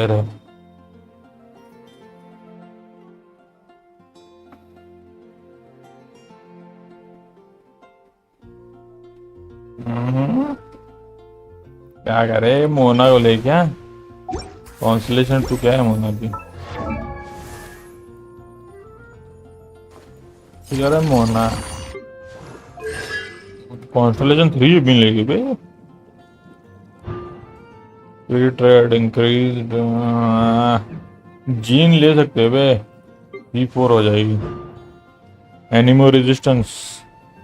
अरे हम्म, क्या करे मोना को ले क्या? कॉन्सलेशन टू क्या है मोना की? यार मोना कॉन्सलेशन 3 भी लेगी बे। ट्रेड इंक्रीज जीन ले सकते हैं बे। B4 हो जाएगी। एनिमो रेजिस्टेंस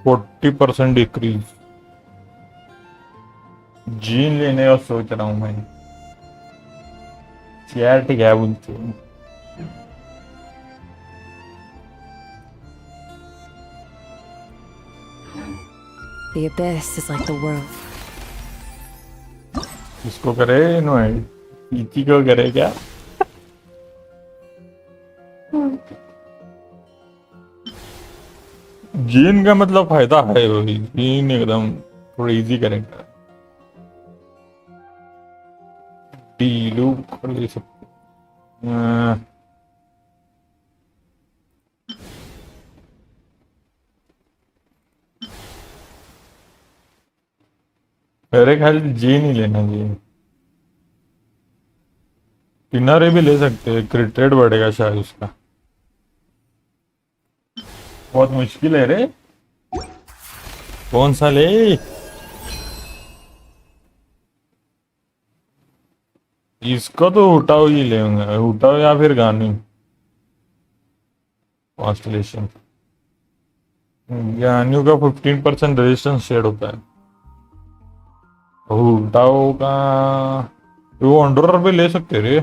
40% डिक्रीज। जीन लेने का सोच रहा हूँ मैं। चैट क्या बोलते हैं? The abyss is like the world. इसको करे नो है, इसी को करे क्या? जीन का मतलब फायदा है वही, जीन एकदम थोड़ा इजी करेगा। डीलू कर ले सकते हैं। मेरे ख्याल से जीन ही लेना चाहिए। किनारे भी ले सकते हैं, क्रिट रेट बढ़ेगा शायद उसका। बहुत मुश्किल है रे। कौन सा ले? इसको तो उठाओ ही लेंगे, उठाओ या फिर गानी कॉन्स्टलेशन। गानियों का 15% रेजिस्टेंस शेड होता है। उठाओ का वो अंडर पे ले सकते रे।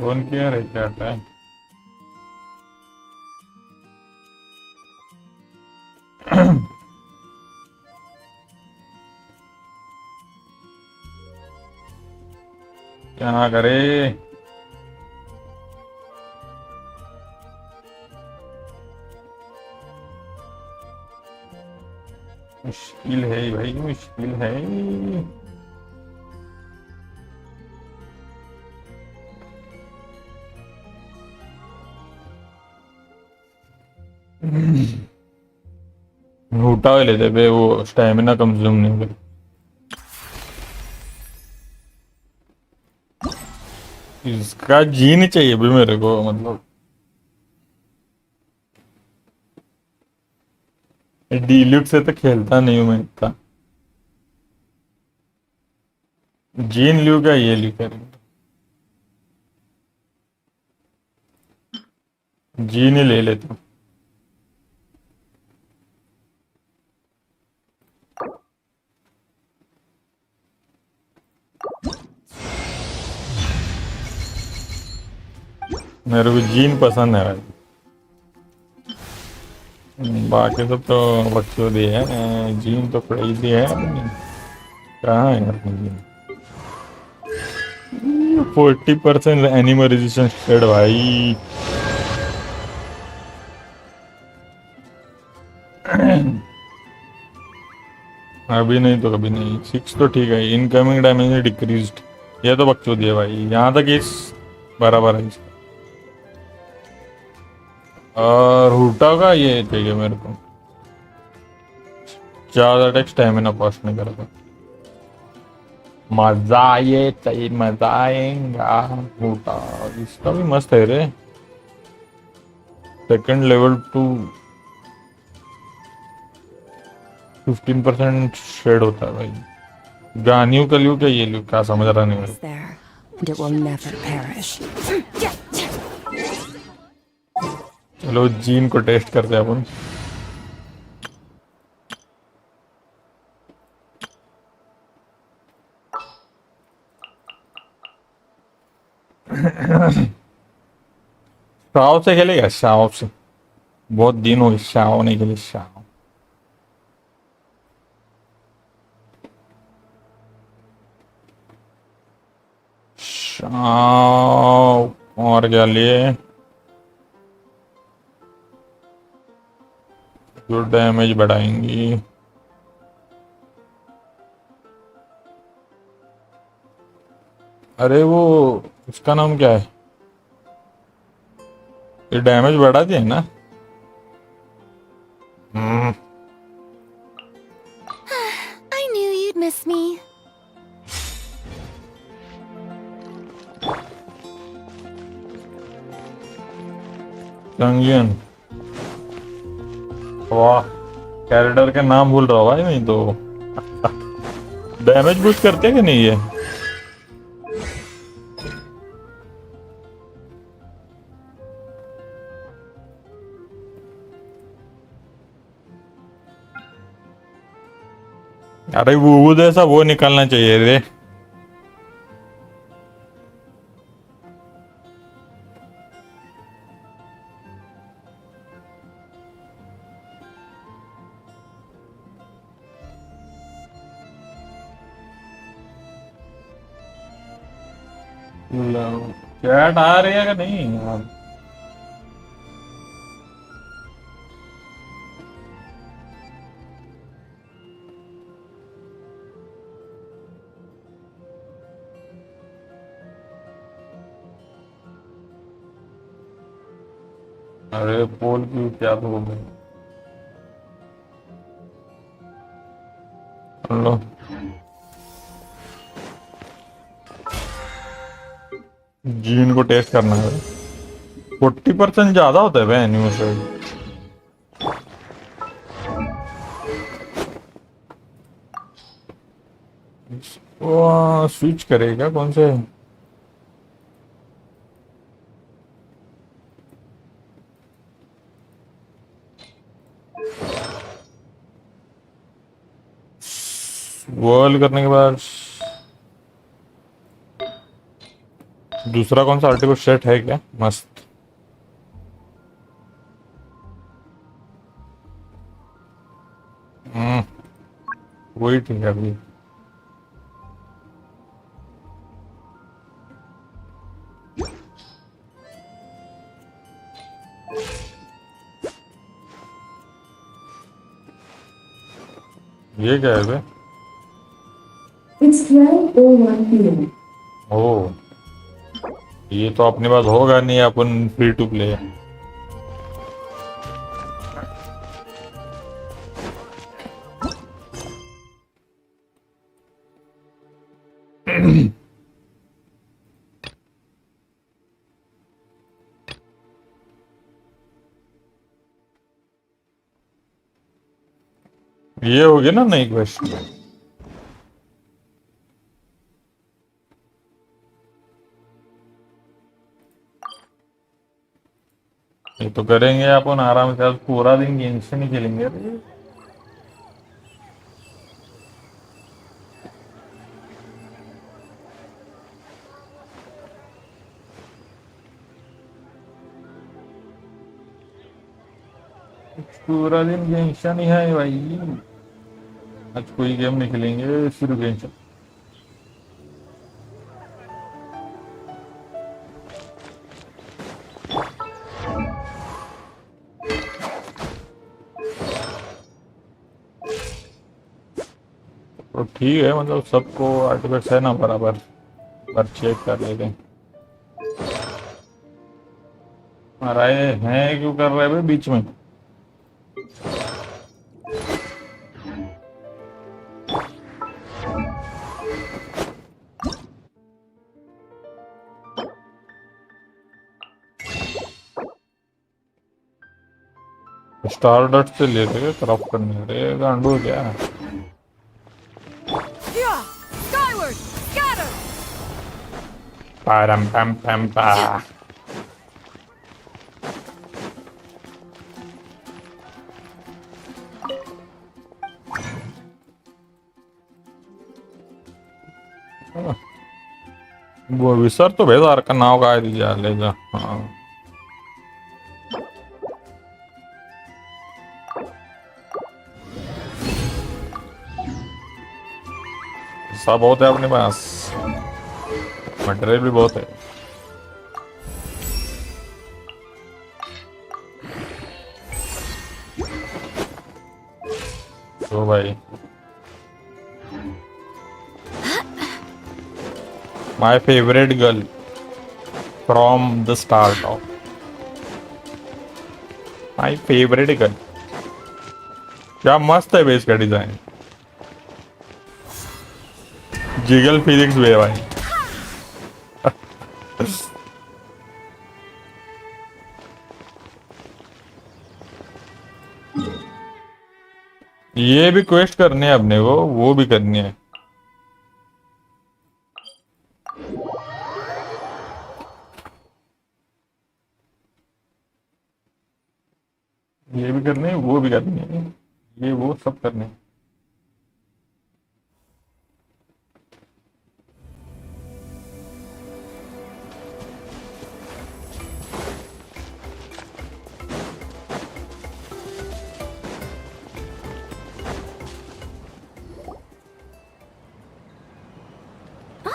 कौन क्या रहता है? क्या करे? मुश्किल है भाई, मुश्किल है। उठा हुए लेते पे वो स्टेमिना कंज्यूम नहीं कर। इसका जीन चाहिए भी मेरे को, मतलब डील्यूक्स से तो खेलता नहीं हूँ मैं इतना। जीन ल्यू का ये ल्यू करेंगे। जीन ही ले लेता हूँ। मेरे को जीन पसंद है भाई। बाकी सब तो बच्चों दी है। जीन तो क्रेजी है। कहाँ है यार जीन? 40% एनिमल रेजिस्टेंस पेड़ भाई। अभी नहीं तो कभी नहीं। 6 तो ठीक है। इनकमिंग डैमेज डिक्रीज्ड, ये तो बकचोदी है भाई। यहाँ तक इस बराबर है इसका। और हुटा का ये चाहिए मेरे को। ज्यादा टेक्स्ट स्टैमिना कॉस्ट नहीं करेगा। मजा ये चाहिए, मजा आएगा। हुटा इसका भी मस्त है रे। सेकंड लेवल टू 15% शेड होता है भाई। गानियों का लियो क्या ये लियो, क्या समझ रहा नहीं It's मेरे। there, and it will never perish. चलो जीन को टेस्ट करते हैं अपन। शाव से खेलेगा, शाव से। बहुत दिन हो गए शाव नहीं खेले। शाव शाव और क्या लिए? जो डैमेज बढ़ाएंगी। अरे वो उसका नाम क्या है? ये डैमेज बढ़ा दिया है ना? हम्म, I knew you'd miss me. संगियन। वाह, कैरेक्टर के नाम भूल रहा हूँ भाई नहीं तो। डैमेज बूस्ट करते कि नहीं ये? अरे वो जैसा वो निकालना चाहिए रे। चैट आ रही है कि नहीं यार? अरे पोल की क्या तो मैं लो। जीन को टेस्ट करना है। 40% ज्यादा होता है एनिमल से। वो स्विच करेगा कौन से? वर्ल करने के बाद दूसरा कौन सा आर्टिकल सेट है क्या? मस्त। हम्म, वही ठीक है अभी। ये क्या है बे? It's 12:01 p.m. ओ, ये तो अपने पास होगा नहीं, अपन फ्री टू प्ले है। ये हो गया ना नई क्वेश्चन। ये तो करेंगे अपन आराम से, आज पूरा दिन गेम से नहीं खेलेंगे अरे। पूरा दिन गेंशन ही है भाई। आज कोई गेम नहीं खेलेंगे, सिर्फ गेंशन। तो ठीक है, मतलब सबको आर्टिफैक्ट्स है ना बराबर, पर चेक कर लेते हैं। अरे हैं क्यों कर रहे हैं भाई बीच में? स्टार डॉट से लेते हैं क्रॉप करने। अरे गांडू क्या? Yeah! Skyward! Scatter! पारम पम पम पा। वो विसर तो बेजार का नाव का दिया लेगा। हाँ, सब बहुत है अपने पास, मटेरियल भी बहुत है। तो भाई My favorite girl from the start of. My favorite girl. क्या मस्त है बेस का डिजाइन. जिगल फिजिक्स वे भाई. ये भी क्वेस्ट करने हैं अपने को, वो भी करनी है. ये भी करने है, वो भी करनी है. ये वो सब करने हैं.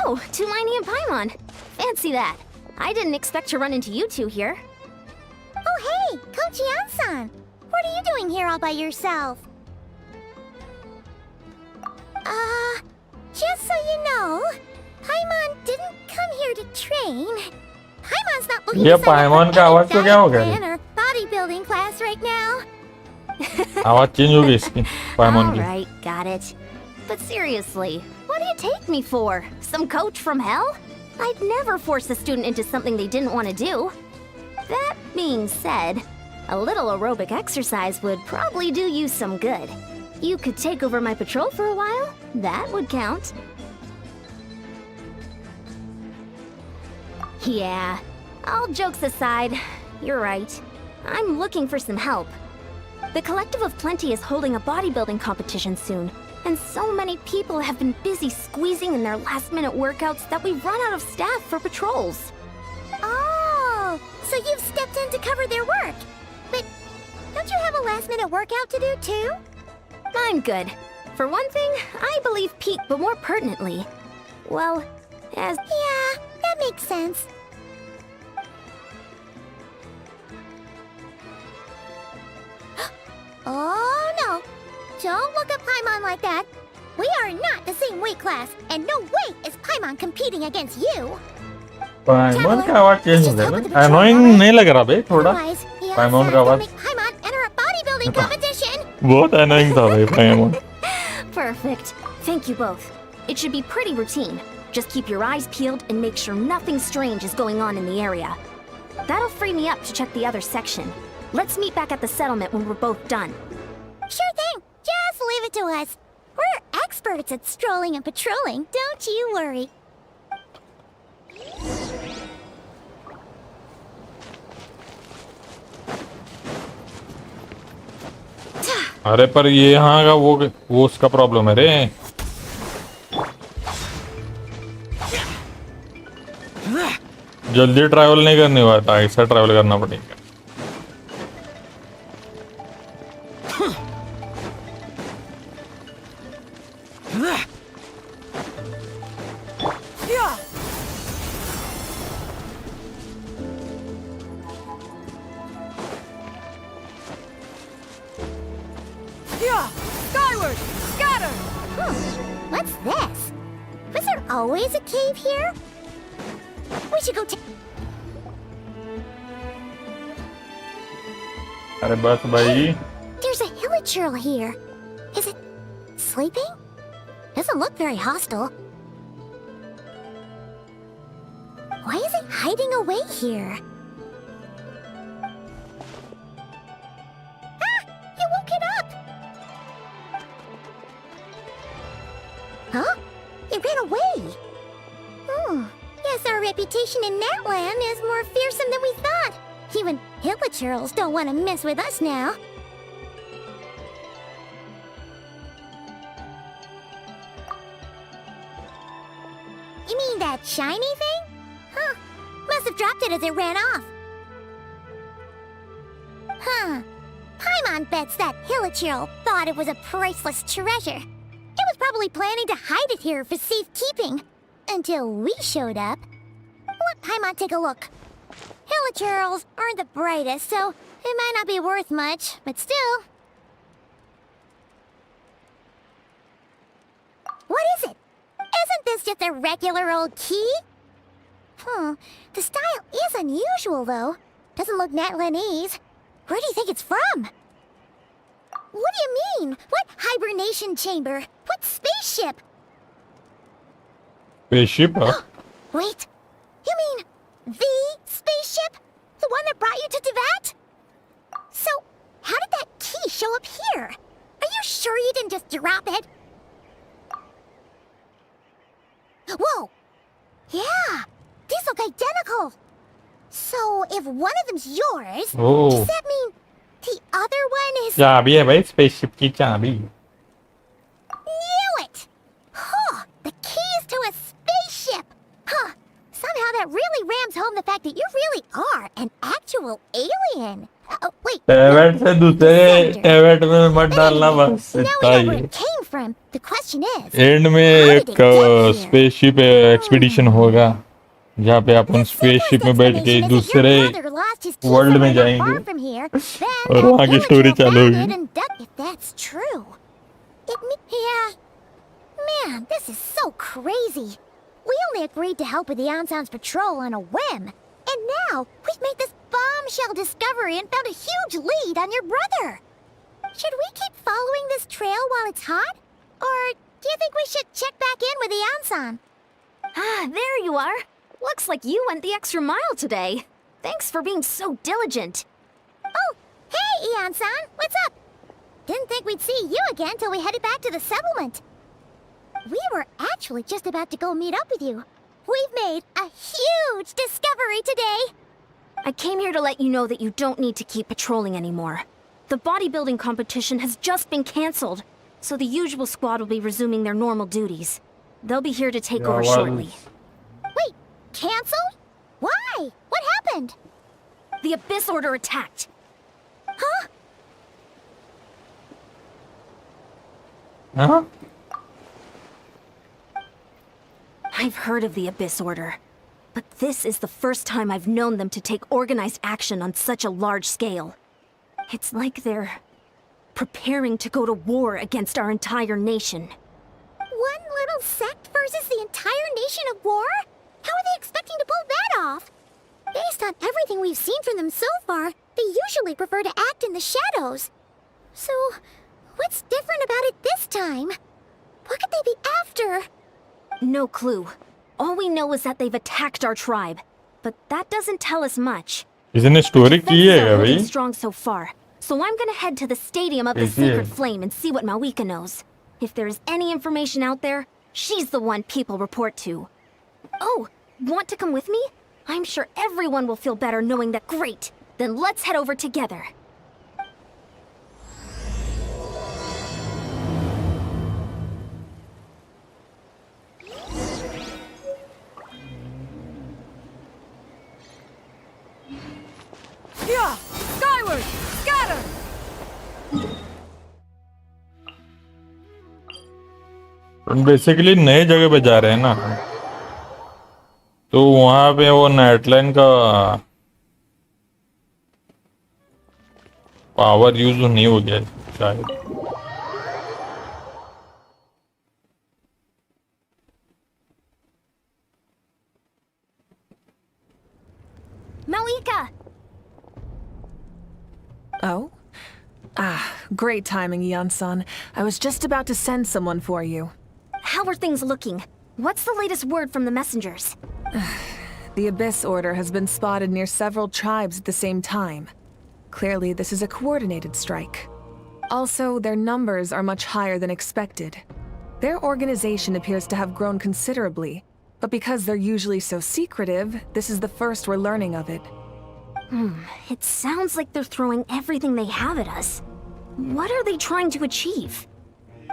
Oh, Tulani and Paimon. Fancy that. I didn't expect to run into you two here. Oh, hey, Coach Yan-san. What are you doing here all by yourself? Just so you know, Paimon didn't come here to train. Paimon's not looking ये to sign up पाइमॉन for का any आवाज तो क्या हो गया diet plan or bodybuilding class right now. आवाज change हो गई इसकी पाइमॉन All की. right, got it. But seriously, what do you take me for? Some coach from hell? I'd never force a student into something they didn't want to do. That being said, a little aerobic exercise would probably do you some good. You could take over my patrol for a while. That would count. Yeah, all jokes aside, you're right. I'm looking for some help. The Collective of Plenty is holding a bodybuilding competition soon, and so many people have been busy squeezing in their last-minute workouts that we've run out of staff for patrols. Oh, so you've stepped in to cover their work. But don't you have a last-minute workout to do too? I'm good. For one thing, I believe Pete, but more pertinently, well, as... Yeah, that makes sense. Oh no! Don't look at Paimon like that. We are not the same weight class, and no way is Paimon competing against you. पाइमॉन का आवाज change हो गया. Annoying नहीं लग रहा बे थोड़ा. Otherwise, the Paimon outside का don't आवाज make Paimon enter a bodybuilding competition. बहुत एनोइंग था भाई पाइमॉन. Perfect. Thank you both. It should be pretty routine. Just keep your eyes peeled and make sure nothing strange is going on in the area. That'll free me up to check the other section. Let's meet back at the settlement when we're both done. Sure thing. Just leave it to us. We're experts at strolling and patrolling. Don't you worry. अरे पर ये यहाँ का वो उसका problem है रे. जल्दी ट्रैवल नहीं करने वाला, ऐसा ट्रैवल करना पड़ेगा. Skyward! Scatter! What's this? Was there always a cave here? We should go अरे बस भाई. There's a hilichurl here. Is it sleeping? Doesn't look very hostile. Why is it hiding away here? Ah! You woke it up! Huh? It ran away! Guess our reputation in Natlan is more fearsome than we thought. Even hilichurls don't want to mess with us now. You mean that shiny thing? Huh. Must have dropped it as it ran off. Huh. Paimon bets that hilichurl thought it was a priceless treasure. It was probably planning to hide it here for safekeeping. Until we showed up. Let Paimon take a look. Hilichurls aren't the brightest, so it might not be worth much, but still. What is it? Isn't this just a regular old key? The style is unusual, though. Doesn't look Natlanese. Where do you think it's from? What do you mean? What hibernation chamber? What spaceship? Spaceship, huh? Wait, you mean the spaceship? The one that brought you to Tibet? So, how did that key show up here? Are you sure you didn't just drop it? Whoa! Yeah, these look identical. So, if one of them's yours, Oh. does that mean the other one is... चाबी है भाई spaceship की चाबी. Knew it! Huh, the keys to a spaceship! Huh, somehow that really rams home the fact that you really are an actual alien. Oh, wait. Tablet से दूसरे tablet में मत डालना बस Now इतना we know where he. it came from. The question is... and में एक spaceship expedition होगा जहाँ पे अपन स्पेसशिप में बैठ के दूसरे वर्ल्ड में जाएंगे और वहाँ की स्टोरी चालू होगी. If that's true, yeah. Man, this is so crazy. We only agreed to help with the Ansan's patrol on a whim, and now we've made this bombshell discovery and found a huge lead on your brother. Should we keep following this trail while it's hot, or do you think we should check back in with the Ansan? Ah, there you are. Looks like you went the extra mile today. Thanks for being so diligent. Oh, hey, Ian-san, what's up? Didn't think we'd see you again till we headed back to the settlement. We were actually just about to go meet up with you. We've made a huge discovery today. I came here to let you know that you don't need to keep patrolling anymore. The bodybuilding competition has just been cancelled, so the usual squad will be resuming their normal duties. They'll be here to take over shortly. Wait, cancelled? Why? What happened? The Abyss Order attacked. Huh? हाँ? I've heard of the Abyss Order, but this is the first time I've known them to take organized action on such a large scale. It's like they're preparing to go to war against our entire nation. One little sect versus the entire nation of war? How are they expecting to pull that off? Based on everything we've seen from them so far, they usually prefer to act in the shadows. So, what's different about it this time? What could they be after? No clue. All we know is that they've attacked our tribe, but that doesn't tell us much. इसने story की है Defenses are भाई. holding strong so far, so I'm gonna head to the stadium of the Is it? Sacred Flame and see what Malika knows. If there is any information out there, she's the one people report to. Oh, want to come with me? I'm sure everyone will feel better knowing that. Great! Then let's head over together. Yeah! Skyward! Scatter! Basically नए जगह पे जा रहे हैं ना, तो वहां पे वो नेटलैन का पावर यूज नहीं हो गया शायद. Malika! Oh? Ah, great timing, Ian-san. I was just about to send someone for you. How are things looking? What's the latest word from the messengers? The Abyss Order has been spotted near several tribes at the same time. Clearly, this is a coordinated strike. Also, their numbers are much higher than expected. Their organization appears to have grown considerably, but because they're usually so secretive, this is the first we're learning of it. It sounds like they're throwing everything they have at us. What are they trying to achieve?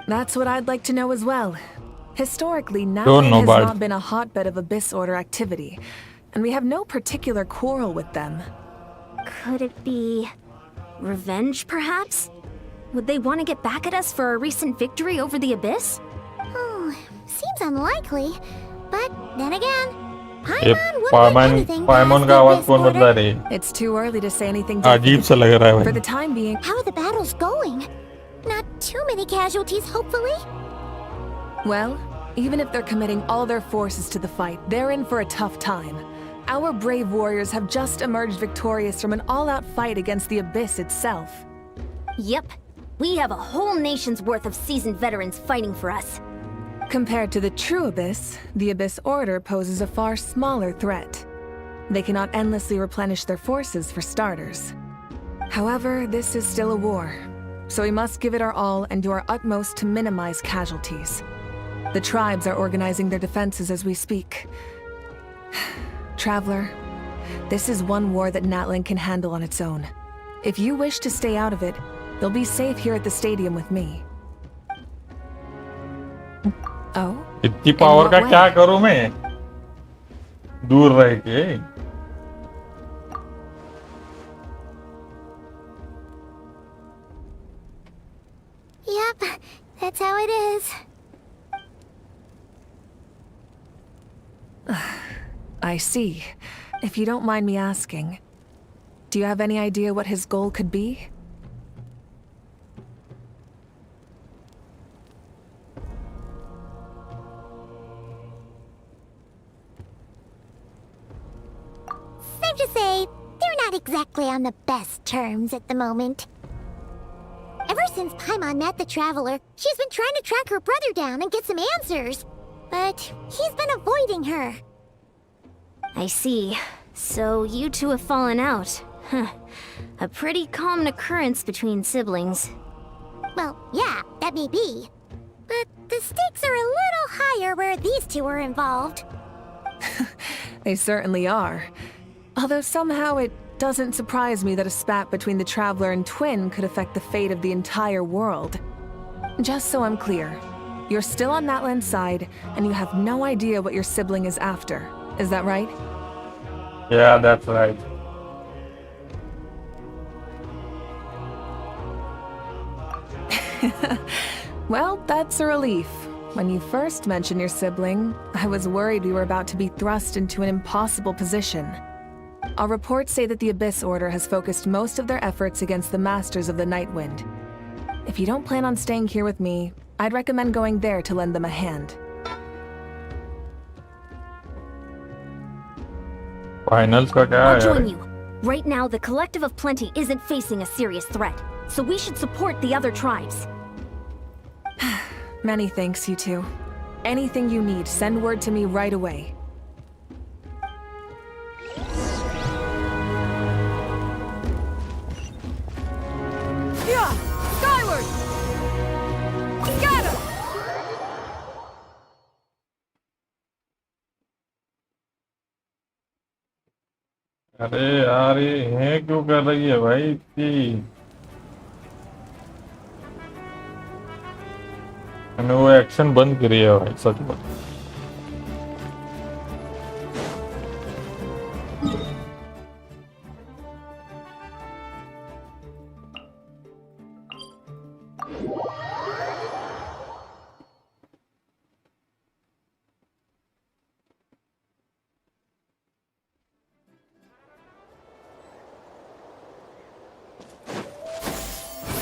That's what I'd like to know as well. Historically, Don't Navi know, has but- not been a hotbed of Abyss Order activity, and we have no particular quarrel with them. Could it be revenge, perhaps? Would they want to get back at us for a recent victory over the Abyss? Oh, seems unlikely. But then again, ये Paimon wouldn't let anything पाइमन past का the आवाज Abyss कौन Order. बदला रही है? It's too early to say anything अजीब सा definite. लग रहा है For भाई. the time being, How are the battles going? Not too many casualties, hopefully? well, even if they're committing all their forces to the fight, they're in for a tough time. Our brave warriors have just emerged victorious from an all-out fight against the Abyss itself. Yep. We have a whole nation's worth of seasoned veterans fighting for us. Compared to the true Abyss, the Abyss Order poses a far smaller threat. They cannot endlessly replenish their forces for starters. However, this is still a war, so we must give it our all and do our utmost to minimize casualties. The tribes are organizing their defenses as we speak. Traveler, this is one war that Natlan can handle on its own. If you wish to stay out of it, you'll be safe here at the stadium with me. Oh? इतनी power का क्या करूं मैं दूर रह के Yep, that's how it is. I see. If you don't mind me asking, do you have any idea what his goal could be? Safe to say, they're not exactly on the best terms at the moment. Ever since Paimon met the Traveler, she's been trying to track her brother down and get some answers. But he's been avoiding her. I see. So you two have fallen out. Huh. A pretty common occurrence between siblings. Well, yeah, that may be. But the stakes are a little higher where these two are involved. They certainly are. Although somehow it doesn't surprise me that a spat between the Traveler and Twin could affect the fate of the entire world. Just so I'm clear, you're still on Natlan's side, and you have no idea what your sibling is after. Is that right? Yeah, that's right. Well, that's a relief. When you first mentioned your sibling, I was worried we were about to be thrust into an impossible position. Our reports say that the Abyss Order has focused most of their efforts against the Masters of the Nightwind. If you don't plan on staying here with me, I'd recommend going there to lend them a hand. Finals का क्या I'll है join यार? you. Right now, the Collective of Plenty isn't facing a serious threat, so we should support the other tribes. Many thanks, you two. Anything you need, send word to me right away. Yeah! Skyward! Scatter! अरे यार ये क्यों कर रही है भाई इतनी मैंने वो एक्शन बंद करी है भाई सच बात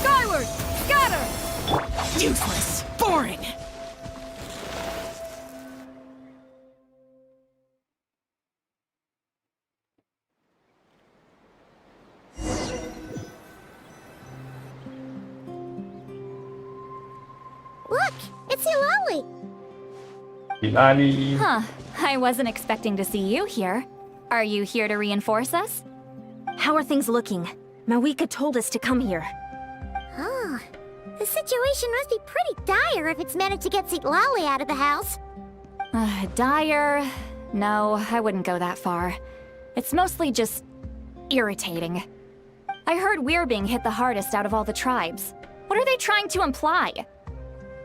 Skyward! Scatter! Useless! Boring! Look, it's Hilali. Hilali Huh. I wasn't expecting to see you here. Are you here to reinforce us? How are things looking? Mawika told us to come here. Oh, the situation must be pretty dire if it's managed to get Lali out of the house. Dire? No, I wouldn't go that far. It's mostly just irritating. I heard we're being hit the hardest out of all the tribes. What are they trying to imply?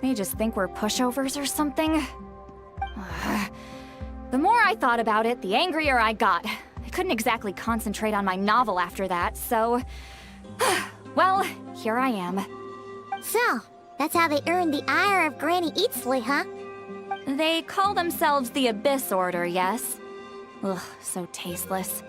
They just think we're pushovers or something? The more I thought about it, the angrier I got. I couldn't exactly concentrate on my novel after that, so... well, here I am. So, that's how they earned the ire of Granny Eatsley, huh? They call themselves the Abyss Order, yes? Ugh, so tasteless.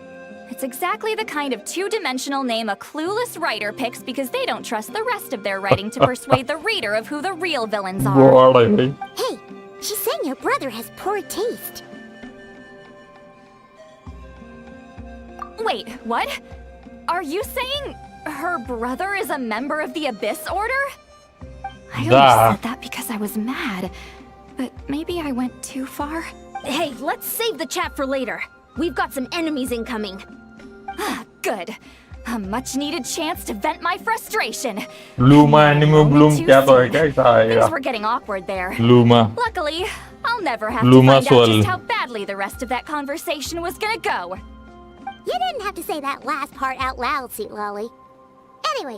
It's exactly the kind of two-dimensional name a clueless writer picks because they don't trust the rest of their writing to persuade the reader of who the real villains are. God है भाई Hey, she's saying your brother has poor taste. Wait, what? Are you saying her brother is a member of the Abyss Order? I only said that because I was mad. But maybe I went too far. Hey, let's save the chat for later. We've got some enemies incoming. Good. A much-needed chance to vent my frustration. Luma anime bloom क्या तो है क्या ऐसा आएगा? Things were getting awkward there. Luma. Luckily, I'll never have Luma to find out swell. just how badly the rest of that conversation was gonna go. You didn't have to say that last part out loud, Sweet Lolly. Anyway.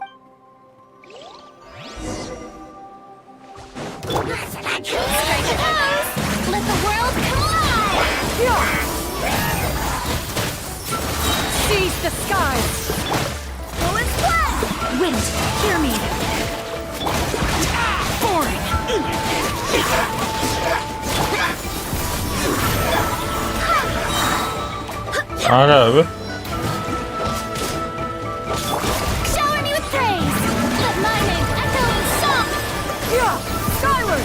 Let the world collide! Seize the skies! Wind, hear me! आ गया अबे? Shower me with praise! Let my name echo in song! Yeah! Skyward!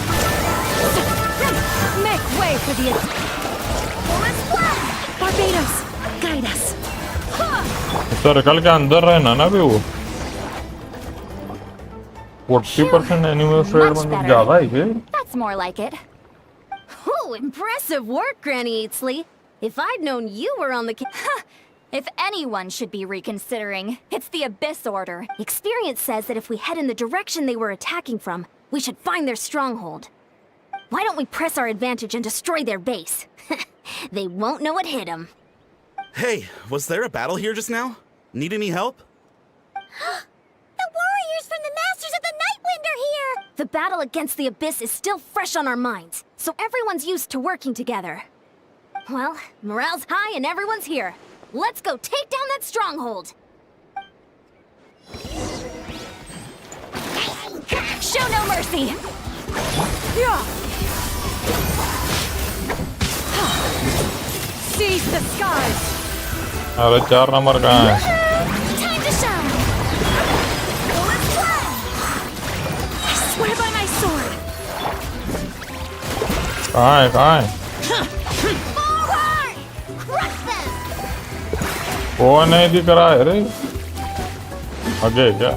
Make way for the... Barbados, guide us! Circle के अंदर रहना ना भी वो 40% anime Fred Much मतलब better. ज्यादा है क्या? That's more like it. Oh, impressive work, Granny Eatsley! If I'd known you were on the If anyone should be reconsidering, it's the Abyss Order. Experience says that if we head in the direction they were attacking from, we should find their stronghold. Why don't we press our advantage and destroy their base? They won't know what hit them. Hey, was there a battle here just now? Need any help? The warriors from the Masters of the Nightwind are here! The battle against the Abyss is still fresh on our minds, so everyone's used to working together. Well, morale's high and everyone's here. Let's go take down that stronghold! Show no mercy! Yeah! Seize the skies! अरे 4 number कहाँ है? Time to shine! I swear by my sword! कहाँ है कहाँ है? Forward! Crush them! वो नहीं दिख रहा है रे आगे क्या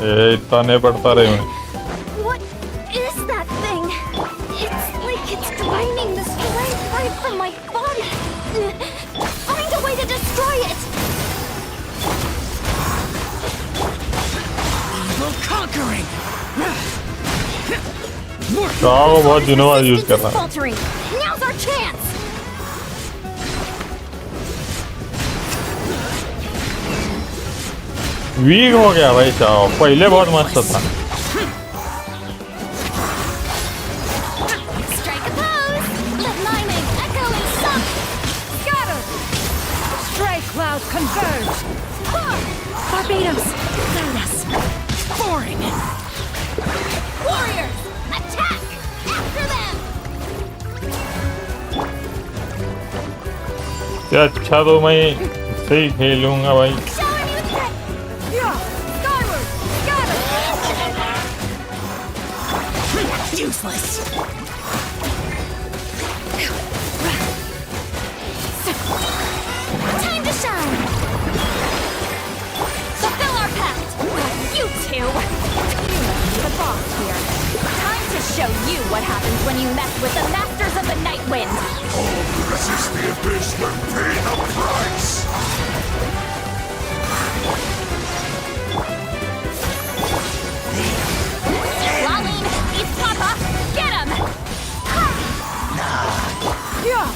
ये इतना नहीं पड़ता रे मैं What is that thing? It's like it's draining the strength right from my body. Find a way to destroy it! Evil conquering! चाव को बहुत दिनों बाद यूज कर रहा है Faltering. Now's our chance! Week हो गया भाई चाव पहले बहुत मस्त था Strike a pose! Let my name echo in song! Scatter! Stray clouds converge! Barbados, guide us! Boring! Warriors, attack! After them! क्या अच्छा तो मैं सही खेलूंगा भाई Shower me with praise! Yeah! Skyward! Scatter! Useless! Time to shine! Fulfill our pact! You two! You must be the boss here. Time to show you what happens when you mess with the Masters of the Nightwind! Resist the abyss and pay the price! Laleen, he's Papa! Get him! Yeah!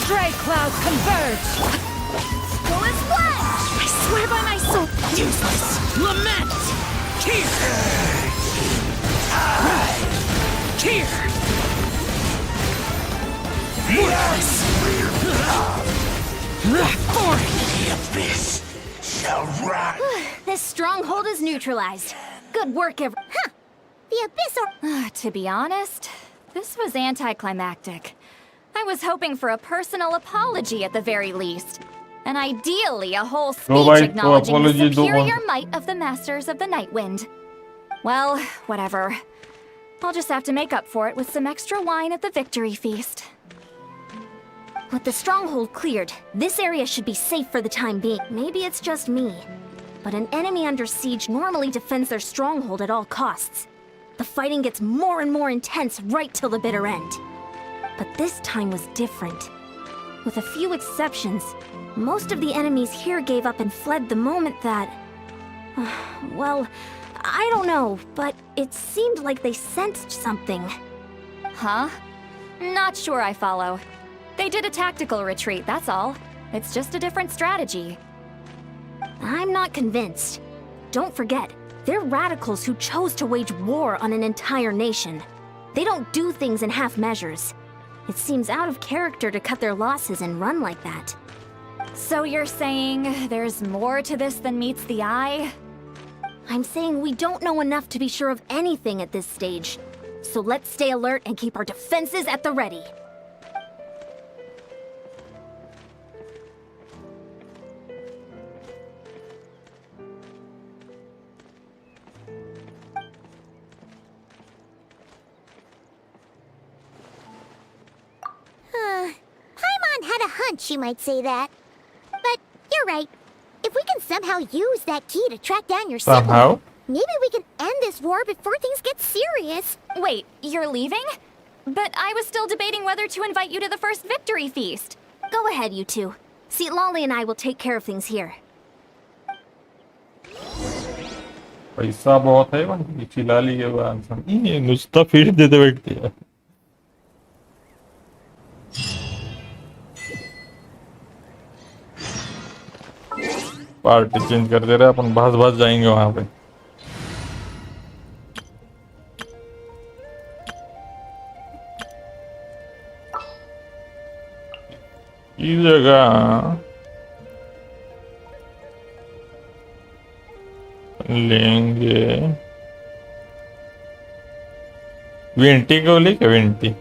Stray clouds converge! Go as one! I swear by my soul! Useless! Lament! Here! Here! Worthless! Boring! The abyss shall rise! This stronghold is neutralized. Good work, Huh! The Abyss or... To be honest, this was anticlimactic. I was hoping for a personal apology at the very least. And ideally a whole speech भाई, तो acknowledging the apology दो superior might of the Masters of the Nightwind. Well, whatever. I'll just have to make up for it with some extra wine at the victory feast. With the stronghold cleared, this area should be safe for the time being. Maybe it's just me, but an enemy under siege normally defends their stronghold at all costs. The fighting gets more and more intense right till the bitter end. But this time was different. With a few exceptions, most of the enemies here gave up and fled the moment that... well, I don't know, but it seemed like they sensed something. Huh? Not sure I follow. They did a tactical retreat, that's all. It's just a different strategy. I'm not convinced. Don't forget, they're radicals who chose to wage war on an entire nation. They don't do things in half measures. It seems out of character to cut their losses and run like that. So you're saying there's more to this than meets the eye? I'm saying we don't know enough to be sure of anything at this stage. So let's stay alert and keep our defenses at the ready. Paimon had a hunch you might say that. But you're right. If we can somehow use that key to track down your sibling, Somehow? maybe we can end this war before things get serious. Wait, you're leaving? But I was still debating whether to invite you to the first victory feast. Go ahead, you two. See, Lolly and I will take care of things here. पैसा बहुत है पण चिला लिए वो answer ये नुसता feed देते बैठती है पार्टी चेंज कर दे रहे अपन भास भास जाएंगे वहां पे इस जगह लेंगे विंटी को लेके विंटी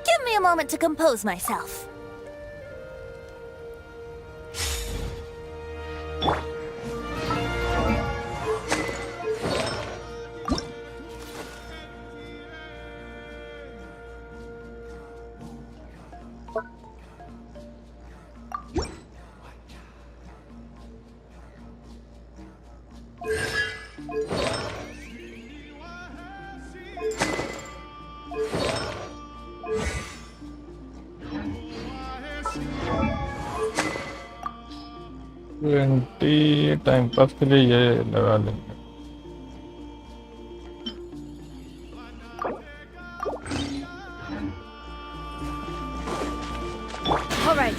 Give me a moment to compose myself. विंटी टाइम पास के लिए ये लगा लेंगे All right.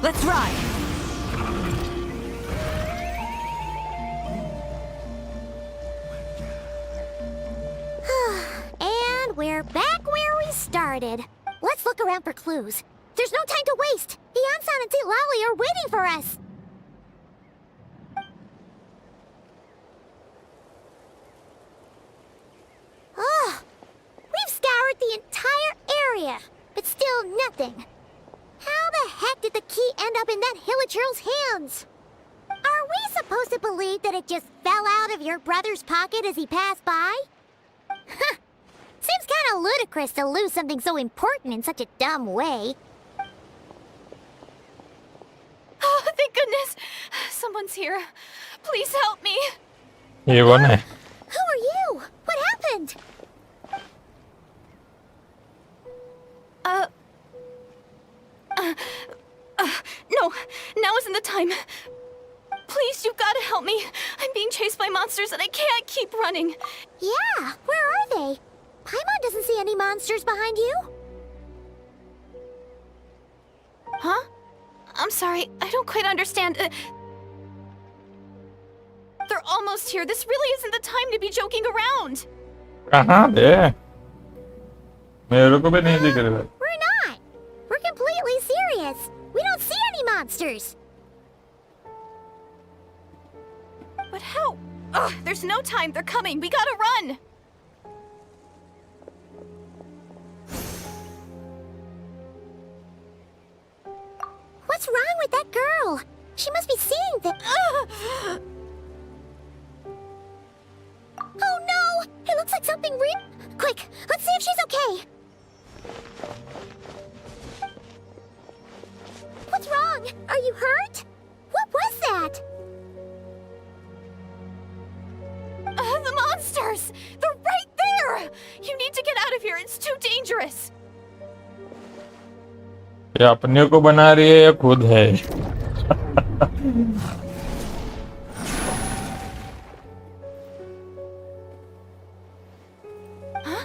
Let's ride. And we're back where we started. Let's look around for clues. There's no time to waste. Beyonsan and St. Lolly are waiting for us. Oh, we've scoured the entire area, but still nothing. How the heck did the key end up in that Hilichurl's hands? Are we supposed to believe that it just fell out of your brother's pocket as he passed by? Huh. Seems kind of ludicrous to lose something so important in such a dumb way. Oh, thank goodness! Someone's here. Please help me. ये कौन है Who are you? What happened? No, now isn't the time. Please, you've got to help me. I'm being chased by monsters and I can't keep running. Yeah, where are they? Paimon doesn't see any monsters behind you. Huh? I'm sorry, I don't quite understand. They're almost here. This really isn't the time to be joking around. कहाँ थे मेरे को भी नहीं दिख रहे We're not. We're completely serious. We don't see any monsters. But how? Ugh, there's no time. They're coming. We gotta run. What's wrong with that girl? She must be seeing the... Oh no! It looks like something real... Quick, let's see if she's okay. What's wrong? Are you hurt? What was that? The monsters! They're right there! You need to get out of here, it's too dangerous! ये अपने को बना रही है या खुद है? Huh?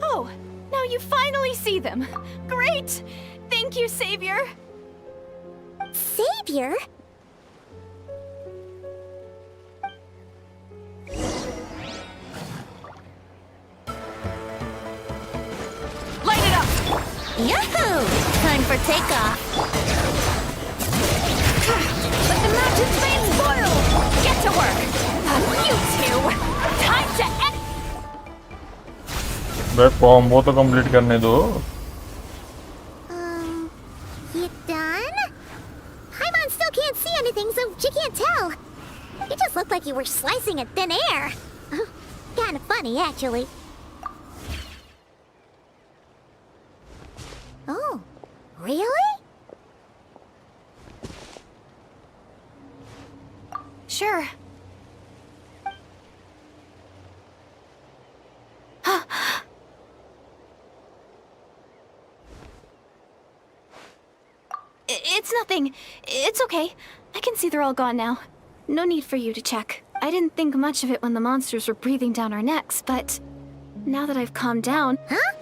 Oh, now you finally see them. Great! Thank you, Savior! Savior? Light it up! Yahoo! Time for takeoff. Let the mountain flames boil! Get to work! You two! Time to end... बे combo तो complete करने दो. You done? Paimon still can't see anything, so she can't tell. You just looked like you were slicing at thin air. Kinda funny, actually. Oh, really? Sure. It's nothing. It's okay. I can see they're all gone now. No need for you to check. I didn't think much of it when the monsters were breathing down our necks, but now that I've calmed down... Huh?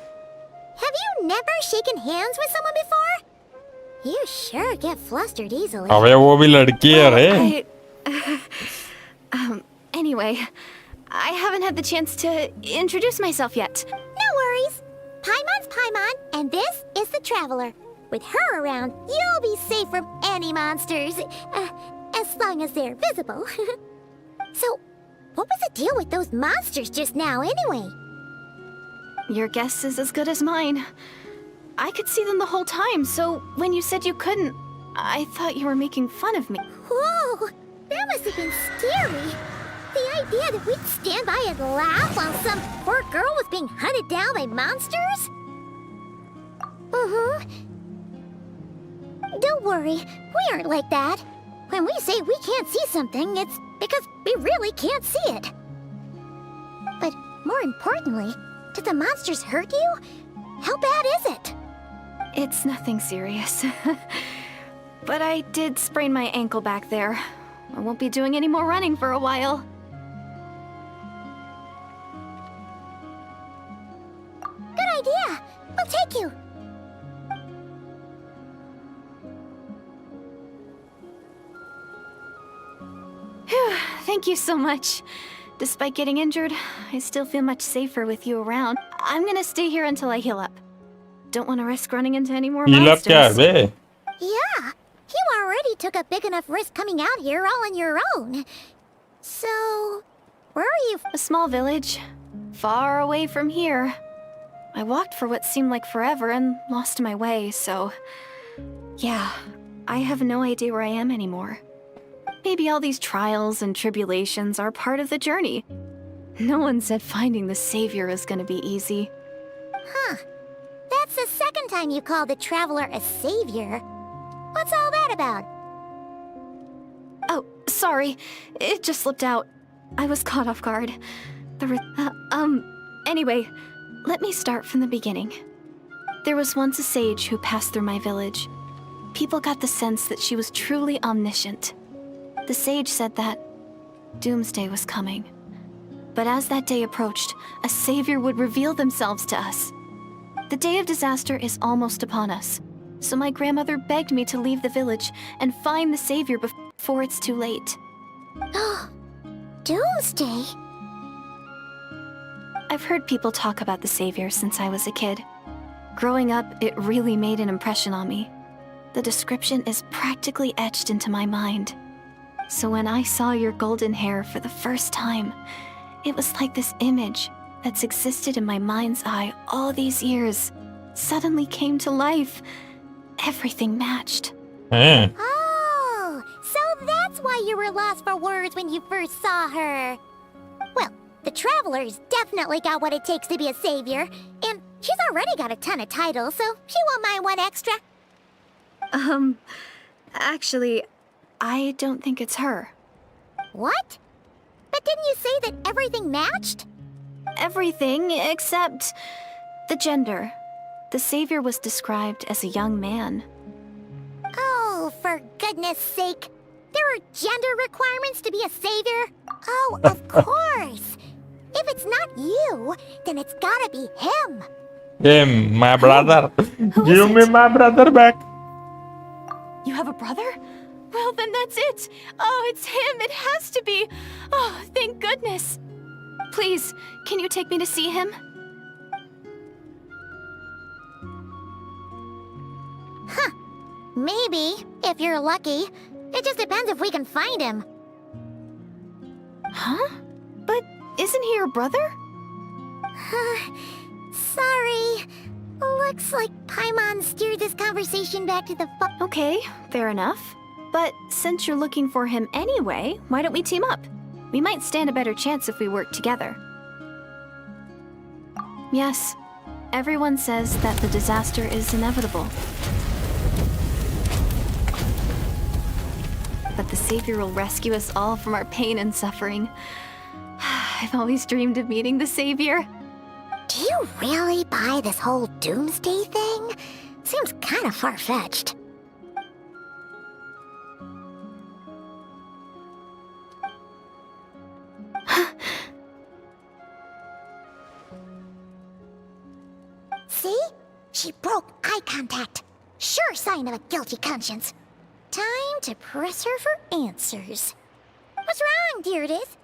Have you never shaken hands with someone before? You sure get flustered easily. अबे वो भी लड़की है रे. Anyway, I haven't had the chance to introduce myself yet. No worries. Paimon's Paimon, and this is the Traveler. With her around, you'll be safe from any monsters. As long as they're visible. So, what was the deal with those monsters just now, anyway? Your guess is as good as mine. I could see them the whole time, so when you said you couldn't, I thought you were making fun of me. Whoa! That must have been scary. The idea that we'd stand by and laugh while some poor girl was being hunted down by monsters? Don't worry, we aren't like that. When we say we can't see something, it's because we really can't see it. But more importantly, did the monsters hurt you? How bad is it? It's nothing serious. But I did sprain my ankle back there. I won't be doing any more running for a while. Good idea! We'll take you! Phew, thank you so much. Despite getting injured, I still feel much safer with you around. I'm gonna stay here until I heal up. Don't want to risk running into any more Heal up क्या है monsters. बे? Yeah, you already took a big enough risk coming out here all on your own. So, where are you? A small village, far away from here. I walked for what seemed like forever and lost my way, so... Yeah, I have no idea where I am anymore. Maybe all these trials and tribulations are part of the journey. No one said finding the Savior is gonna be easy. Huh. That's the second time you called the Traveler a savior. What's all that about? Oh, sorry. It just slipped out. I was caught off guard. Anyway, let me start from the beginning. There was once a sage who passed through my village. People got the sense that she was truly omniscient. The sage said that doomsday was coming. But as that day approached, a savior would reveal themselves to us. The day of disaster is almost upon us, so my grandmother begged me to leave the village and find the savior before it's too late. Doomsday? I've heard people talk about the savior since I was a kid. Growing up, it really made an impression on me. The description is practically etched into my mind. So when I saw your golden hair for the first time, it was like this image that's existed in my mind's eye all these years suddenly came to life. Everything matched. हैं? Oh, so that's why you were lost for words when you first saw her. Well, the Traveler's definitely got what it takes to be a savior, and she's already got a ton of titles, so she won't mind one extra. Actually, I don't think it's her. What? But didn't you say that everything matched? Everything except the gender. The savior was described as a young man. Oh, for goodness sake. There are gender requirements to be a savior? Oh, of course. If it's not you, then it's gotta be him. Him, my brother. Who Give is me it? my brother back. You have a brother? Well, then that's it. Oh, it's him. It has to be. Oh, thank goodness. Please, can you take me to see him? Maybe, if you're lucky. It just depends if we can find him. Huh? But isn't he your brother? Sorry. Looks like Paimon steered this conversation back to the Okay, fair enough. But since you're looking for him anyway, why don't we team up? We might stand a better chance if we work together. Yes, everyone says that the disaster is inevitable. But the Savior will rescue us all from our pain and suffering. I've always dreamed of meeting the Savior. Do you really buy this whole doomsday thing? Seems kind of far-fetched. See? She broke eye contact. Sure sign of a guilty conscience. Time to press her for answers. What's wrong, Deirdis?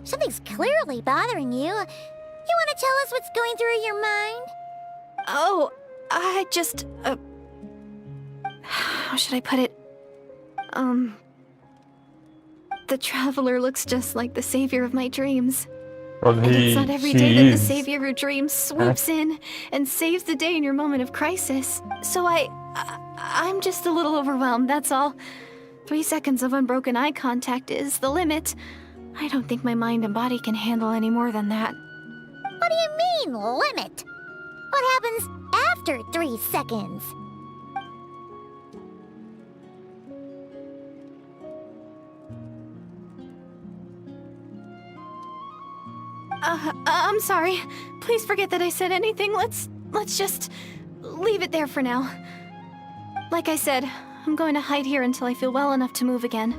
Something's clearly bothering you. You want to tell us what's going through your mind? Oh, I just, how should I put it? The Traveler looks just like the savior of my dreams. Well, And it's not every she day that the is. savior of your dreams swoops in and saves the day in your moment of crisis. So I'm just a little overwhelmed, that's all. 3 seconds of unbroken eye contact is the limit. I don't think my mind and body can handle any more than that. What do you mean, limit? What happens after 3 seconds? I'm sorry. Please forget that I said anything. Let's just leave it there for now. Like I said, I'm going to hide here until I feel well enough to move again.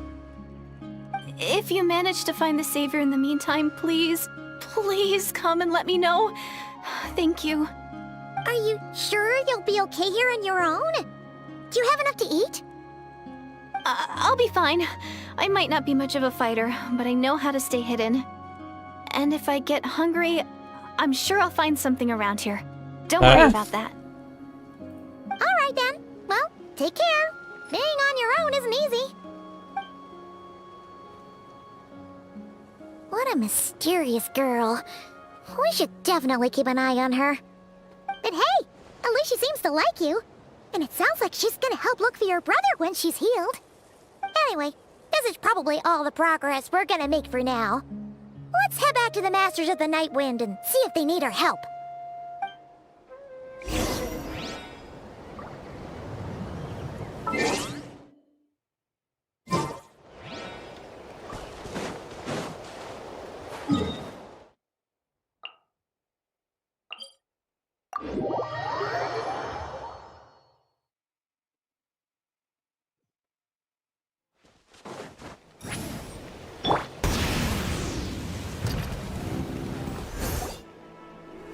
If you manage to find the Savior in the meantime, please come and let me know. Thank you. Are you sure you'll be okay here on your own? Do you have enough to eat? I'll be fine. I might not be much of a fighter, but I know how to stay hidden. And if I get hungry, I'm sure I'll find something around here. Don't worry about that. Alright then. Well, take care. Being on your own isn't easy. What a mysterious girl. We should definitely keep an eye on her. But hey, at least she seems to like you. And it sounds like she's gonna help look for your brother when she's healed. Anyway, this is probably all the progress we're gonna make for now. Let's head back to the Masters of the Night Wind and see if they need our help.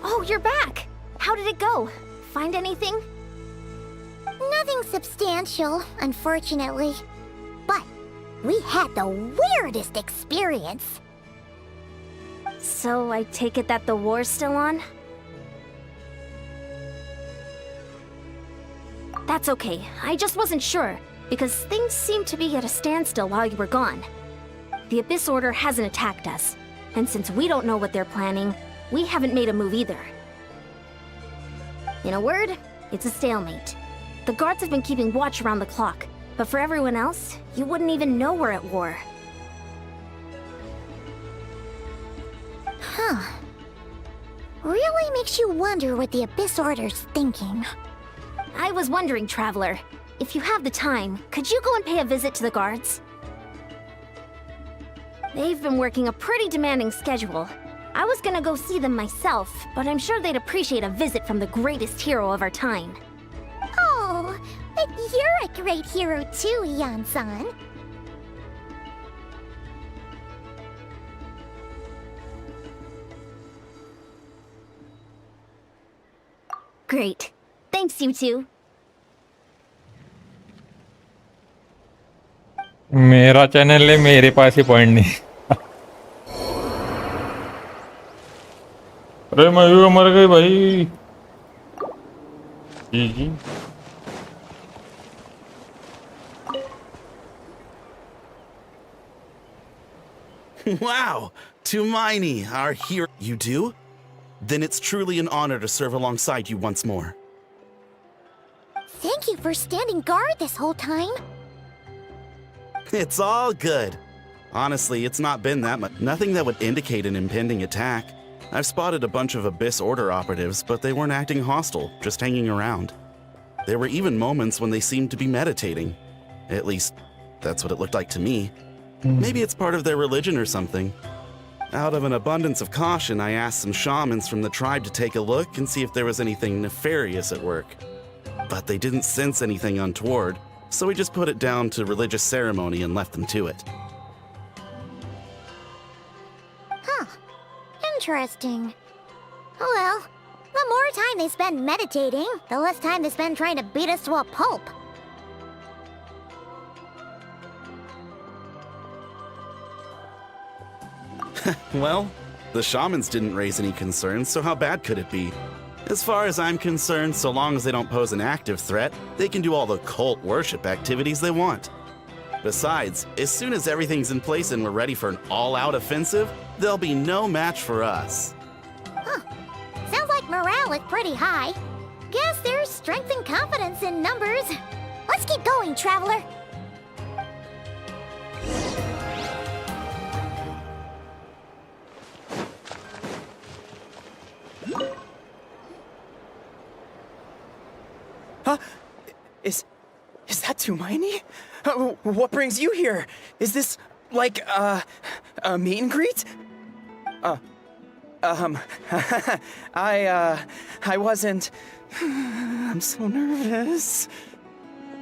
Oh, you're back! How did it go? Find anything? Nothing substantial, unfortunately. But we had the weirdest experience. So I take it that the war's still on? That's okay. I just wasn't sure, because things seemed to be at a standstill while you were gone. The Abyss Order hasn't attacked us, and since we don't know what they're planning, we haven't made a move either. In a word, it's a stalemate. The guards have been keeping watch around the clock, But for everyone else, you wouldn't even know we're at war. Huh. Really makes you wonder what the Abyss Order's thinking. I was wondering, Traveler, if you have the time, could you go and pay a visit to the guards? They've been working a pretty demanding schedule. I was gonna go see them myself, but I'm sure they'd appreciate a visit from the greatest hero of our time. Oh, but you're a great hero too, Yan-san. Great. Thanks, you two. मेरा channel है, मेरे पास ही point नहीं। अरे मयूर मर गई भाई। जी Wow! Tumaini, our hero. You do? Then it's truly an honor to serve alongside you once more. Thank you for standing guard this whole time. It's all good. Honestly, it's not been that much. Nothing that would indicate an impending attack. I've spotted a bunch of Abyss Order operatives, but they weren't acting hostile, just hanging around. There were even moments when they seemed to be meditating. At least, that's what it looked like to me. Maybe it's part of their religion or something. Out of an abundance of caution, I asked some shamans from the tribe to take a look and see if there was anything nefarious at work. But they didn't sense anything untoward, so we just put it down to religious ceremony and left them to it. Huh. Interesting. Oh well, the more time they spend meditating, the less time they spend trying to beat us to a pulp. Well, the shamans didn't raise any concerns, so how bad could it be? As far as I'm concerned, so long as they don't pose an active threat, they can do all the cult worship activities they want. Besides, as soon as everything's in place and we're ready for an all-out offensive, there'll be no match for us. Huh. Sounds like morale is pretty high. Guess there's strength and confidence in numbers. Let's keep going, Traveler. Huh? Is that Tumaini? What brings you here? Is this like a meet and greet? I wasn't. I'm so nervous.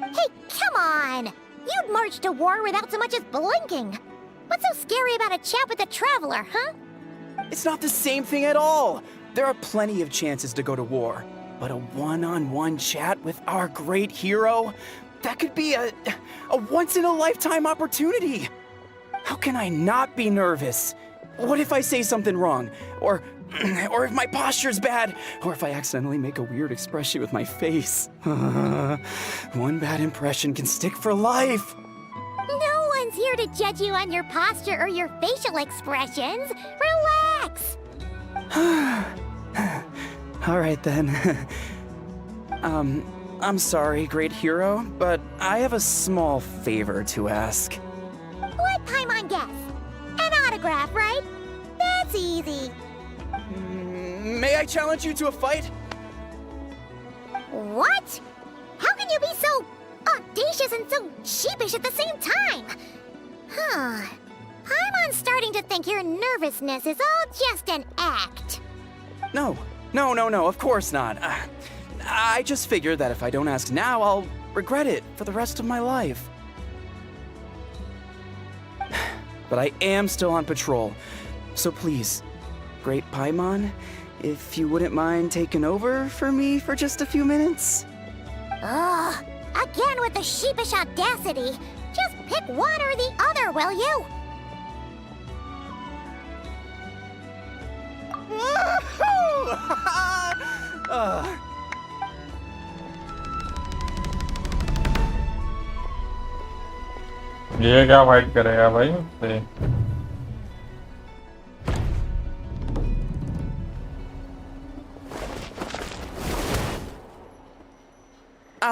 Hey, come on! You'd march to war without so much as blinking. What's so scary about a chat with a Traveler, huh? It's not the same thing at all. There are plenty of chances to go to war. But a one-on-one chat with our great hero? That could be a once-in-a-lifetime opportunity. How can I not be nervous? What if I say something wrong? Or if my posture's bad? Or if I accidentally make a weird expression with my face? One bad impression can stick for life. No one's here to judge you on your posture or your facial expressions. Relax! All right then. I'm sorry, great hero, but I have a small favor to ask. What Paimon guess? An autograph, right? That's easy. May I challenge you to a fight? What? How can you be so audacious and so sheepish at the same time? Huh. Paimon's starting to think your nervousness is all just an act. No, of course not. I just figured that if I don't ask now, I'll regret it for the rest of my life. But I am still on patrol, so please, Great Paimon, if you wouldn't mind taking over for me for just a few minutes? Ugh, again with the sheepish audacity. Just pick one or the other, will you? ये क्या fight करेगा भाई मुझसे?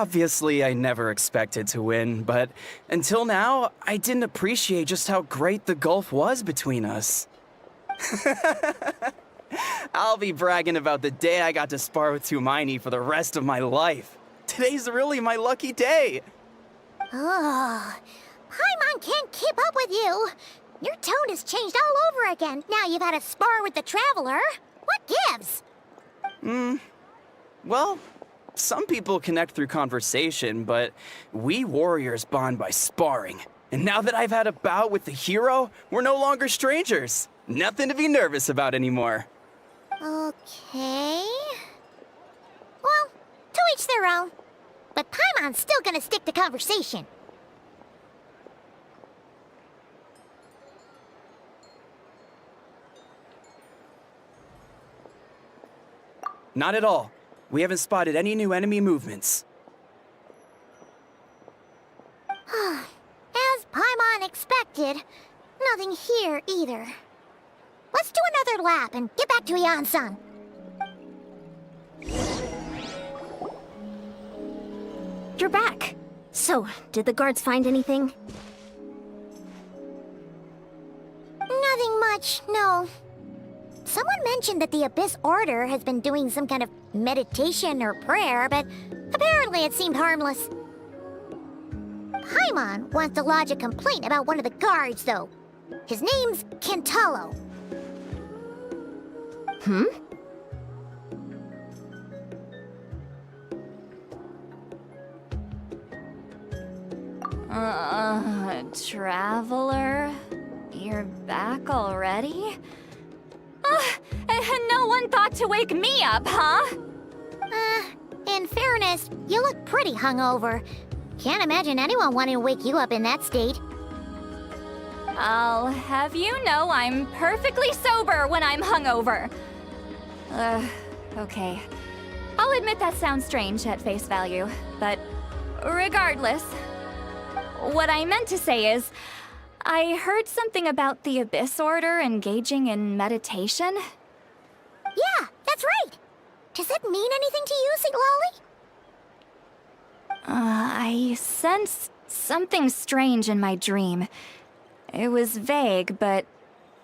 Obviously, I never expected to win, but until now, I didn't appreciate just how great the gulf was between us. I'll be bragging about the day I got to spar with Hermione for the rest of my life. Today's really my lucky day. Oh, Paimon can't keep up with you. Your tone has changed all over again. Now you've had a spar with the Traveler. What gives? Well, some people connect through conversation, but we warriors bond by sparring. And now that I've had a bout with the hero, we're no longer strangers. Nothing to be nervous about anymore. Okay. Well, to each their own. But Paimon's still gonna stick to conversation. Not at all. We haven't spotted any new enemy movements. As Paimon expected, nothing here either. Let's do another lap and get back to Ian-san. You're back. So, did the guards find anything? Nothing much, no. Someone mentioned that the Abyss Order has been doing some kind of meditation or prayer, but apparently it seemed harmless. Paimon wants to lodge a complaint about one of the guards, though. His name's Kentalo. Traveler? You're back already? No one thought to wake me up, huh? In fairness, you look pretty hungover. Can't imagine anyone wanting to wake you up in that state. I'll have you know I'm perfectly sober when I'm hungover. Okay. I'll admit that sounds strange at face value, but regardless, what I meant to say is, I heard something about the Abyss Order engaging in meditation. Yeah, that's right. Does it mean anything to you, St. Lolly? I sensed something strange in my dream. It was vague, but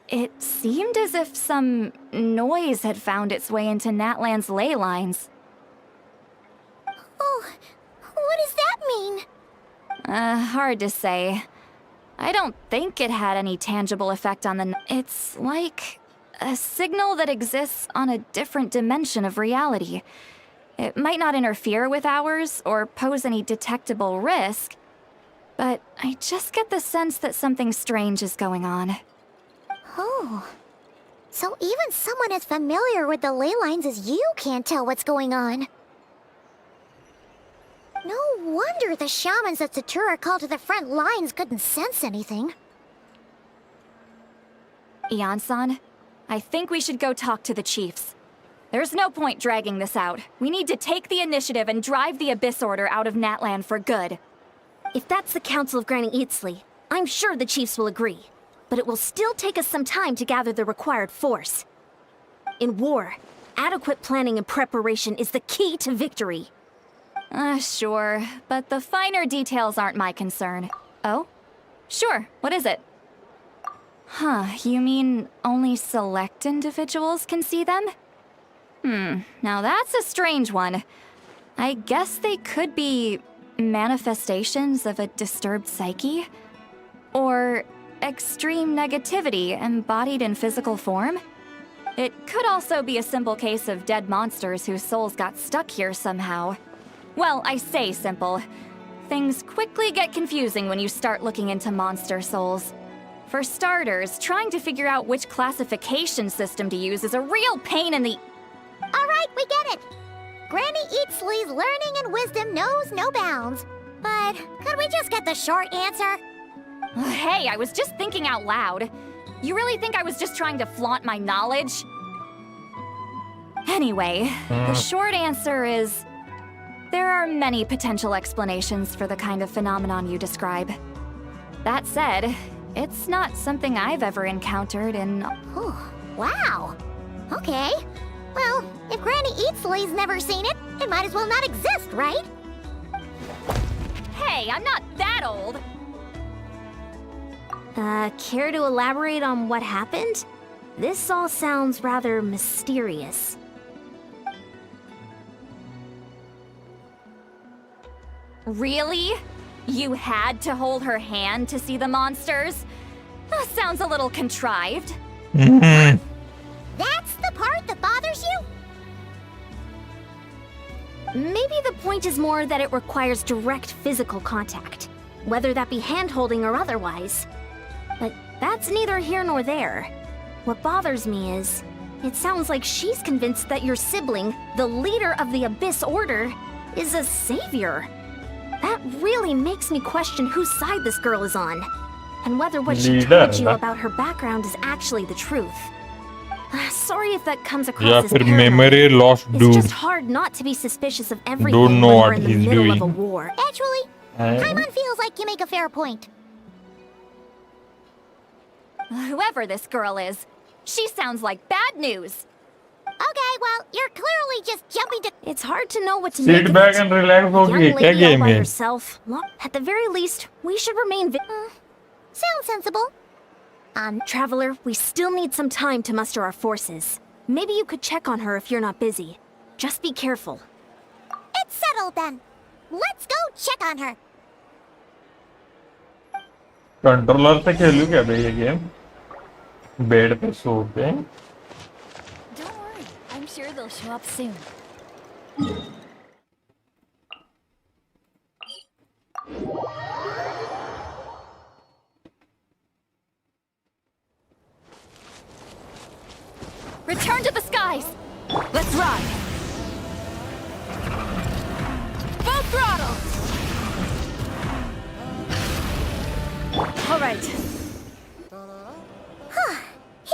it seemed as if some noise had found its way into Natlan's ley lines. Oh, what does that mean? Hard to say. I don't think it had any tangible effect on the... It's like a signal that exists on a different dimension of reality. It might not interfere with ours or pose any detectable risk, but I just get the sense that something strange is going on. Oh, so even someone as familiar with the ley lines as you can't tell what's going on. No wonder the shamans that Satura called to the front lines couldn't sense anything. Ian-san, I think we should go talk to the chiefs. There's no point dragging this out. We need to take the initiative and drive the Abyss Order out of Natlan for good. If that's the Council of Granny Eatsley, I'm sure the chiefs will agree. But it will still take us some time to gather the required force. In war, adequate planning and preparation is the key to victory. Sure, but the finer details aren't my concern. Oh? Sure, what is it? You mean only select individuals can see them? Now that's a strange one. I guess they could be manifestations of a disturbed psyche? Or extreme negativity embodied in physical form? It could also be a simple case of dead monsters whose souls got stuck here somehow. Well, I say simple. Things quickly get confusing when you start looking into monster souls. For starters, trying to figure out which classification system to use is a real pain in the... Alright, we get it. Granny Eatsley's learning and wisdom knows no bounds. But could we just get the short answer? Hey, I was just thinking out loud. You really think I was just trying to flaunt my knowledge? Anyway, the short answer is... there are many potential explanations for the kind of phenomenon you describe. That said, it's not something I've ever encountered in... Oh, wow. Okay. Well, if Granny Eatsley's never seen it, it might as well not exist, right? Hey, I'm not that old. Care to elaborate on what happened? This all sounds rather mysterious. Really? You had to hold her hand to see the monsters? That sounds a little contrived. That's the part that bothers you? Maybe the point is more that it requires direct physical contact, whether that be hand-holding or otherwise. But that's neither here nor there. What bothers me is, it sounds like she's convinced that your sibling, the leader of the Abyss Order, is a savior. That really makes me question whose side this girl is on, and whether what she told you about her background is actually the truth. Sorry if that comes across या as फिर paranoid. memory lost It's dude. just hard not to be suspicious of everything Don't know when what we're in the he's middle of a doing. war. Actually, Paimon feels like you make a fair point. Whoever this girl is, she sounds like bad news. Okay, well, you're clearly just jumping to... It's hard to know what to make Sit of back it. and relax. Young होगी क्या lady all game by है? herself. At the very least, we should remain Sounds sensible. Traveler, we still need some time to muster our forces. Maybe you could check on her if you're not busy. Just be careful. It's settled then. Let's go check on her. Controller से खेलूं क्या भाई ये game? Bed पे सो के Don't worry, I'm sure they'll show up soon. Return to the skies! Let's ride! Full throttle! All right.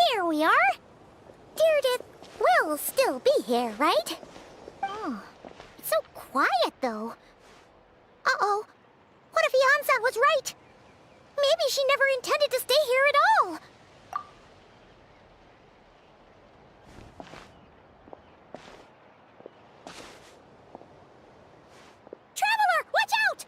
Here we are. Deirdre will still be here, right? Oh, it's so quiet though. Uh-oh. What if Yansan was right? Maybe she never intended to stay here at all. Traveler, watch out!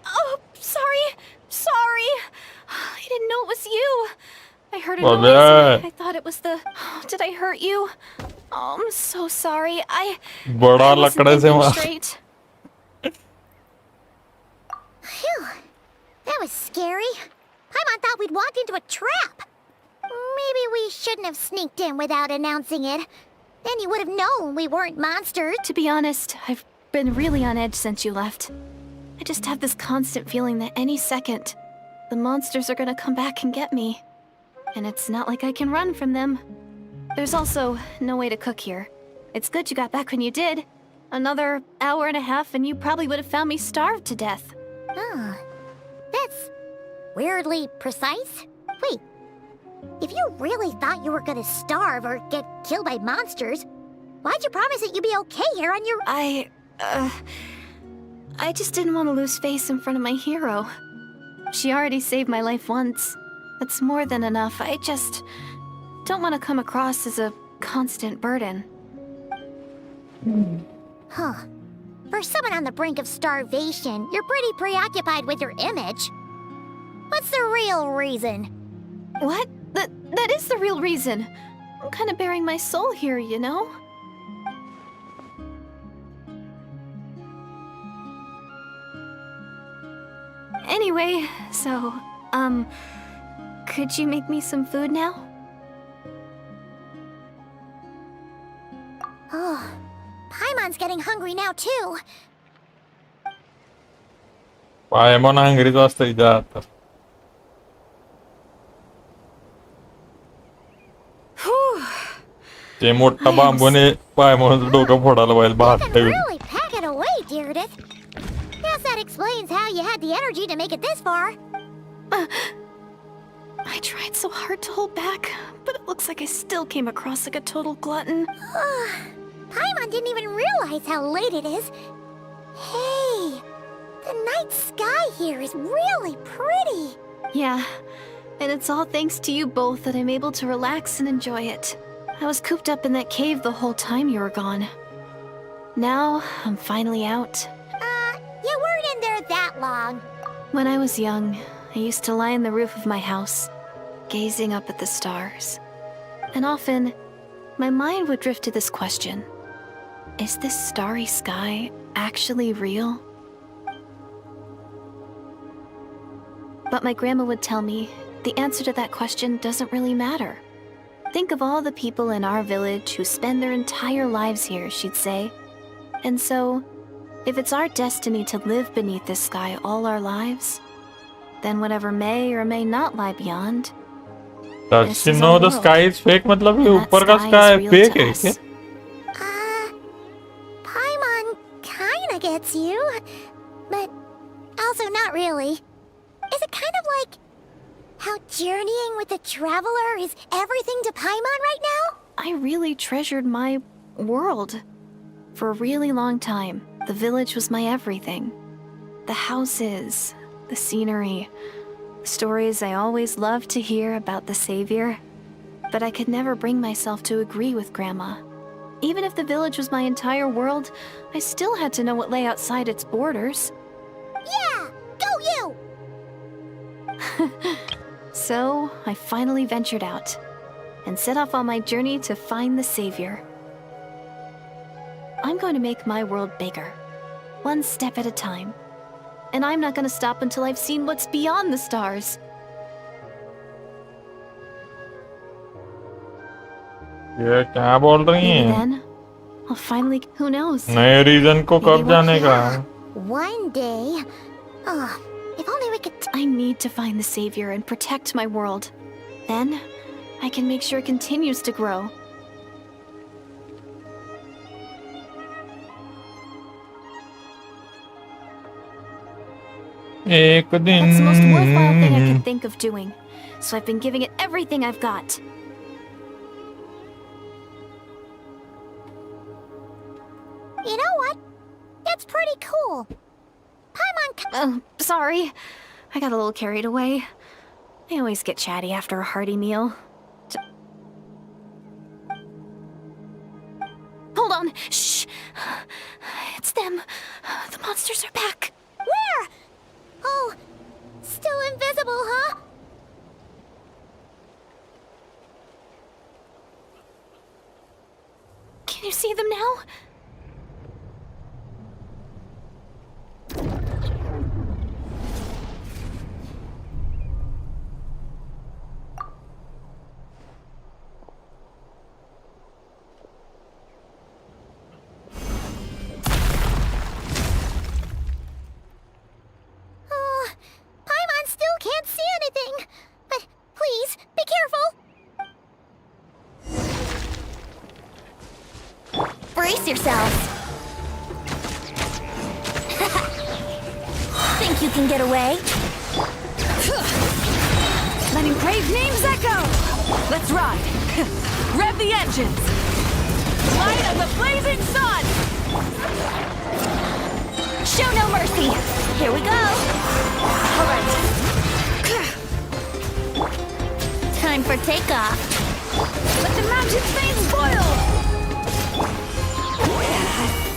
Oh, sorry. Sorry. I didn't know it was you. I heard a Well, noise. that- I thought it was the... Did I hurt you? Oh, I'm so sorry. बड़ा I wasn't लकड़े से thinking मार. straight. Phew. That was scary. Paimon thought we'd walked into a trap. Maybe we shouldn't have sneaked in without announcing it. Then you would have known we weren't monsters. To be honest, I've been really on edge since you left. I just have this constant feeling that any second, the monsters are gonna come back and get me. And it's not like I can run from them. There's also no way to cook here. It's good you got back when you did. Another hour and a half and you probably would have found me starved to death. Oh, that's weirdly precise. Wait, if you really thought you were gonna starve or get killed by monsters, why'd you promise that you'd be okay here on your... I just didn't want to lose face in front of my hero. She already saved my life once. That's more than enough. I just don't want to come across as a constant burden. Huh. For someone on the brink of starvation, you're pretty preoccupied with your image. What's the real reason? What? That is the real reason. I'm kind of bearing my soul here, you know? Anyway, so, could you make me some food now? Oh, Paimon's getting hungry now too. पायमन हंगरीच वाजता जात. ते मोठा बांबूने पायमनचं डोकं फोडायला पाहिजे You can बहात्तर. really pack it away, Deirdre. Guess that explains how you had the energy to make it this far. I tried so hard to hold back, but it looks like I still came across like a total glutton. Paimon didn't even realize how late it is. Hey, The night sky here is really pretty. Yeah, and it's all thanks to you both that I'm able to relax and enjoy it. I was cooped up in that cave the whole time you were gone. Now, I'm finally out. You weren't in there that long. When I was young, I used to lie on the roof of my house, gazing up at the stars. And often, my mind would drift to this question. Is this starry sky actually real? But my grandma would tell me the answer to that question doesn't really matter. Think of all the people in our village who spend their entire lives here, she'd say. And so, if it's our destiny to live beneath this sky all our lives, then whatever may or may not lie beyond. Does she know the sky is fake? मतलब ये ऊपर का sky fake है क्या? Paimon kinda gets you, but also not really. Is it kind of like how journeying with the traveler is everything to Paimon right now? I really treasured my world. For a really long time, the village was my everything. The houses, the scenery, the stories I always loved to hear about the Savior. But I could never bring myself to agree with Grandma. Even if the village was my entire world, I still had to know what lay outside its borders. Yeah! Go you! So, I finally ventured out and set off on my journey to find the Savior. I'm going to make my world bigger, one step at a time. And I'm not going to stop until I've seen what's beyond the stars. ये क्या बोल रही Maybe हैं? then, I'll finally... Who knows? नए reason को कब जाने का? One day... Oh, if only we could... I need to find the Savior and protect my world. Then, I can make sure it continues to grow. एक दिन That's the most worthwhile thing I can think of doing. So I've been giving it everything I've got. You know what? It's pretty cool. Paimon... Sorry. I got a little carried away. I always get chatty after a hearty meal. Hold on. Shh. It's them. The monsters are back. Where? Oh, still invisible, huh? Can you see them now? Paimon still can't see anything. But please, be careful. Brace yourselves. Think you can get away? Letting brave names echo! Let's ride! Rev the engines! Light of the blazing sun! Show no mercy! Here we go! Alright. Time for takeoff. Let the mountain's veins boil!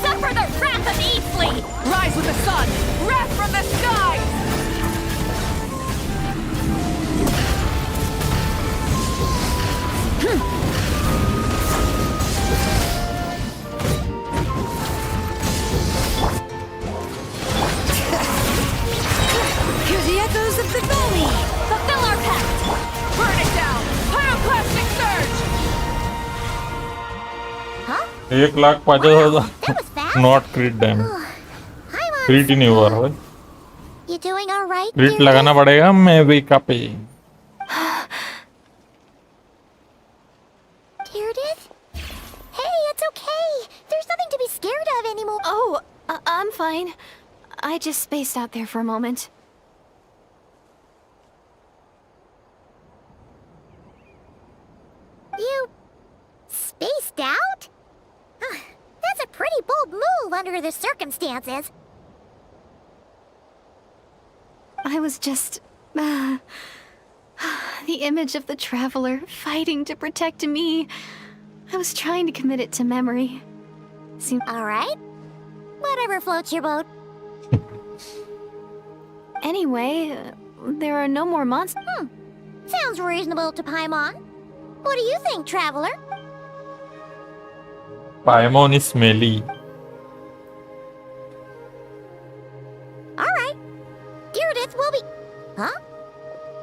Suffer the wrath of Eastleigh! Rise with the sun! Wrath from the skies! Hear the echoes of the valley! Fulfill our pact! Burn it down! Pyroclastic surge! Huh? 1,50,000 That was fast. not crit damage. Paimon... Crit ही नहीं हुआ भाई. You doing all right, Crit dear? लगाना पड़ेगा मैं भी कापे. Deardith? Hey, it's okay. There's nothing to be scared of anymore. Oh, I'm fine. I just spaced out there for a moment. You... spaced out? That's a pretty bold move under the circumstances. I was just... the image of the traveler fighting to protect me. I was trying to commit it to memory. Alright. Whatever floats your boat. Anyway, there are no more monsters. Sounds reasonable to Paimon. What do you think, traveler? Paimon is smelly. Alright. Deirdith will be... Huh?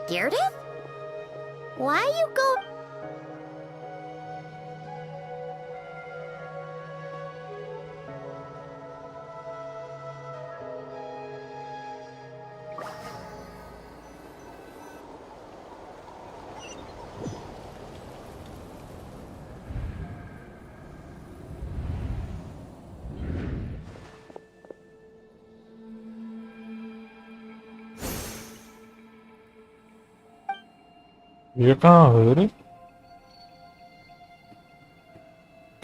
Deirdith? Why you go... ये कहाँ है रे?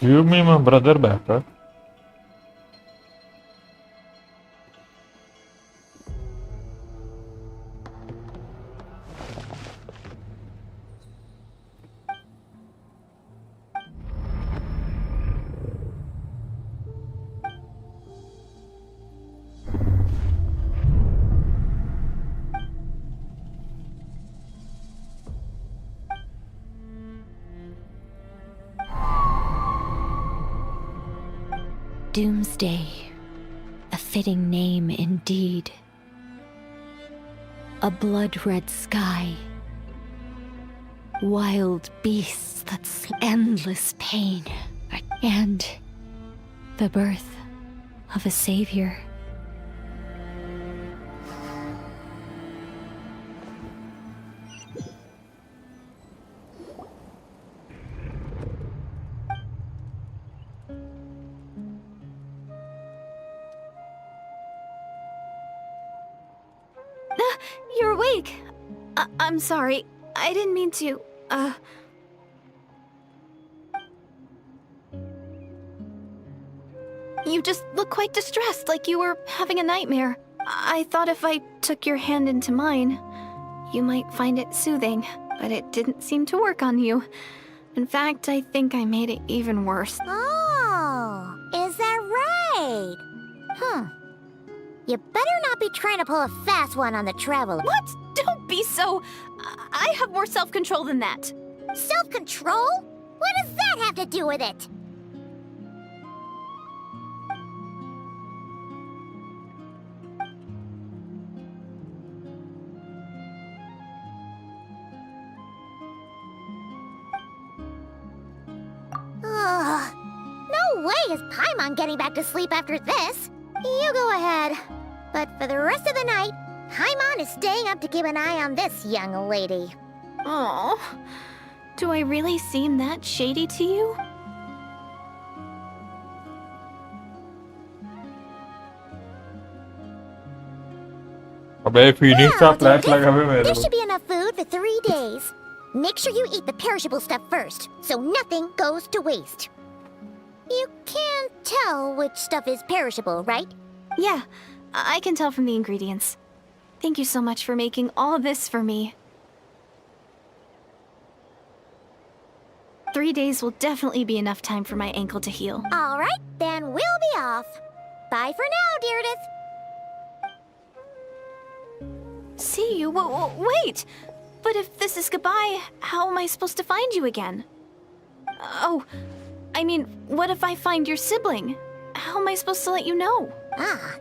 Give me my brother back, huh? Doomsday, a fitting name indeed. A blood-red sky, wild beasts that's endless pain, and the birth of a savior. You're awake. I'm sorry. I didn't mean to, You just look quite distressed, like you were having a nightmare. I thought if I took your hand into mine, you might find it soothing, but it didn't seem to work on you. In fact, I think I made it even worse. Oh, is that right? You better not be trying to pull a fast one on the traveler. What? Don't be so... I have more self-control than that. Self-control? What does that have to do with it? Ugh. No way is Paimon getting back to sleep after this. You go ahead. But for the rest of the night, Paimon is staying up to keep an eye on this young lady. Oh, do I really seem that shady to you? अबे feeding का flat लगा हुआ है मेरे There को. should be enough food for 3 days. Make sure you eat the perishable stuff first, so nothing goes to waste. You can't tell which stuff is perishable, right? Yeah, I can tell from the ingredients. Thank you so much for making all this for me. 3 days will definitely be enough time for my ankle to heal. All right, then we'll be off. Bye for now, Deirdith. See you? Wait! But if this is goodbye, how am I supposed to find you again? Oh, I mean, what if I find your sibling? How am I supposed to let you know? Ah,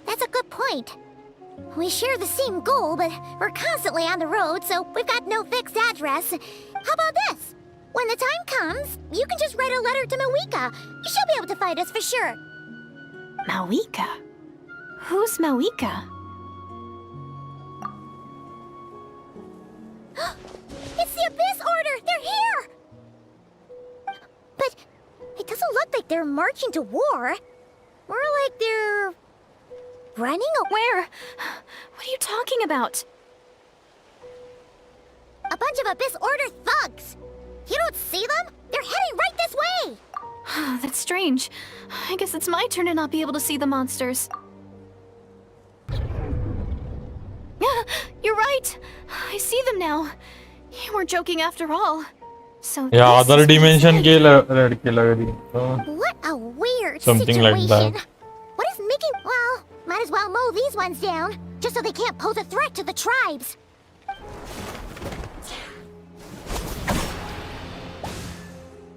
that's a good point. We share the same goal, but we're constantly on the road, so we've got no fixed address. How about this? When the time comes, you can just write a letter to Mawika. She'll be able to find us for sure. Mawika? Who's Mawika? It's the Abyss Order! They're here! But it doesn't look like they're marching to war. More like they're... running away. Where? What are you talking about? A bunch of Abyss Order thugs! You don't see them? They're heading right this way! That's strange. I guess it's my turn to not be able to see the monsters. You're right. I see them now. You weren't joking after all. So या this other is what it dimension said. के लड़के लग रही तो What a weird Something situation. like that. What is making... Well, might as well mow these ones down, just so they can't pose a threat to the tribes.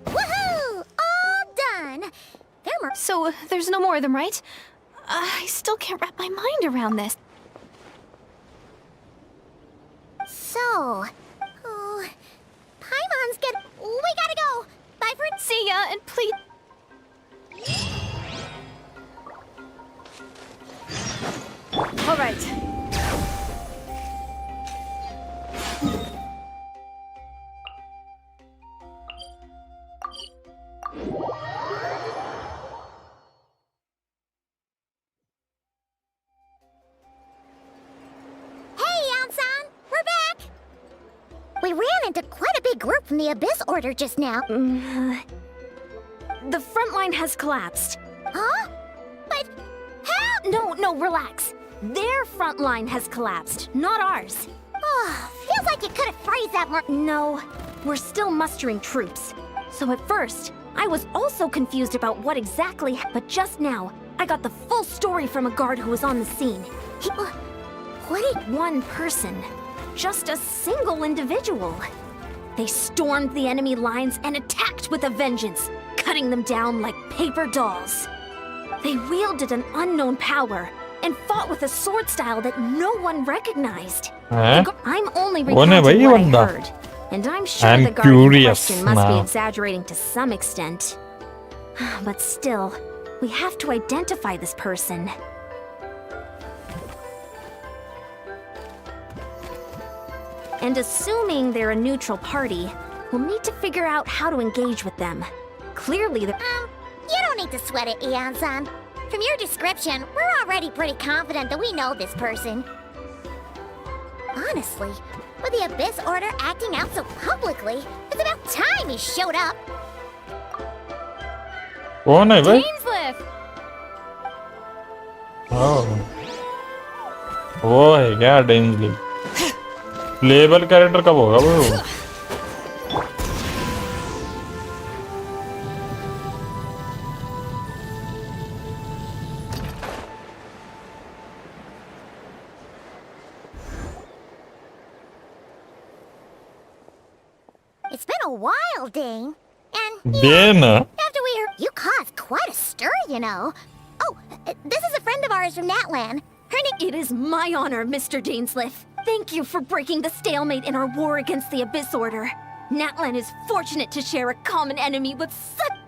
Woohoo! All done! So there's no more of them, right? I still can't wrap my mind around this. So... Oh... Paimon's get... We gotta go! Bye for... See ya, and please... All right. We ran into quite a big group from the Abyss Order just now. The front line has collapsed. Huh? But how? No, relax. Their front line has collapsed, not ours. Oh, feels like you could have phrased that more. No, we're still mustering troops. So at first, I was also confused about what exactly but just now, I got the full story from a guard who was on the scene. What did... One person. Just a single individual. They stormed the enemy lines and attacked with a vengeance, cutting them down like paper dolls. They wielded an unknown power and fought with a sword style that no one recognized. I'm only recounting what I heard, and I'm sure the guard in question must be exaggerating to some extent. But still, we have to identify this person. And assuming they're a neutral party, we'll need to figure out how to engage with them. Clearly the- You don't need to sweat it, Eon-san. From your description, we're already pretty confident that we know this person. Honestly, with the Abyss Order acting out so publicly, it's about time he showed up. कौन है भाई? Dainsliff! वो है क्या डेंजलिफ? Payable character कब होगा वो? It's been a while, Dane. And Dane? after we heard, you caused quite a stir, you know. Oh, this is a friend of ours from Natlan. Her name... It is my honor, Mr. Dainsliff. Thank you for breaking the stalemate in our war against the Abyss Order. Natlan is fortunate to share a common enemy with such...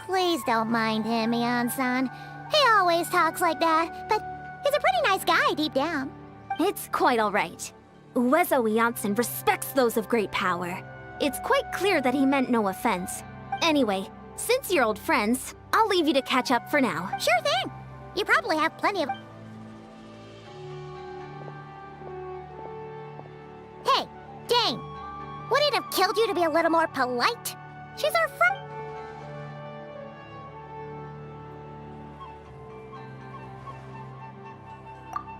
Please don't mind him, Eon-san. He always talks like that, but he's a pretty nice guy deep down. It's quite all right. Uezo Janssen respects those of great power. It's quite clear that he meant no offense. Anyway, since you're old friends, I'll leave you to catch up for now. Sure thing. You probably have plenty of... Hey, Dane. Would it have killed you to be a little more polite? She's our friend.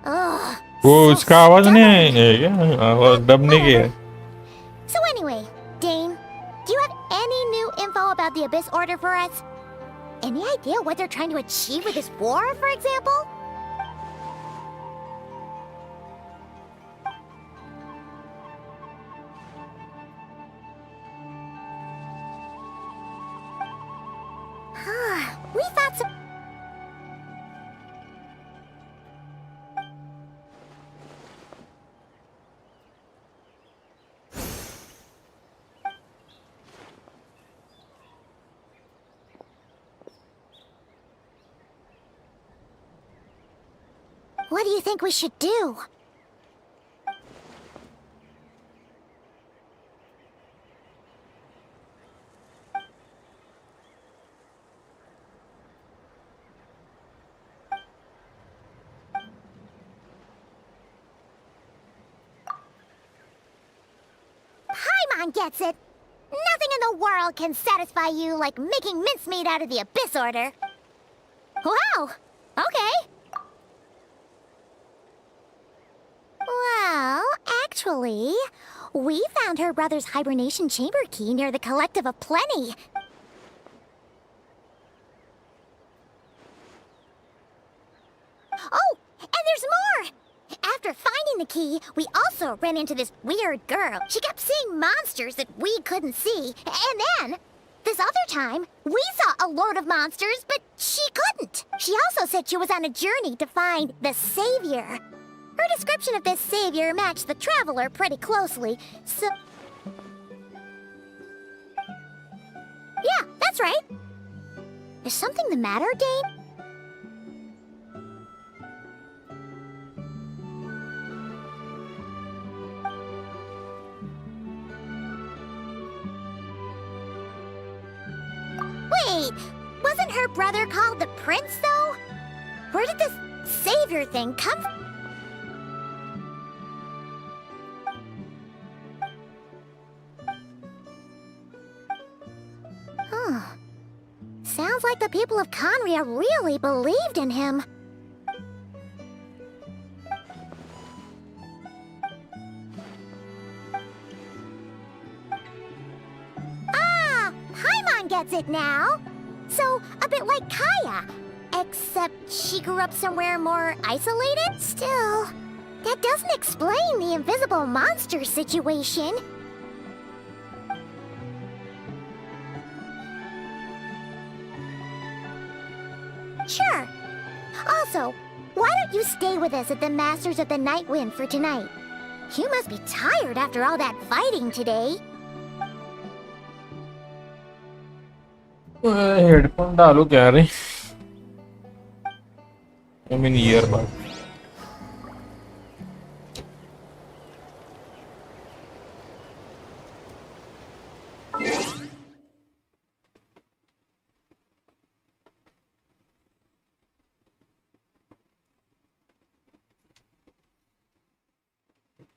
Ugh. वो उसका आवाज नहीं है क्या? आवाज दबने की है. So anyway, Dane, do you have any new info about the Abyss Order for us? Any idea what they're trying to achieve with this war, for example? We thought so. What do you think we should do? Paimon gets it. Nothing in the world can satisfy you like making mincemeat out of the Abyss Order. Wow! Okay. Actually, we found her brother's hibernation chamber key near the Collective of Plenty. Oh, and there's more! After finding the key, we also ran into this weird girl. She kept seeing monsters that we couldn't see. And then, this other time, we saw a load of monsters, but she couldn't. She also said she was on a journey to find the Savior. Her description of this Savior matched the Traveler pretty closely, so... Yeah, that's right. Is something the matter, Dane? Wait, wasn't her brother called the Prince, though? Where did this Savior thing come from? Huh. Sounds like the people of Conria really believed in him. Paimon gets it now. So, a bit like Kaya. Except she grew up somewhere more isolated? Still, that doesn't explain the invisible monster situation. Sure. Also, why don't you stay with us at the Masters of the Night Wind for tonight? You must be tired after all that fighting today. Headphone डालो क्या रे? I mean earbud.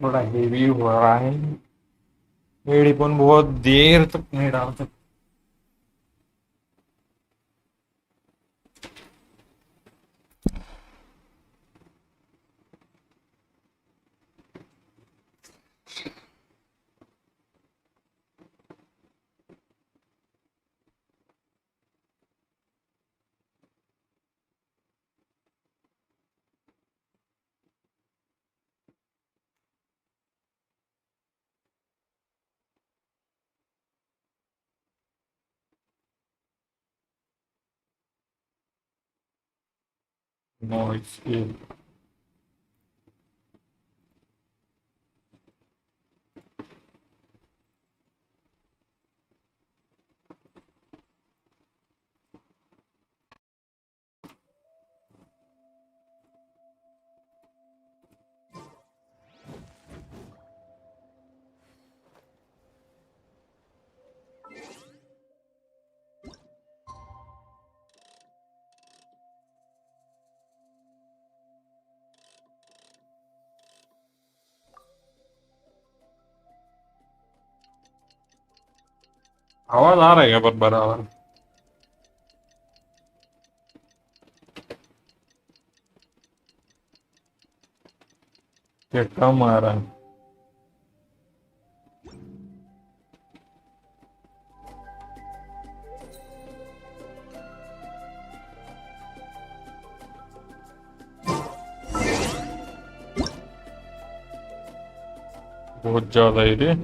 बड़ा heavy हो रहा है। Headphone बहुत देर तक नहीं डाल सकते। Noise field. आवाज आ रहा है पर बराबर क्या कम आ रहा है बहुत ज्यादा ही रे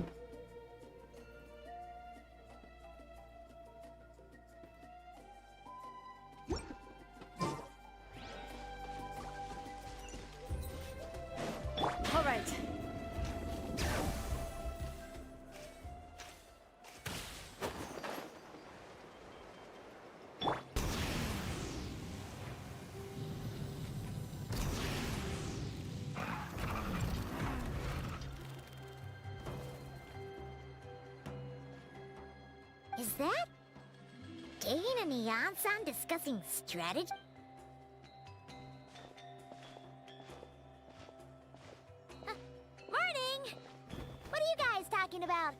Is that Dane and Neon-san discussing strategy? Morning! What are you guys talking about?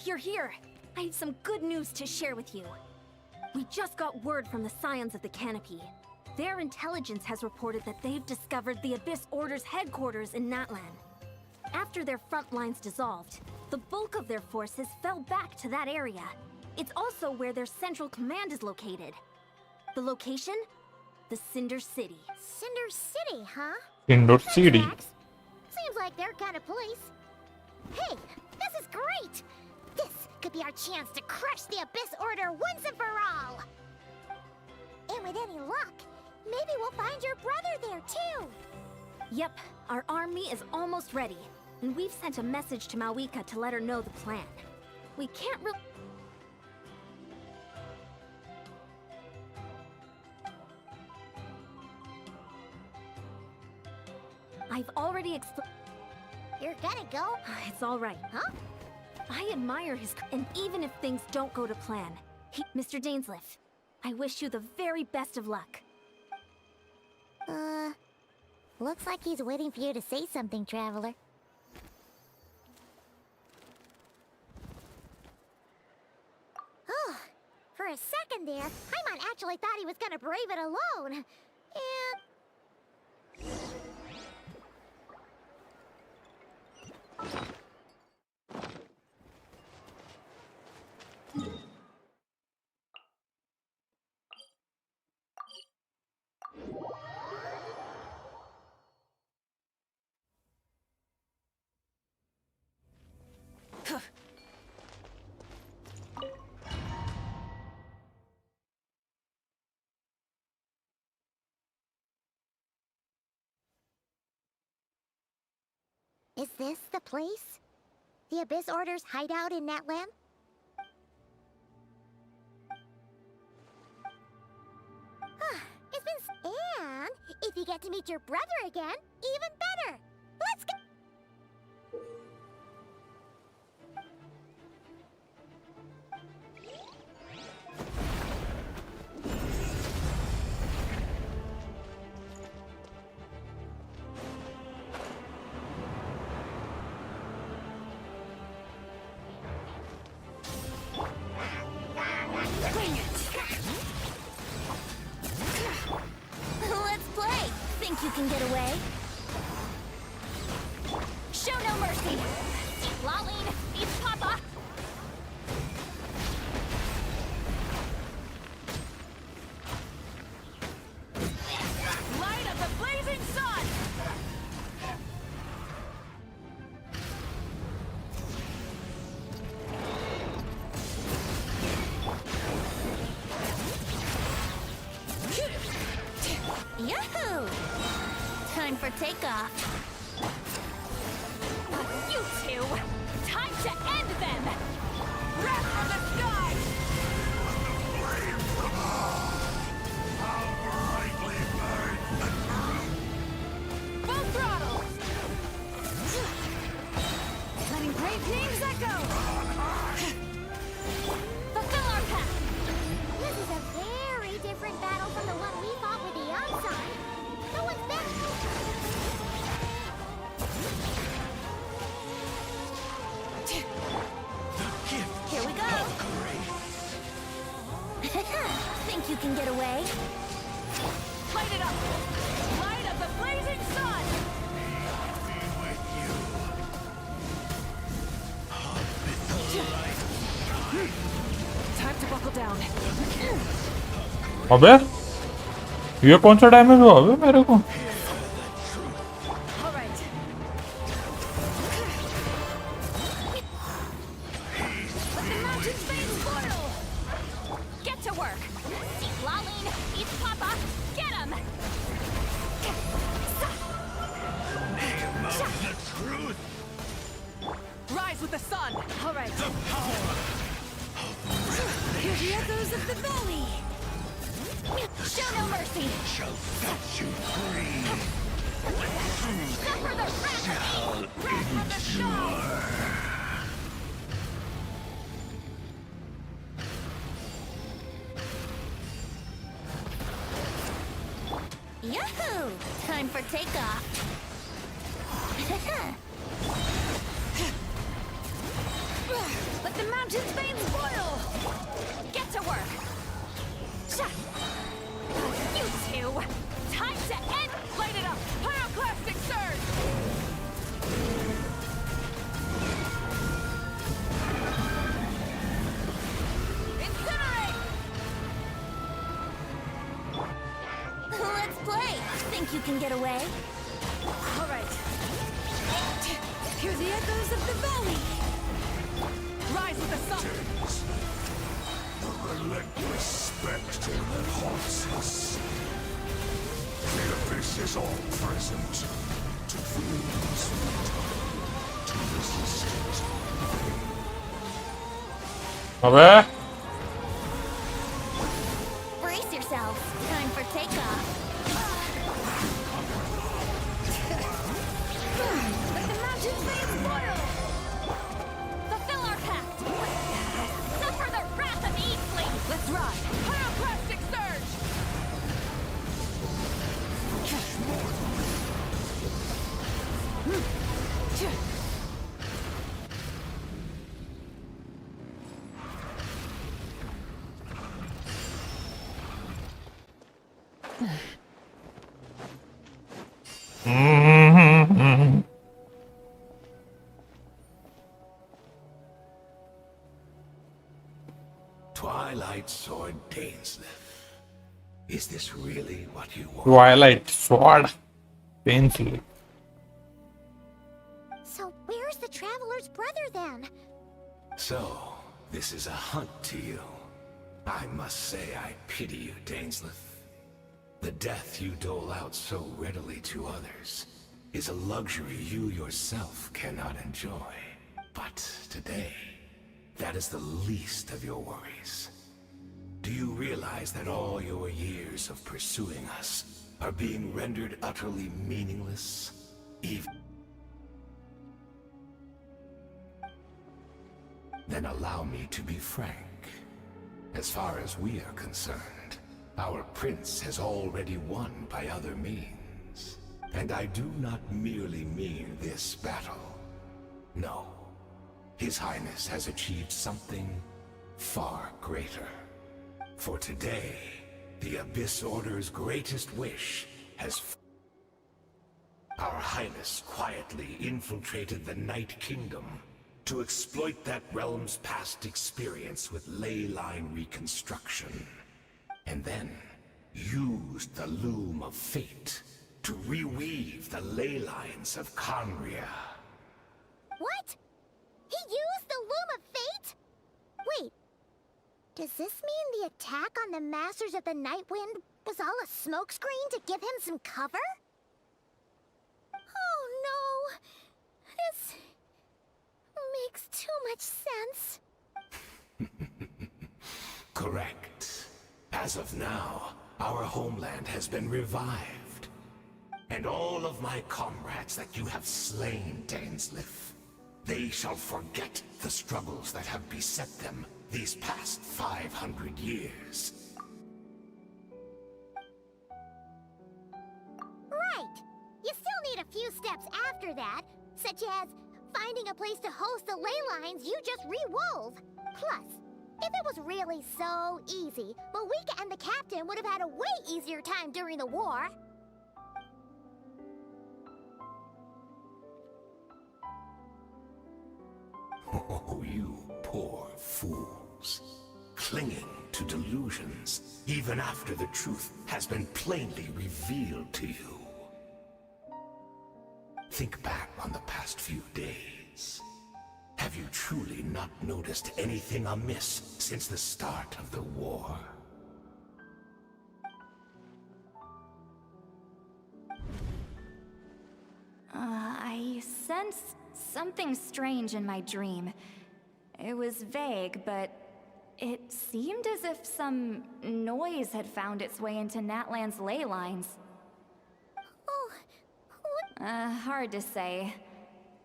You're here. I have some good news to share with you. We just got word from the Scions of the Canopy. Their intelligence has reported that they've discovered the Abyss Order's headquarters in Natlan. After their front lines dissolved, the bulk of their forces fell back to that area. It's also where their central command is located. The location? The Cinder City. Cinder City, huh? Indoor City. Seems like their kind of place. Hey, this is great! This could be our chance to crush the Abyss Order once and for all! And with any luck, maybe we'll find your brother there too! Yep, our army is almost ready, and we've sent a message to Malwika to let her know the plan. We can't really... I've already explained... You're gonna go? It's all right. Huh? I admire his... And even if things don't go to plan, Mr. Dainsleif, I wish you the very best of luck. Looks like he's waiting for you to say something, Traveler. Oh, for a second there, Paimon actually thought he was gonna brave it alone. And... Is this the place? The Abyss Order's hideout in Natlan? It's been... And if you get to meet your brother again, even better! Let's go! Let's play! Think you can get away? Show no mercy! Laline, eats Papa! Light of the blazing sun! Yahoo! Time for takeoff. You two! Time to end them! Wrath from the sky! Full throttle! Letting brave names echo! Fulfill our path! This is a very different battle from the one we fought with the outside. No one's been... Here we go! Think you can get away? Light it up! Light of the blazing sun! Time to buckle down. अबे ये कौन सा damage हुआ अबे मेरे को? All right. Let the mountains fade spoil! Get to work! Laline, eats Papa! Get him! The truth! Rise with the sun! All right. Hear the echoes of the valley! Show no mercy! Shall set you free! Suffer the wrath of me! Wrath from the sky! Yahoo! Time for takeoff. Let the mountain's veins boil! Get to work! You two! Time to end! Light it up! Pyroclastic surge! think you can get away? All right. Hear the echoes of the valley. Rise with the sun. The relentless specter that haunts us. The abyss is all present. To feel this return, to resist it. अबे Brace yourselves. Time for takeoff. Let the mountain flames boil. Fulfill our pact! Suffer the wrath of Eastling! Let's ride. Pyroclastic surge. Twilight Sword Dainsleif. Is this really what you want? Twilight Sword pencil. So where's the traveler's brother then? So, this is a hunt to you. I must say I pity you, Dainsleif. The death you dole out so readily to others is a luxury you yourself cannot enjoy. But today, that is the least of your worries. Do you realize that all your years of pursuing us are being rendered utterly meaningless? Then allow me to be frank. As far as we are concerned, our prince has already won by other means. And I do not merely mean this battle. No. His Highness has achieved something far greater. For today, the Abyss Order's greatest wish has... Our Highness quietly infiltrated the Night Kingdom to exploit that realm's past experience with ley line reconstruction. And then used the Loom of Fate to reweave the ley lines of Khaenri'ah. What? He used the Loom of Fate? Wait, does this mean the attack on the Masters of the Night Wind was all a smokescreen to give him some cover? Oh no! This makes too much sense. Correct. As of now, our homeland has been revived. And all of my comrades that you have slain, Dainsleif, they shall forget the struggles that have beset them these past 500 years. Right. You still need a few steps after that, such as finding a place to host the ley lines you just re-wove. Plus, if it was really so easy, Malika and the captain would have had a way easier time during the war. Oh, you poor fools. Clinging to delusions, even after the truth has been plainly revealed to you. Think back on the past few days. Have you truly not noticed anything amiss since the start of the war? I sensed something strange in my dream. It was vague, but it seemed as if some noise had found its way into Natlan's ley lines. Oh, what? Hard to say.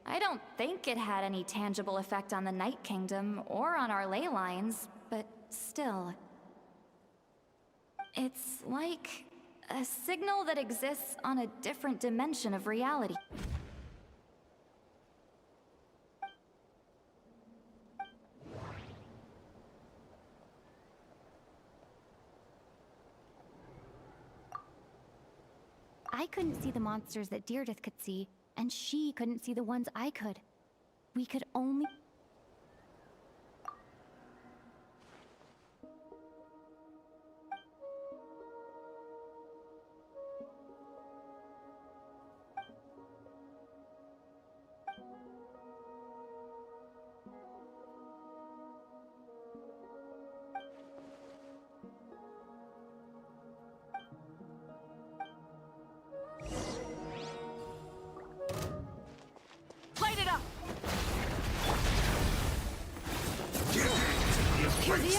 I don't think it had any tangible effect on the Night Kingdom or on our ley lines, but still. It's like a signal that exists on a different dimension of reality. I couldn't see the monsters that Deirdre could see, and she couldn't see the ones I could. We could only...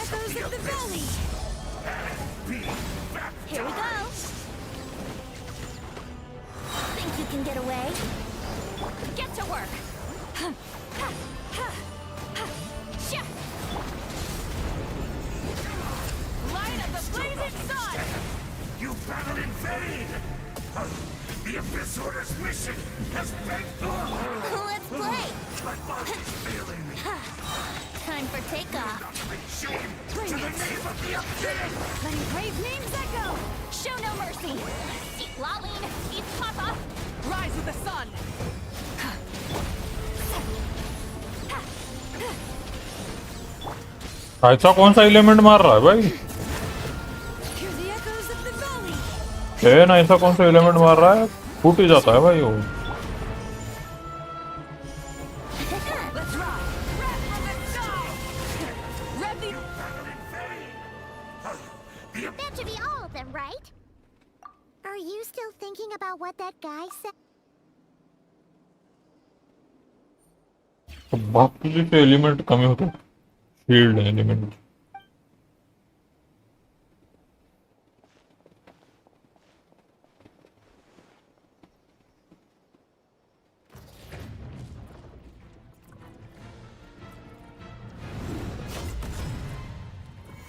echoes of the valley. Here we go. Think you can get away? Get to work! Light of the blazing sun. You battled in vain! The Abyss Order's mission has been Let's play. My body's failing me. Time for takeoff. Shame to the name of the Abyss! Letting brave names echo. Show no mercy! Eat Laline! Eat Papa! Rise with the sun. ऐसा कौन सा element मार रहा है भाई? Hear the echoes of the valley. चैन ऐसा कौन सा एलिमेंट मार रहा है? फूट ही जाता है भाई वो। Let's rock. Rev from the sky. Rev the... That should be all of them, right? Are you still thinking about what that guy said? तो बाकी से एलिमेंट कमी होता है। Shield element.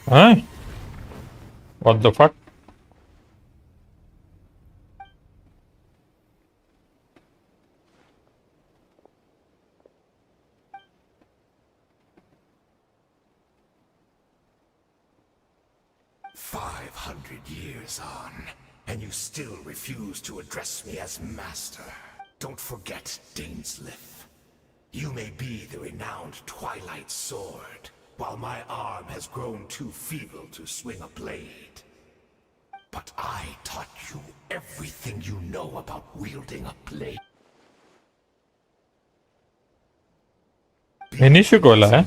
Huh? What the fuck? Years on, and you still refuse to address me as master. Don't forget, Daneslith. You may be the renowned Twilight Sword, while my arm has grown too feeble to swing a blade. But I taught you everything you know about wielding a blade. मैंने शिकवला है।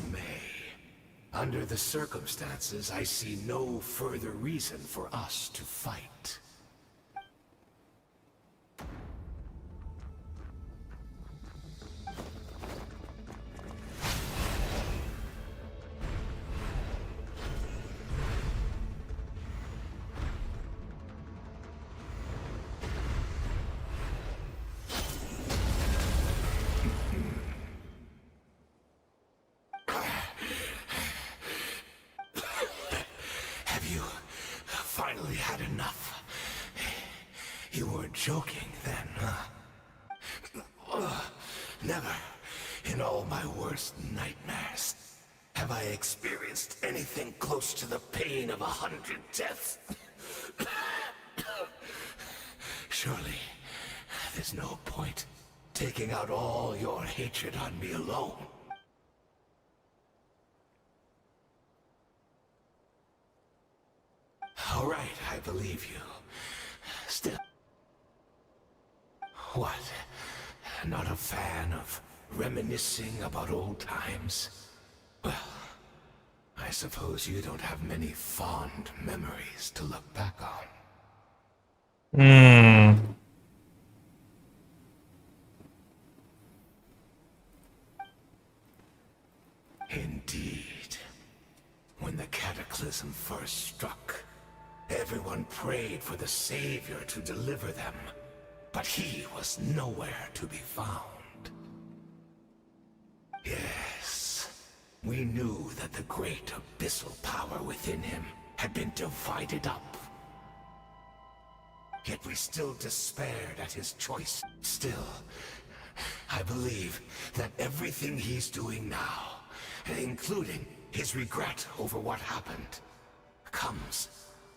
Under the circumstances, I see no further reason for us to fight. Finally had enough. You weren't joking then, huh? Never, in all my worst nightmares, have I experienced anything close to the pain of 100 deaths. Surely, there's no point taking out all your hatred on me alone. All right, I believe you. Still... What? Not a fan of reminiscing about old times? Well, I suppose you don't have many fond memories to look back on. Indeed. When the cataclysm first struck, everyone prayed for the Savior to deliver them, but he was nowhere to be found. Yes, we knew that the great abyssal power within him had been divided up. Yet we still despaired at his choice. Still, I believe that everything he's doing now, including his regret over what happened, comes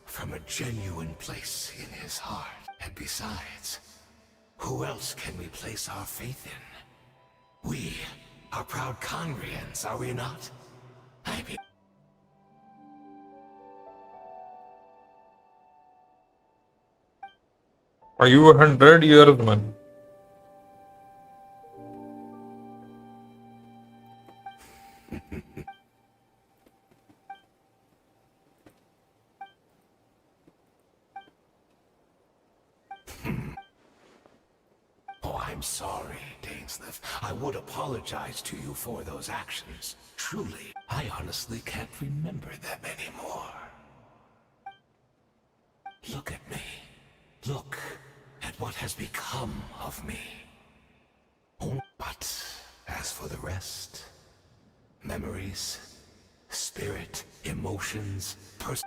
from a genuine place in his heart. And besides, who else can we place our faith in? We are proud Conrians, are we not? I mean... Are you 100 years, man? Oh, I'm sorry, Daneslith. I would apologize to you for those actions. Truly, I honestly can't remember them anymore. Look at me. Look at what has become of me. Oh, but as for the rest, memories, spirit, emotions,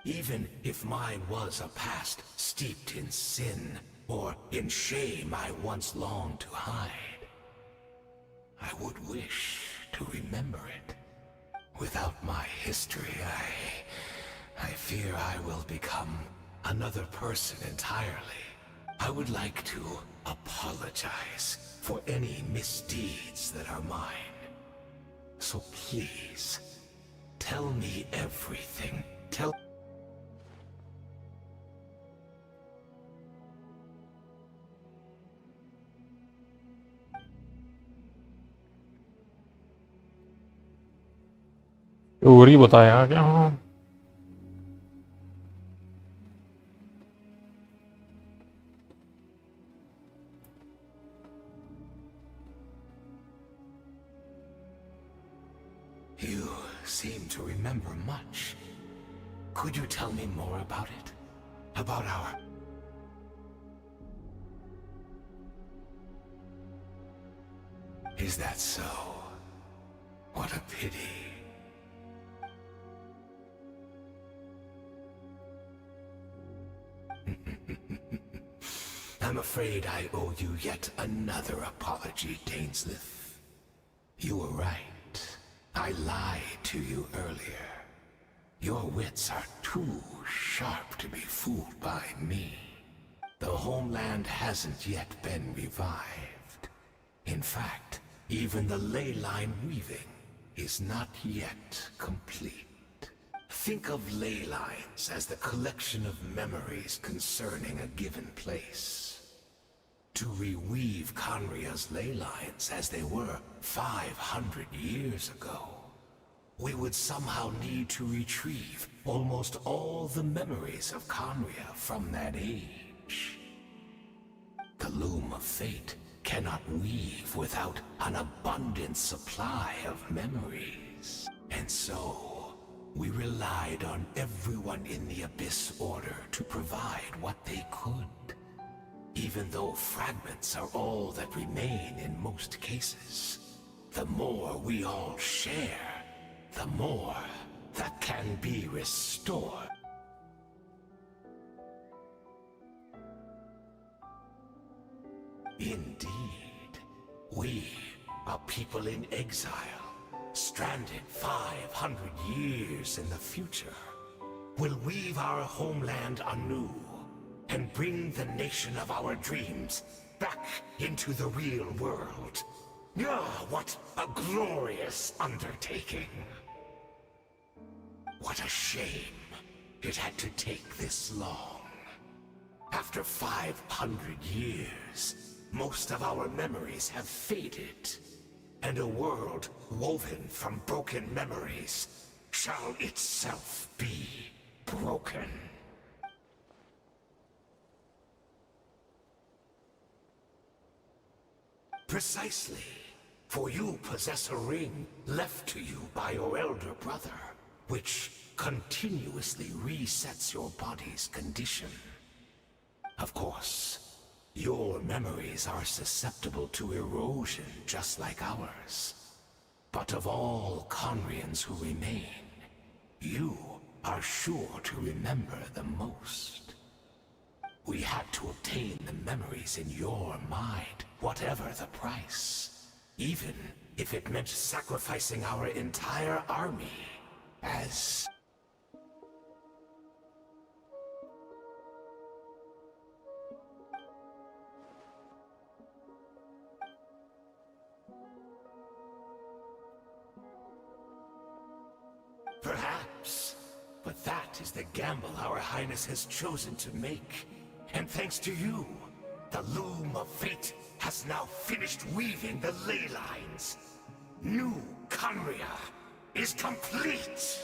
even if mine was a past steeped in sin or in shame I once longed to hide, I would wish to remember it. Without my history, I fear I will become another person entirely. I would like to apologize for any misdeeds that are mine. So please, tell me everything. Tell... story बताया क्या? You seem to remember much. Could you tell me more about it? About our... Is that so? What a pity. I'm afraid I owe you yet another apology, Dainsleif. You were right. I lied to you earlier. Your wits are too sharp to be fooled by me. The homeland hasn't yet been revived. In fact, even the ley line weaving is not yet complete. Think of ley lines as the collection of memories concerning a given place. To reweave Conria's ley lines as they were 500 years ago, we would somehow need to retrieve almost all the memories of Conria from that age. The loom of fate cannot weave without an abundant supply of memories. And so, we relied on everyone in the Abyss Order to provide what they could. Even though fragments are all that remain in most cases, the more we all share, the more that can be restored. Indeed, we, a people in exile, stranded 500 years in the future, will weave our homeland anew and bring the nation of our dreams back into the real world. Ah, what a glorious undertaking! What a shame it had to take this long. After 500 years, most of our memories have faded, and a world woven from broken memories shall itself be broken. Precisely, for you possess a ring left to you by your elder brother, which continuously resets your body's condition. Of course, your memories are susceptible to erosion just like ours. But of all Conrians who remain, you are sure to remember the most. We had to obtain the memories in your mind, whatever the price. Even if it meant sacrificing our entire army, as... Perhaps, but that is the gamble our Highness has chosen to make. And thanks to you, the loom of fate has now finished weaving the ley lines. New Conria is complete!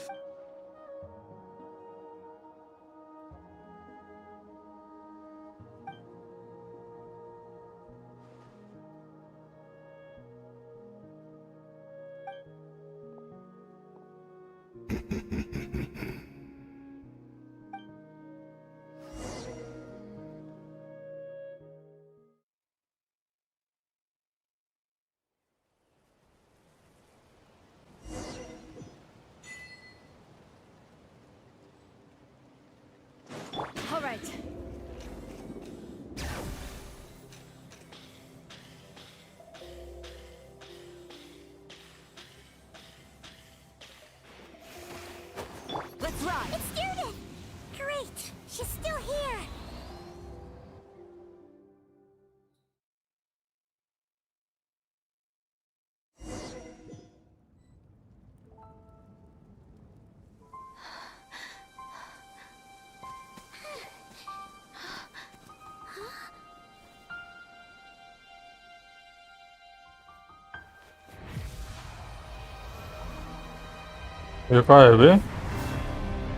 ये क्या है बे?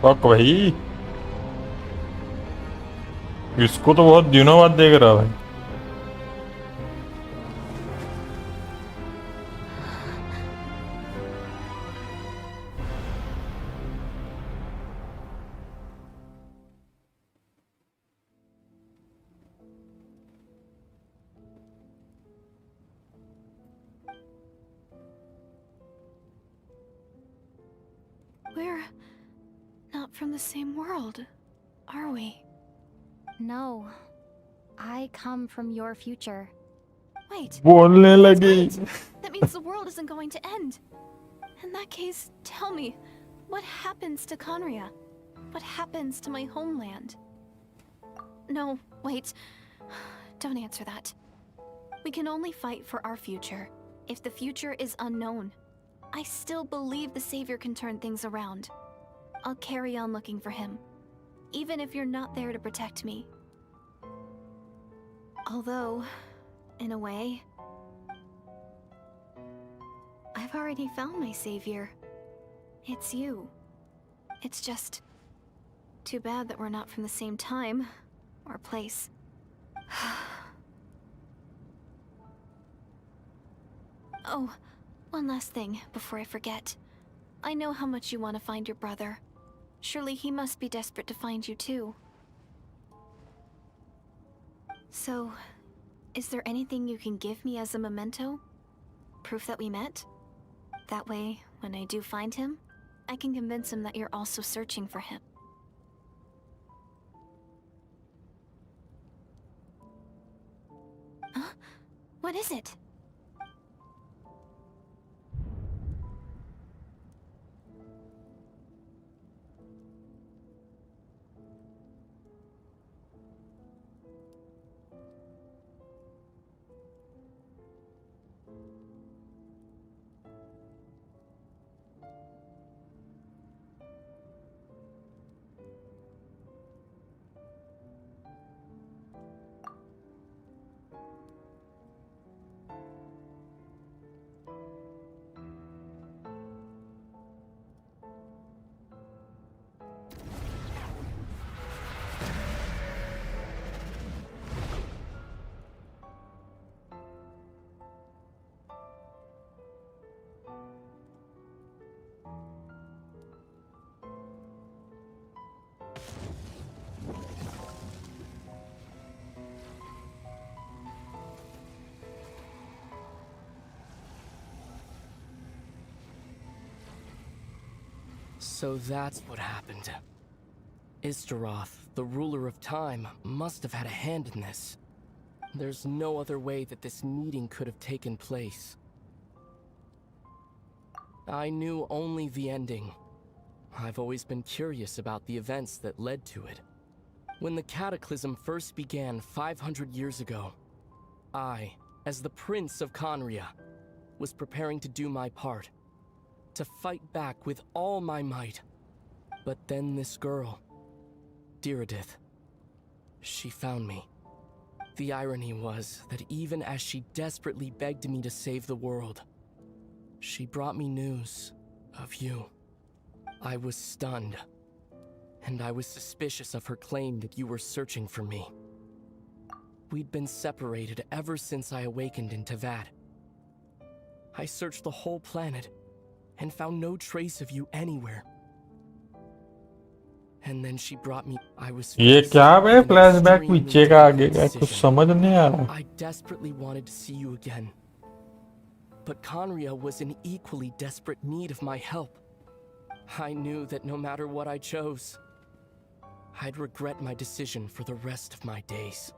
पक भाई, इसको तो बहुत दिनों बाद देख रहा भाई। We're not from the same world, are we? No. I come from your future. Wait. बोलने That's लगी। right. That means the world isn't going to end. In that case, tell me, what happens to Conria? What happens to my homeland? No, wait. Don't answer that. We can only fight for our future. If the future is unknown, I still believe the Savior can turn things around. I'll carry on looking for him, even if you're not there to protect me. Although, in a way, I've already found my Savior. It's you. It's just too bad that we're not from the same time or place. Oh, one last thing before I forget. I know how much you want to find your brother. Surely he must be desperate to find you too. So, is there anything you can give me as a memento? Proof that we met? That way, when I do find him, I can convince him that you're also searching for him. Huh? What is it? So that's what happened. Istaroth, the ruler of time, must have had a hand in this. There's no other way that this meeting could have taken place. I knew only the ending. I've always been curious about the events that led to it. When the cataclysm first began 500 years ago, I, as the Prince of Conria, was preparing to do my part, to fight back with all my might. But then this girl, Diridith, she found me. The irony was that even as she desperately begged me to save the world, she brought me news of you. I was stunned, and I was suspicious of her claim that you were searching for me. We'd been separated ever since I awakened in Tavad. I searched the whole planet and found no trace of you anywhere. And then she brought me. I was ये क्या है? Flashback पीछे का आगे का कुछ समझ नहीं आ रहा। I desperately wanted to see you again. But Conria was in equally desperate need of my help. I knew that no matter what I chose, I'd regret my decision for the rest of my days.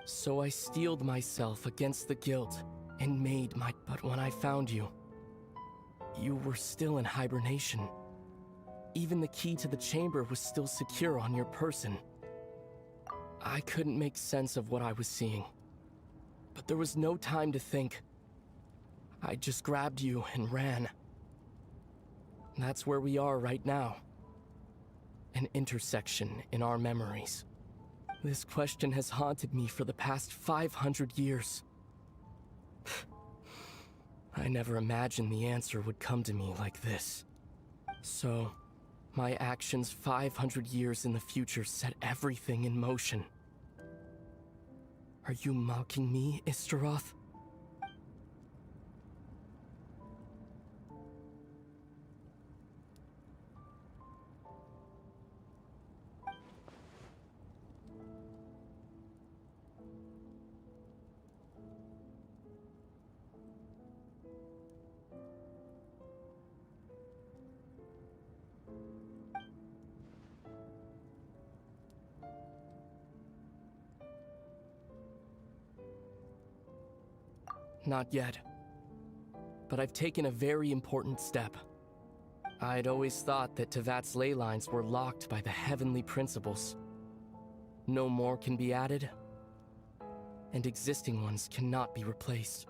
So I steeled myself against the guilt and made my... But when I found you, you were still in hibernation. Even the key to the chamber was still secure on your person. I couldn't make sense of what I was seeing. But there was no time to think. I just grabbed you and ran. That's where we are right now. An intersection in our memories. This question has haunted me for the past 500 years. I never imagined the answer would come to me like this. So, my actions 500 years in the future set everything in motion. Are you mocking me, Istaroth? Not yet. But I've taken a very important step. I'd always thought that Tevat's ley lines were locked by the heavenly principles. No more can be added, and existing ones cannot be replaced.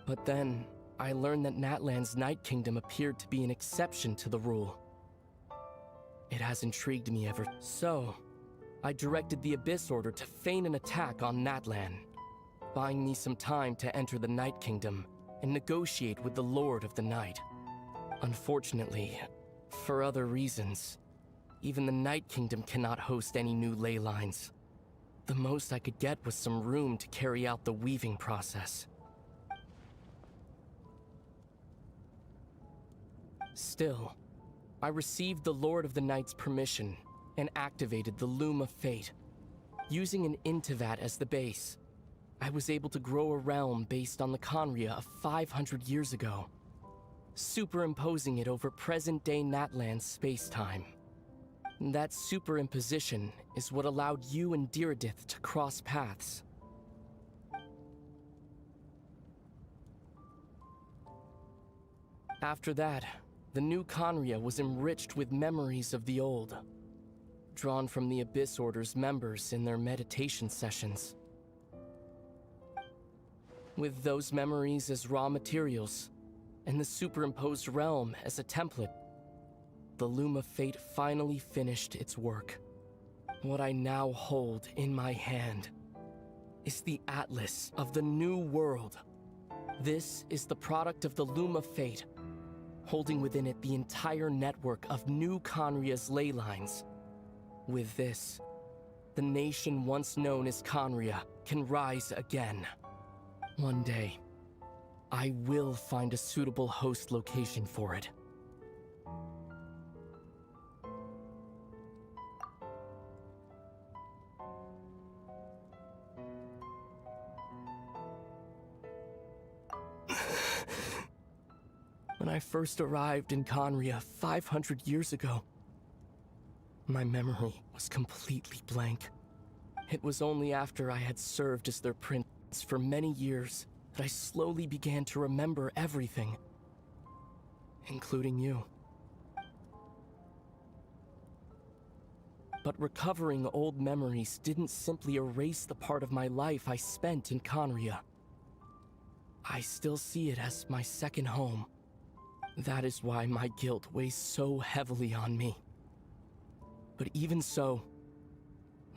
But then, I learned that Natlan's Night Kingdom appeared to be an exception to the rule. It has intrigued me ever. So, I directed the Abyss Order to feign an attack on Natlan, buying me some time to enter the Night Kingdom and negotiate with the Lord of the Night. Unfortunately, for other reasons, even the Night Kingdom cannot host any new ley lines. The most I could get was some room to carry out the weaving process. Still, I received the Lord of the Night's permission and activated the Loom of Fate. Using an Intivat as the base, I was able to grow a realm based on the Conria of 500 years ago, superimposing it over present-day Natlan's space-time. That superimposition is what allowed you and Diridith to cross paths. After that, the new Conria was enriched with memories of the old, drawn from the Abyss Order's members in their meditation sessions. With those memories as raw materials, and the superimposed realm as a template, the Loom of Fate finally finished its work. What I now hold in my hand is the Atlas of the New World. This is the product of the Loom of Fate, holding within it the entire network of new Conria's ley lines. With this, the nation once known as Conria can rise again. One day, I will find a suitable host location for it. When I first arrived in Conria 500 years ago, my memory was completely blank. It was only after I had served as their prince for many years that I slowly began to remember everything, including you. But recovering old memories didn't simply erase the part of my life I spent in Conria. I still see it as my second home. That is why my guilt weighs so heavily on me. But even so,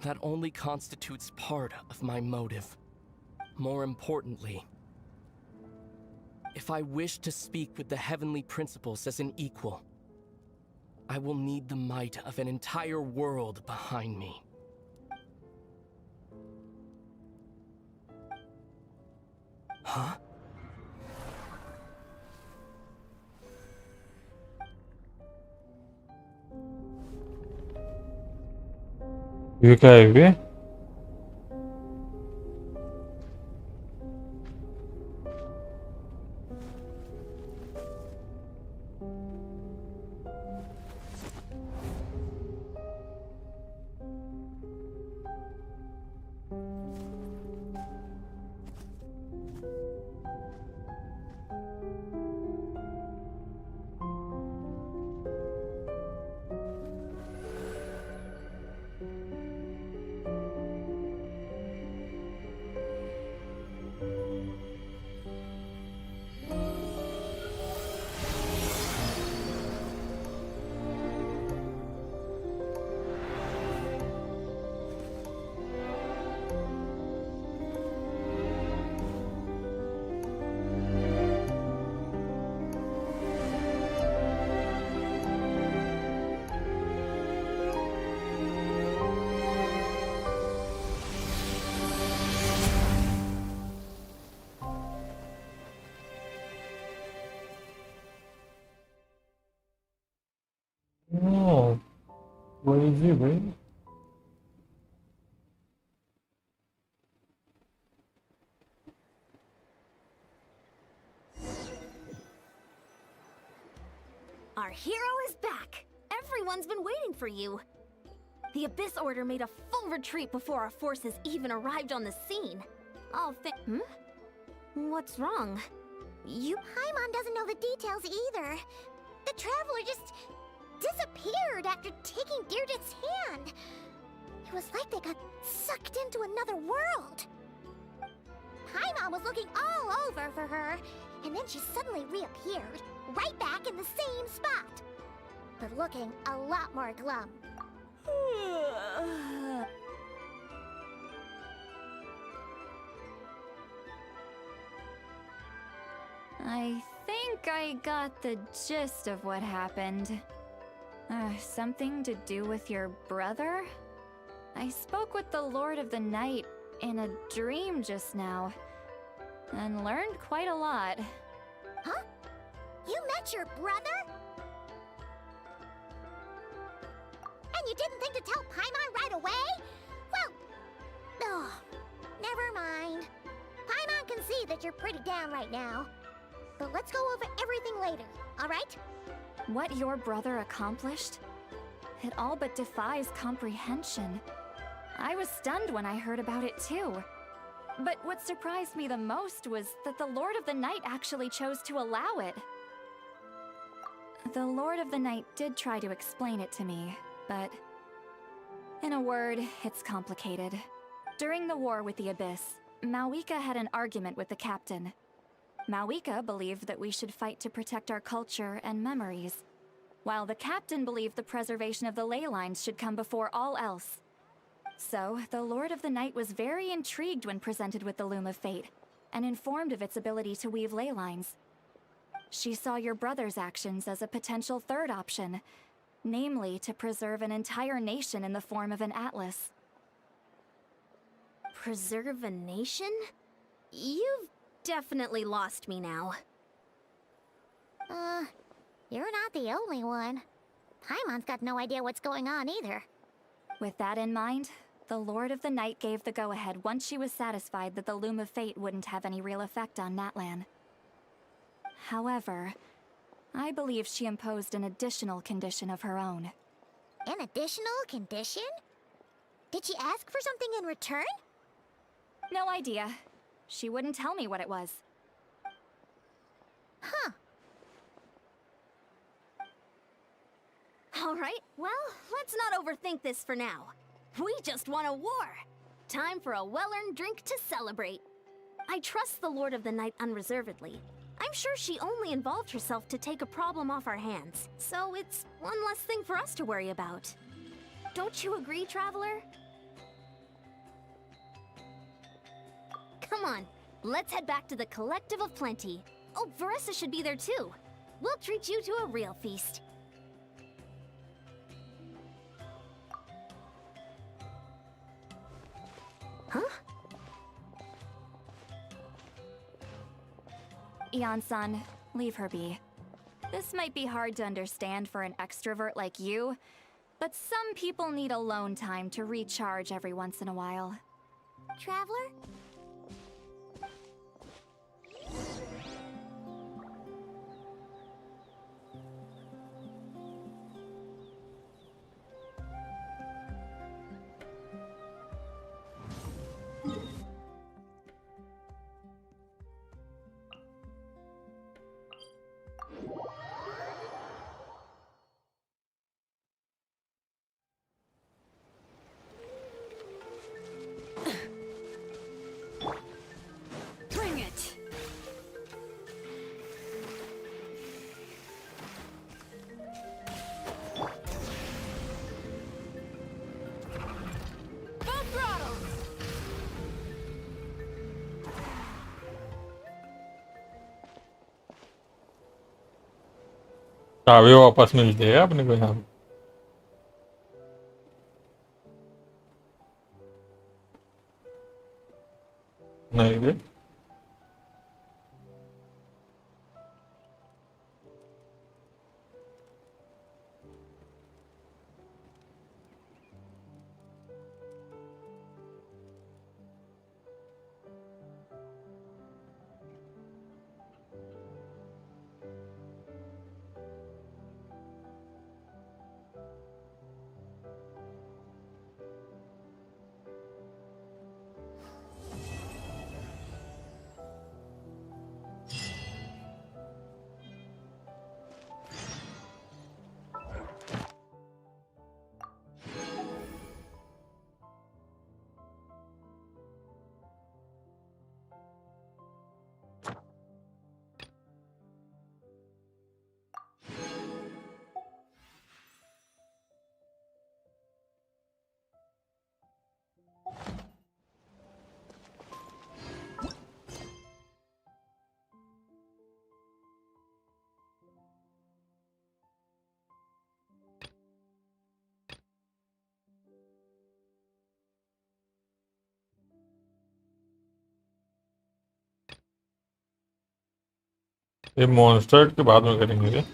that only constitutes part of my motive. More importantly, if I wish to speak with the heavenly principles as an equal, I will need the might of an entire world behind me. Huh? ये क्या है बे? जी भाई। Our hero is back! Everyone's been waiting for you! The Abyss Order made a full retreat before our forces even arrived on the scene. What's wrong? Paimon doesn't know the details either. The Traveler just disappeared after taking Deirdre's hand. It was like they got sucked into another world. Paimon was looking all over for her, and then she suddenly reappeared, right back in the same spot. But looking a lot more glum. I think I got the gist of what happened. Something to do with your brother? I spoke with the Lord of the Night in a dream just now, and learned quite a lot. Huh? You met your brother? And you didn't think to tell Paimon right away? Well, never mind. Paimon can see that you're pretty down right now. But let's go over everything later, alright? What your brother accomplished? It all but defies comprehension. I was stunned when I heard about it too. But what surprised me the most was that the Lord of the Night actually chose to allow it. The Lord of the Night did try to explain it to me, but in a word, it's complicated. During the war with the Abyss, Mawika had an argument with the captain. Mawika believed that we should fight to protect our culture and memories, while the captain believed the preservation of the ley lines should come before all else. So, the Lord of the Night was very intrigued when presented with the Loom of Fate, and informed of its ability to weave ley lines. She saw your brother's actions as a potential third option, namely to preserve an entire nation in the form of an atlas. Preserve a nation? You've definitely lost me now. You're not the only one. Paimon's got no idea what's going on either. With that in mind, the Lord of the Night gave the go-ahead once she was satisfied that the Loom of Fate wouldn't have any real effect on Natlan. However, I believe she imposed an additional condition of her own. An additional condition? Did she ask for something in return? No idea. She wouldn't tell me what it was. Huh. Alright, well, let's not overthink this for now. We just won a war! Time for a well-earned drink to celebrate. I trust the Lord of the Night unreservedly. I'm sure she only involved herself to take a problem off our hands, so it's one less thing for us to worry about. Don't you agree, Traveler? Come on, let's head back to the Collective of Plenty. Oh, Veressa should be there too. We'll treat you to a real feast. Huh? Ian-san, leave her be. This might be hard to understand for an extrovert like you, but some people need alone time to recharge every once in a while. Traveler? Bring it! Full throttle! चाबी वापस मिलती है अपने को यहाँ पे। नहीं रे ये मॉन्स्टर के बाद में करेंगे।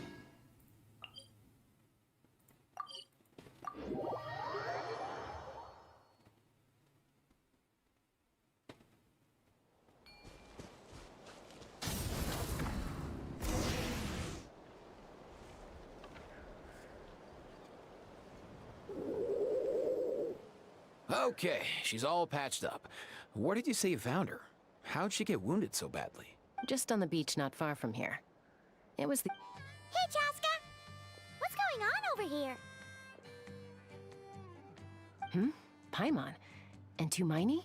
Okay, she's all patched up. Where did you say you found her? How'd she get wounded so badly? Just on the beach not far from here. It was the... Hey, Chaska! What's going on over here? Paimon. And Tumaini?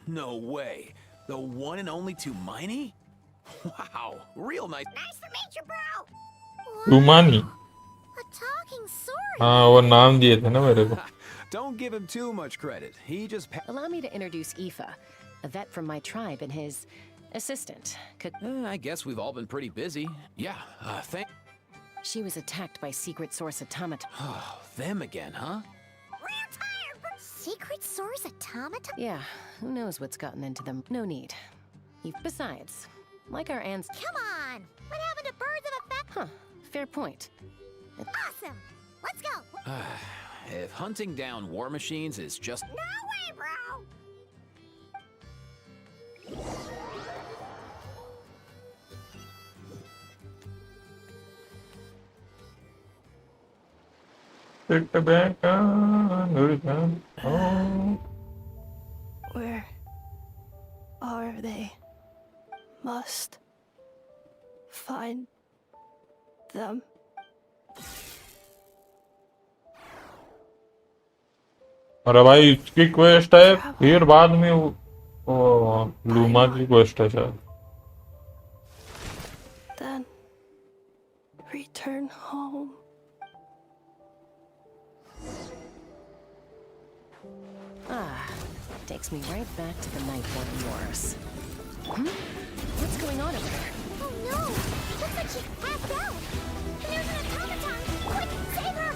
No way. The one and only Tumaini? Wow, real nice. Nice to meet you, bro! रूमानी। A talking sword! हाँ वो नाम दिए थे ना मेरे को। Don't give him too much credit. He just... Allow me to introduce Aoife, a vet from my tribe and his assistant. I guess we've all been pretty busy. Yeah, thank... She was attacked by secret source automata. Oh, them again, huh? Real tired, but secret source automata? Yeah, who knows what's gotten into them. No need. Besides, like our ancestors... Come on! What happened to birds of a feather? Huh, fair point. Awesome! Let's go! If hunting down war machines is just... No way, bro! Take the back on. Oh. Where are they? Must find them. अरे भाई इसकी quest है फिर बाद में वो luma की quest है शायद। Then return home. Takes me right back to the night one wars. What's going on over there? Oh no! Looks like she passed out! And there's an automaton! Quick, save her!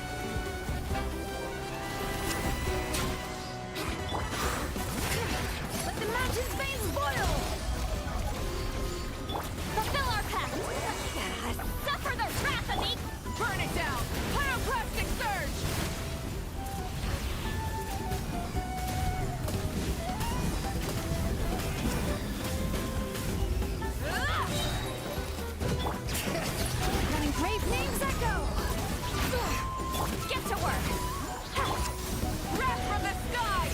Let the mountain's veins boil! Fulfill our pact! Suffer their wrath, Anik! Burn it down! Pyroclastic surge! Running brave names echo! Get to work! Wrath from the sky!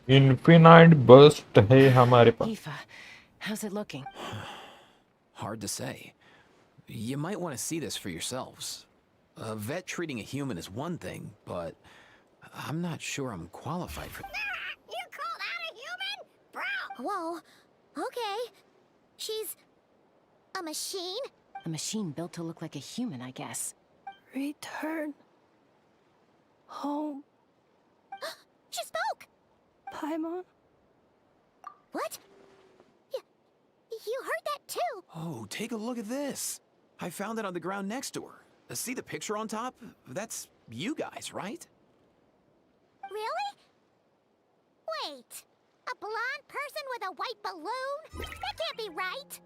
Infinite burst है हमारे पास। Aoife, how's it looking? Hard to say. You might want to see this for yourselves. A vet treating a human is one thing, but I'm not sure I'm qualified for... You called out a human? Bro! Whoa. Okay. She's... a machine? A machine built to look like a human, I guess. Return home. She spoke! Paimon. What? You heard that too? Oh, take a look at this. I found it on the ground next to her. See the picture on top? That's you guys, right? Really? Wait. A blonde person with a white balloon? That can't be right.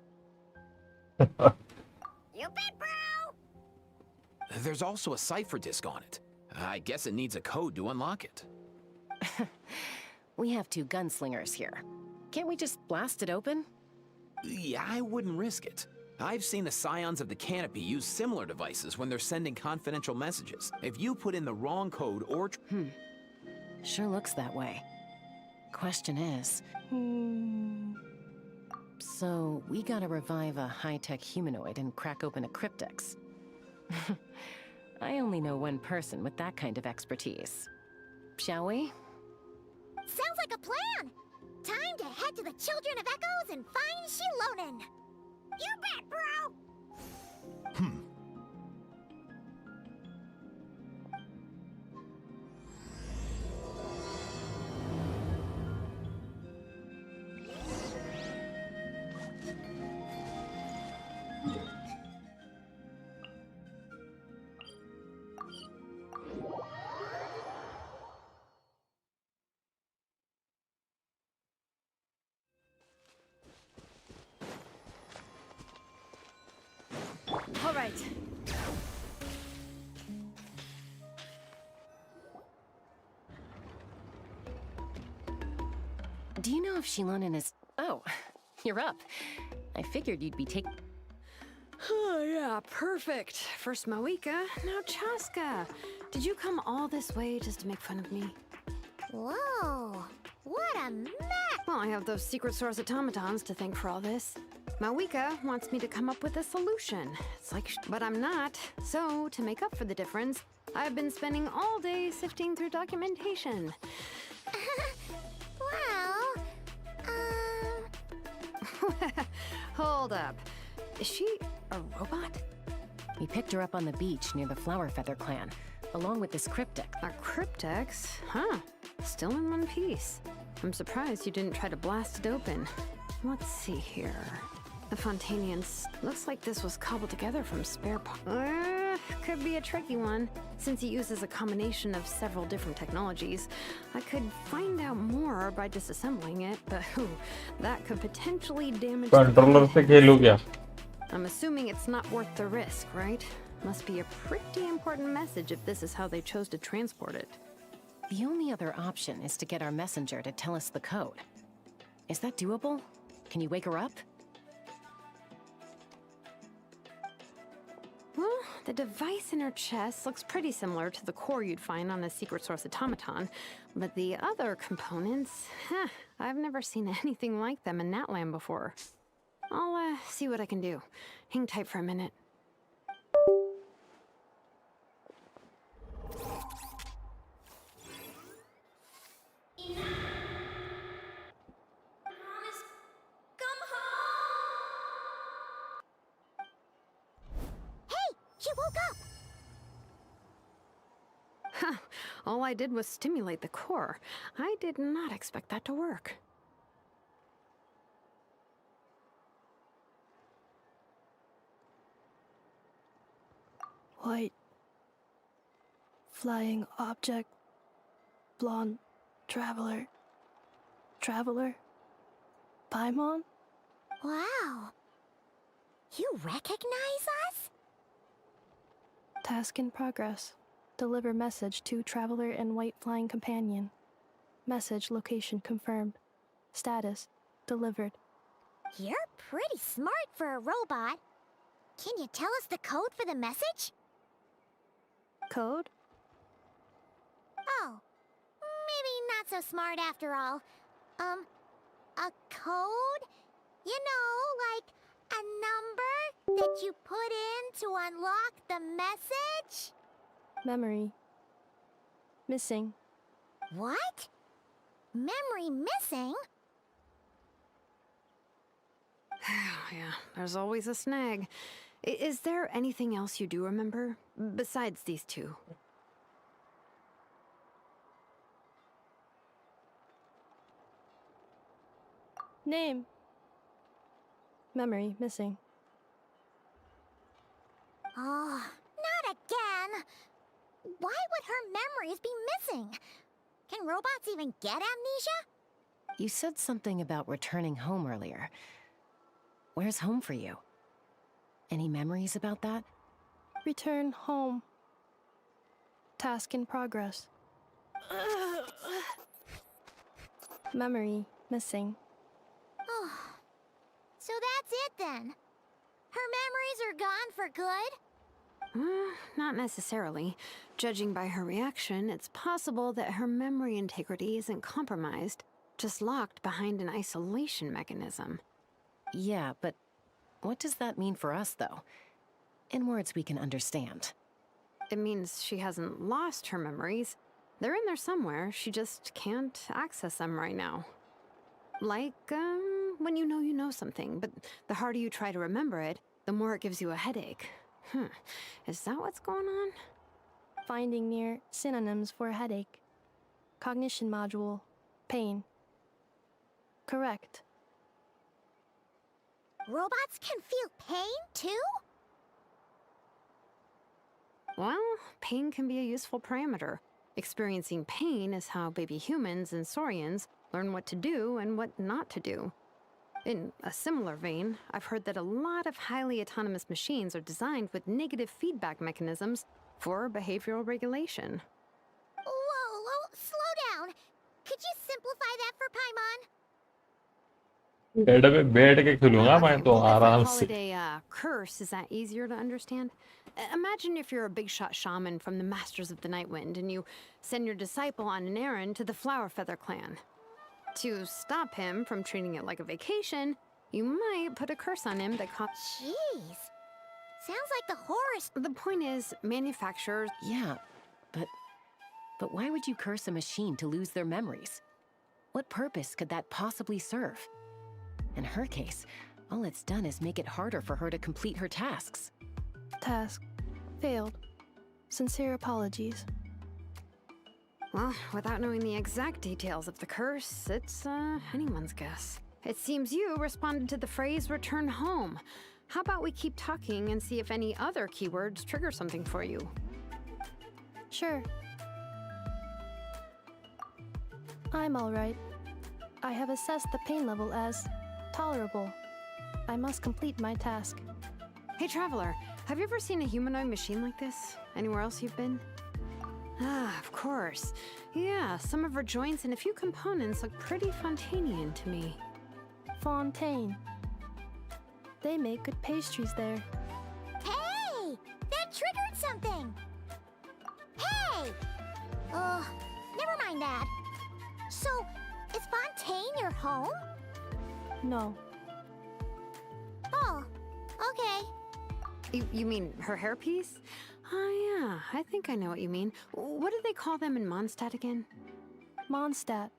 You bet, bro! There's also a cipher disk on it. I guess it needs a code to unlock it. We have two gunslingers here. Can't we just blast it open? Yeah, I wouldn't risk it. I've seen the Scions of the Canopy use similar devices when they're sending confidential messages. If you put in the wrong code or... Sure looks that way. Question is... So, we gotta revive a high-tech humanoid and crack open a cryptex. I only know one person with that kind of expertise. Shall we? Sounds like a plan! Time to head to the Children of Echoes and find Shilonen! You bet, bro! Do you know if Shilonen is... Oh, you're up. I figured you'd be taking... Oh, yeah, perfect. First Mawika, now Chaska. Did you come all this way just to make fun of me? Whoa, what a mess! Well, I have those secret source automatons to thank for all this. Mawika wants me to come up with a solution. It's like, but I'm not. So, to make up for the difference, I've been spending all day sifting through documentation. Well, Hold up. Is she a robot? We picked her up on the beach near the Flower Feather clan, along with this cryptic. A cryptex? Huh. Still in one piece. I'm surprised you didn't try to blast it open. Let's see here. The Fontanians. Looks like this was cobbled together from spare parts. Could be a tricky one, since it uses a combination of several different technologies. I could find out more by disassembling it, but that could potentially damage the controller से खेलूं क्या? I'm assuming it's not worth the risk, right? Must be a pretty important message if this is how they chose to transport it. The only other option is to get our messenger to tell us the code. Is that doable? Can you wake her up? Well, the device in her chest looks pretty similar to the core you'd find on a secret source automaton, but the other components, I've never seen anything like them in Natlan before. I'll see what I can do. Hang tight for a minute. she woke up! Huh. All I did was stimulate the core. I did not expect that to work. White. Flying object. Blonde. Traveler. Traveler. Paimon? Wow. You recognize us? Task in progress. Deliver message to Traveler and White Flying Companion. Message location confirmed. Status delivered. You're pretty smart for a robot. Can you tell us the code for the message? Code? Oh, maybe not so smart after all. A code? You know, like a number that you put in to unlock the message? Memory. Missing. What? Memory missing? Yeah, there's always a snag. Is there anything else you do remember? Besides these two? Name. Memory missing. Oh, not again! Why would her memories be missing? Can robots even get amnesia? You said something about returning home earlier. Where's home for you? Any memories about that? Return home. Task in progress. Memory missing. Oh, so that's it then. Her memories are gone for good? Not necessarily. Judging by her reaction, it's possible that her memory integrity isn't compromised, just locked behind an isolation mechanism. Yeah, but what does that mean for us, though? In words we can understand. It means she hasn't lost her memories. They're in there somewhere, she just can't access them right now. Like, when you know something, but the harder you try to remember it, the more it gives you a headache. Is that what's going on? Finding near synonyms for headache. Cognition module. Pain. Correct. Robots can feel pain, too? Well, pain can be a useful parameter. Experiencing pain is how baby humans and saurians learn what to do and what not to do. In a similar vein, I've heard that a lot of highly autonomous machines are designed with negative feedback mechanisms for behavioral regulation. Whoa, slow down. Could you simplify that for Paimon? Bed पे बैठ के खेलूंगा मैं तो Well, if I आराम call से. it a curse, is that easier to understand? Imagine if you're a big shot shaman from the Masters of the Nightwind and you send your disciple on an errand to the Flowerfeather clan. To stop him from treating it like a vacation, you might put a curse on him that Jeez. Sounds like the horrors. The point is, manufacturers. Yeah, but why would you curse a machine to lose their memories? What purpose could that possibly serve? In her case, all it's done is make it harder for her to complete her tasks. Task failed. Sincere apologies. Well, without knowing the exact details of the curse, it's anyone's guess. It seems you responded to the phrase return home. How about we keep talking and see if any other keywords trigger something for you? Sure. I'm alright. I have assessed the pain level as tolerable. I must complete my task. Hey, Traveler, have you ever seen a humanoid machine like this? Anywhere else you've been? Ah, of course. Yeah, some of her joints and a few components look pretty Fontanian to me. Fontaine. They make good pastries there. Hey! That triggered something! Hey! Never mind that. So, is Fontaine your home? No. Oh, okay. You mean her hairpiece? Oh yeah, I think I know what you mean. What do they call them in Mondstadt again? Mondstadt.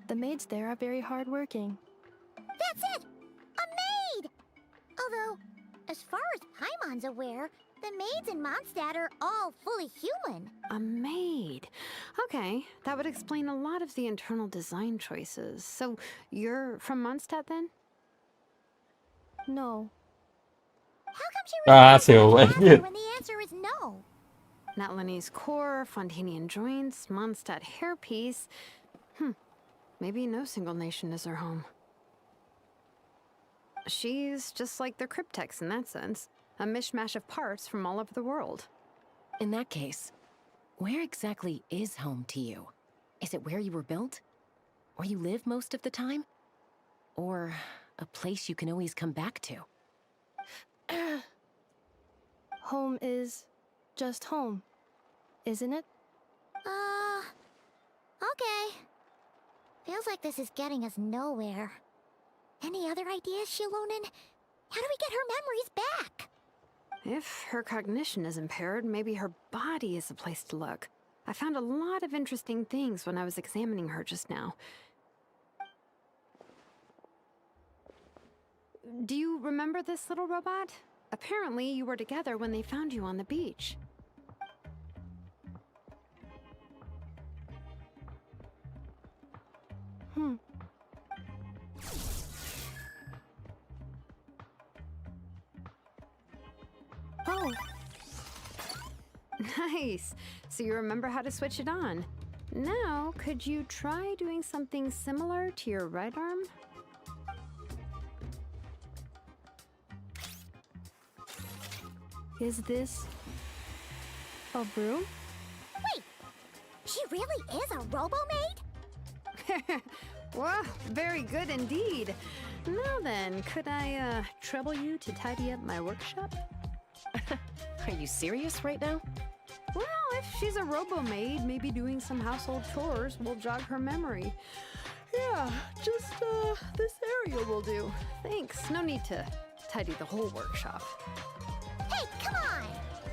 The maids there are very hardworking. That's it! A maid! Although, as far as Paimon's aware, the maids in Mondstadt are all fully human. A maid. Okay, that would explain a lot of the internal design choices. So, you're from Mondstadt then? No. How come she कहाँ responds से हो to भाई? when the answer is no? Natlanese core, Fontanian joints, Mondstadt hairpiece. Maybe no single nation is her home. She's just like the Cryptex in that sense. A mishmash of parts from all over the world. In that case, where exactly is home to you? Is it where you were built? Where you live most of the time? Or a place you can always come back to? Home is just home, isn't it? Okay. Feels like this is getting us nowhere. Any other ideas, Shilonen? How do we get her memories back? If her cognition is impaired, maybe her body is a place to look. I found a lot of interesting things when I was examining her just now. Do you remember this little robot? Apparently, you were together when they found you on the beach. Oh. Nice. So you remember how to switch it on. Now, could you try doing something similar to your right arm? Is this a broom? Wait! She really is a robo-maid? Wow, very good indeed. Now then, could I trouble you to tidy up my workshop? Are you serious right now? Well, if she's a robo-maid, maybe doing some household chores will jog her memory. Yeah, just this area will do. Thanks. No need to tidy the whole workshop. Hey, come on!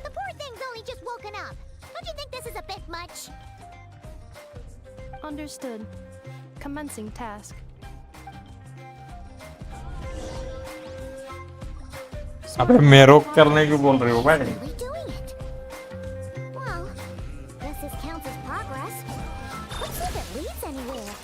The poor thing's only just woken up. Don't you think this is a bit much? Understood. Commencing task. अबे मेरो करने की बोल रही हो भाई? Really doing it. Well, guess this counts as progress. Let's see if it leads anywhere.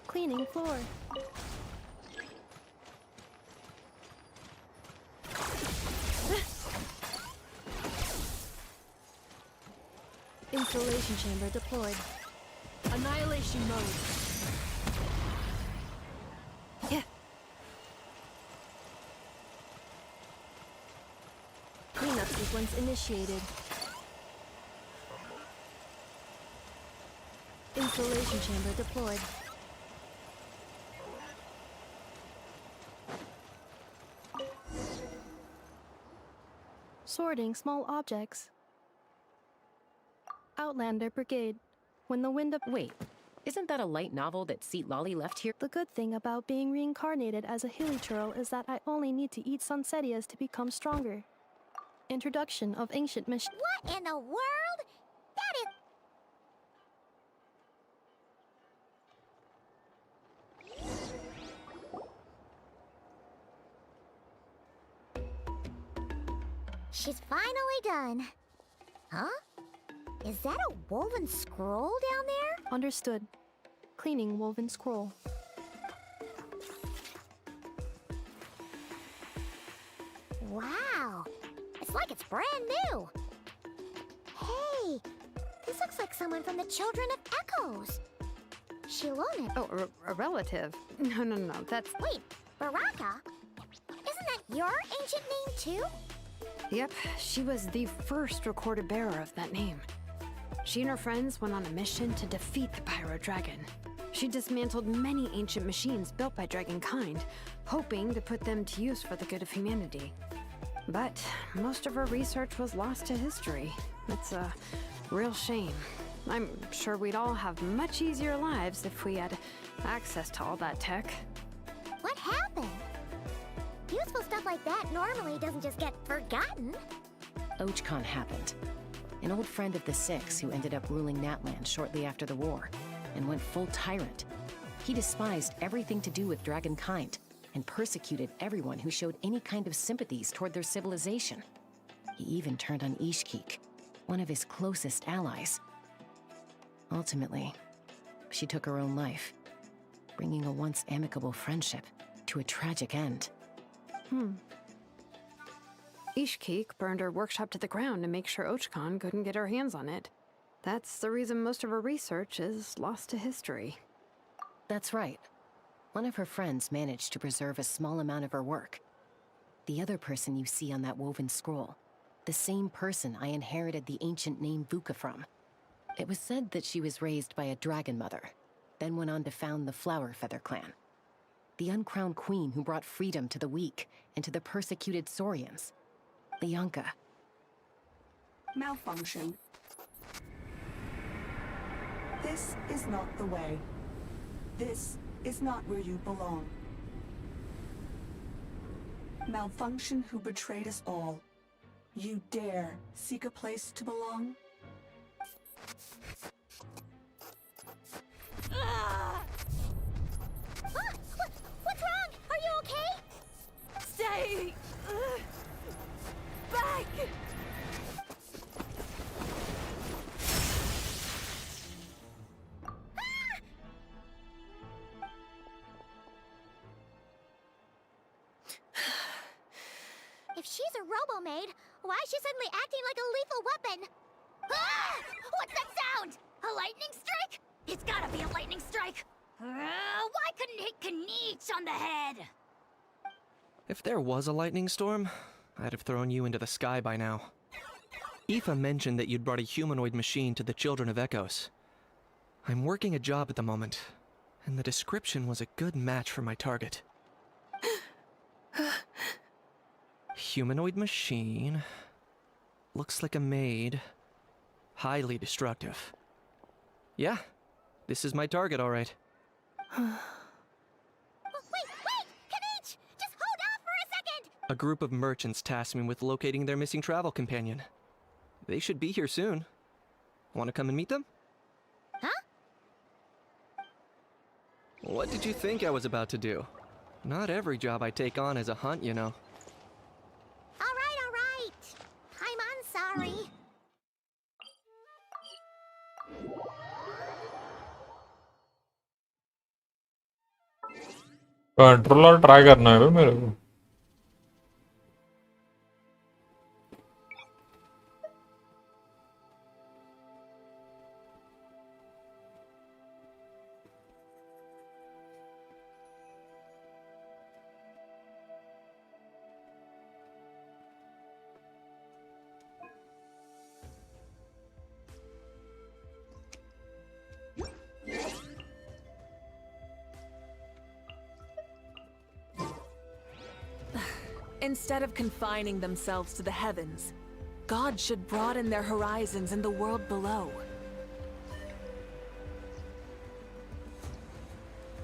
Cleaning floor. Installation chamber deployed. Annihilation mode. Yeah. Cleanup sequence initiated. Installation chamber deployed. Sorting small objects. Outlander Brigade. When the wind of— Wait, isn't that a light novel that Seat Lolly left here? The good thing about being reincarnated as a hilly churl is that I only need to eat sunsetias to become stronger. Introduction of ancient machine. What in the world? That is... She's finally done. Huh? Is that a woven scroll down there? Understood. Cleaning woven scroll. Wow. It's like it's brand new. Hey, this looks like someone from the Children of Echoes. Shilona. Oh, a relative? No, that's... Wait, Baraka? Isn't that your ancient name too? Yep, she was the first recorded bearer of that name. She and her friends went on a mission to defeat the Pyro Dragon. She dismantled many ancient machines built by Dragonkind, hoping to put them to use for the good of humanity. But most of her research was lost to history. It's a real shame. I'm sure we'd all have much easier lives if we had access to all that tech. What happened? Useful stuff like that normally doesn't just get forgotten. Ochkon happened. An old friend of the Six who ended up ruling Natlan shortly after the war, and went full tyrant. He despised everything to do with Dragonkind, and persecuted everyone who showed any kind of sympathies toward their civilization. He even turned on Ishkik, one of his closest allies. Ultimately, she took her own life, bringing a once amicable friendship to a tragic end. Ishkik burned her workshop to the ground to make sure Ochkon couldn't get her hands on it. That's the reason most of her research is lost to history. That's right. One of her friends managed to preserve a small amount of her work. The other person you see on that woven scroll, the same person I inherited the ancient name Vuka from. It was said that she was raised by a dragon mother, then went on to found the Flower Feather clan. The uncrowned queen who brought freedom to the weak and to the persecuted Saurians. Lianka. Malfunction. This is not the way. This is not where you belong. Malfunction who betrayed us all. You dare seek a place to belong? What's wrong? Are you okay? Stay back! If she's a robo-maid, why is she suddenly acting like a lethal weapon? Ah! What's that sound? A lightning strike? It's gotta be a lightning strike! Why couldn't it hit Kniech on the head? If there was a lightning storm, I'd have thrown you into the sky by now. Aoife mentioned that you'd brought a humanoid machine to the Children of Echoes. I'm working a job at the moment, and the description was a good match for my target. Humanoid machine. Looks like a maid. Highly destructive. Yeah, this is my target, all right. Wait! Kniech! Just hold off for a second! A group of merchants tasked me with locating their missing travel companion. They should be here soon. Want to come and meet them? Huh? What did you think I was about to do? Not every job I take on is a hunt, you know. All right. I'm sorry. Controller try करना है मेरे को. Instead of confining themselves to the heavens, God should broaden their horizons in the world below.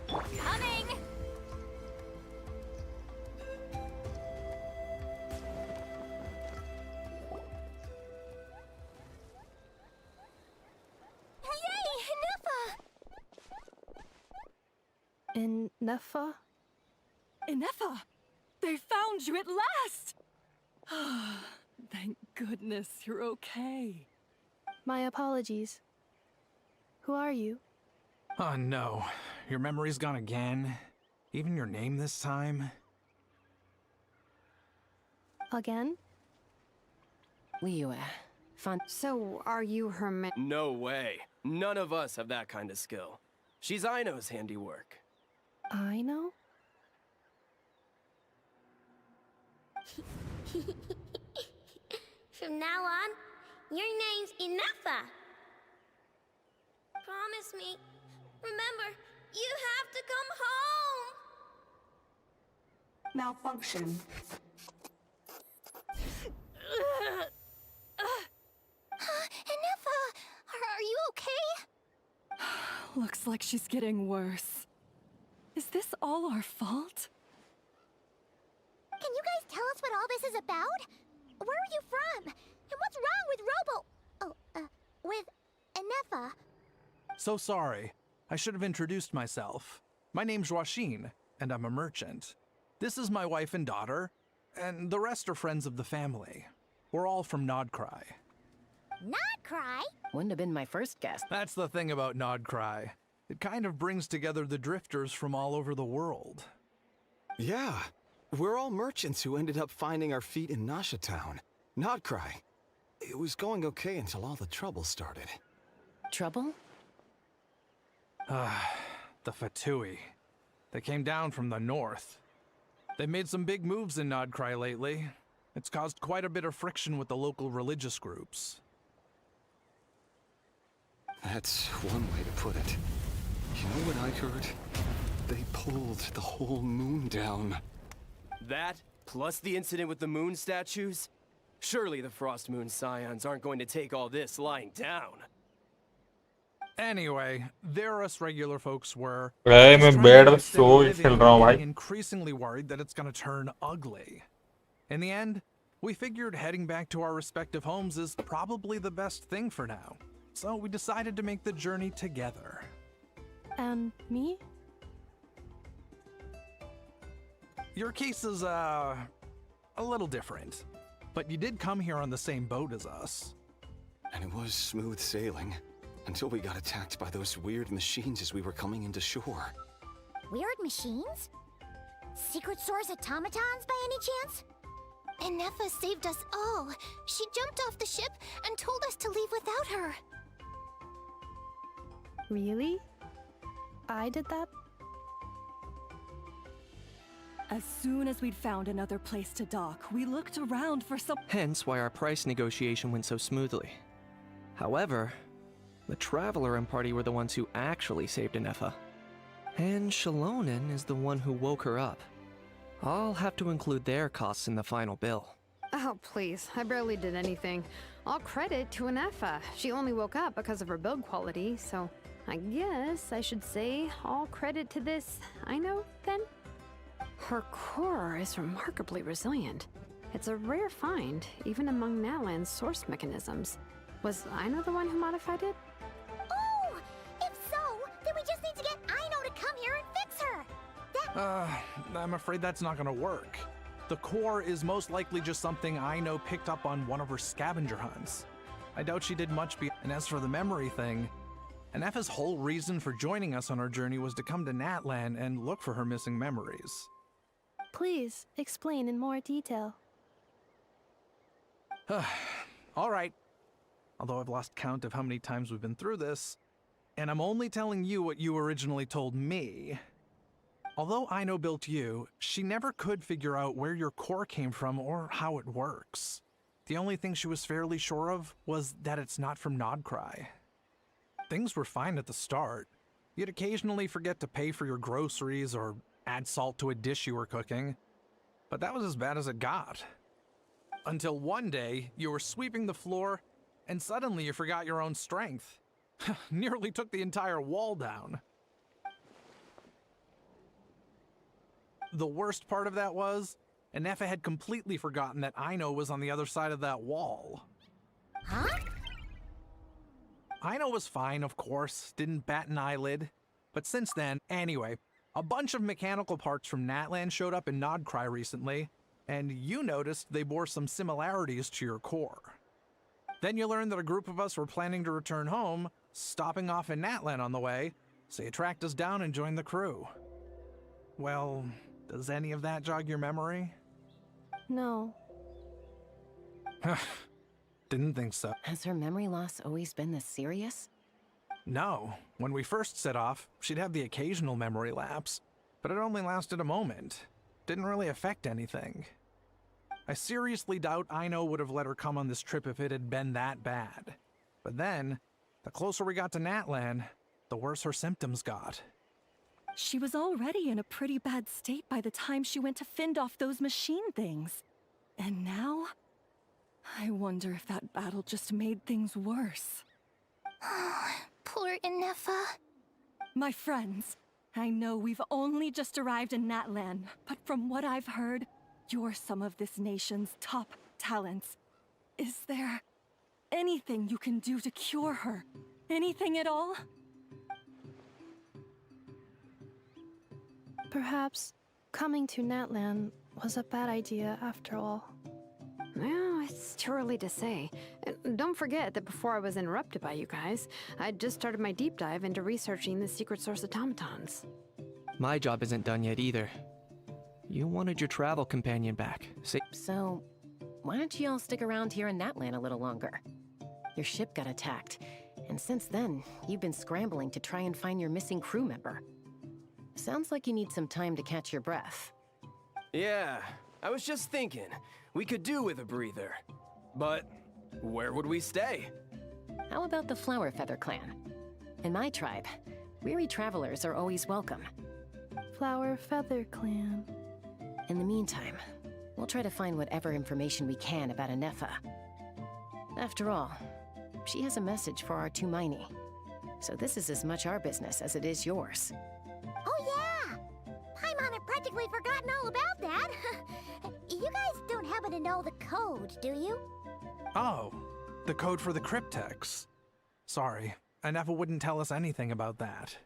Coming! In Nefa? Inefa! They found you at last! Thank goodness you're okay. My apologies. Who are you? Oh no, your memory's gone again? Even your name this time? Again? Liu, fun. So, are you her ma- No way. None of us have that kind of skill. She's Aino's handiwork. I know? From now on, your name's Inefa. Promise me. Remember, you have to come home. Malfunction. Inefa, are you okay? Looks like she's getting worse. Is this all our fault? Can you guys tell us what all this is about? Where are you from? And what's wrong with with Inefa? So sorry. I should have introduced myself. My name's Joachine, and I'm a merchant. This is my wife and daughter, and the rest are friends of the family. We're all from Nodcry. Nodcry? Wouldn't have been my first guess. That's the thing about Nodcry. It kind of brings together the drifters from all over the world. Yeah, we're all merchants who ended up finding our feet in Nasha Town. Nodcry. It was going okay until all the trouble started. Trouble? The Fatui. They came down from the north. They've made some big moves in Nodcry lately. It's caused quite a bit of friction with the local religious groups. That's one way to put it. You know what I heard? They pulled the whole moon down. That, plus the incident with the moon statues? Surely the Frost Moon Scions aren't going to take all this lying down. Anyway, there us regular folks were मैं bat सो खेल रहा हूँ भाई. increasingly worried that it's gonna turn ugly. In the end, we figured heading back to our respective homes is probably the best thing for now. So we decided to make the journey together. And me? Your case is, a little different. But you did come here on the same boat as us. And it was smooth sailing. Until we got attacked by those weird machines as we were coming into shore. Weird machines? Secret Source automatons by any chance? Inefa saved us all. She jumped off the ship and told us to leave without her. Really? I did that? As soon as we'd found another place to dock, we looked around for some— Hence why our price negotiation went so smoothly. However, the Traveler and party were the ones who actually saved Inefa. And Shalonen is the one who woke her up. I'll have to include their costs in the final bill. Oh, please. I barely did anything. All credit to Inefa. She only woke up because of her build quality, so I guess I should say all credit to this Aino, then? Her core is remarkably resilient. It's a rare find, even among Natlan's source mechanisms. Was Aino the one who modified it? Oh! If so, then we just need to get Aino to come here and fix her! I'm afraid that's not gonna work. The core is most likely just something Aino picked up on one of her scavenger hunts. I doubt she did much and as for the memory thing, Inefa's whole reason for joining us on our journey was to come to Natlan and look for her missing memories. Please, explain in more detail. Alright. Although I've lost count of how many times we've been through this, and I'm only telling you what you originally told me. Although Aino built you, she never could figure out where your core came from or how it works. The only thing she was fairly sure of was that it's not from Nodcry. Things were fine at the start. You'd occasionally forget to pay for your groceries or add salt to a dish you were cooking. But that was as bad as it got. Until one day, you were sweeping the floor, and suddenly you forgot your own strength. Nearly took the entire wall down. The worst part of that was, Anefa had completely forgotten that Aino was on the other side of that wall. Huh? Aino was fine, of course, didn't bat an eyelid. But since then, anyway, a bunch of mechanical parts from Natlan showed up in Nodcry recently, and you noticed they bore some similarities to your core. Then you learned that a group of us were planning to return home, stopping off in Natlan on the way, so you tracked us down and joined the crew. Well, does any of that jog your memory? No. Didn't think so. Has her memory loss always been this serious? No. When we first set off, she'd have the occasional memory lapse, but it only lasted a moment. Didn't really affect anything. I seriously doubt Aino would have let her come on this trip if it had been that bad. But then, the closer we got to Natlan, the worse her symptoms got. She was already in a pretty bad state by the time she went to fend off those machine things. And now? I wonder if that battle just made things worse. Poor Anefa. My friends, I know we've only just arrived in Natlan, but from what I've heard, you're some of this nation's top talents. Is there anything you can do to cure her? Anything at all? Perhaps coming to Natlan was a bad idea after all. Well, it's too early to say. And don't forget that before I was interrupted by you guys, I'd just started my deep dive into researching the secret source automatons. My job isn't done yet either. You wanted your travel companion back. So, why don't you all stick around here in Natlan a little longer? Your ship got attacked, and since then, you've been scrambling to try and find your missing crew member. Sounds like you need some time to catch your breath. Yeah, I was just thinking, we could do with a breather. But where would we stay? How about the Flower Feather clan? In my tribe, weary travelers are always welcome. Flower Feather Clan. In the meantime, we'll try to find whatever information we can about Anefa. After all, she has a message for our Tumaini. So this is as much our business as it is yours. Oh yeah! Paimon had practically forgotten all about that. You guys don't happen to know the code, do you? Oh, the code for the cryptex. Sorry, Anefa wouldn't tell us anything about that.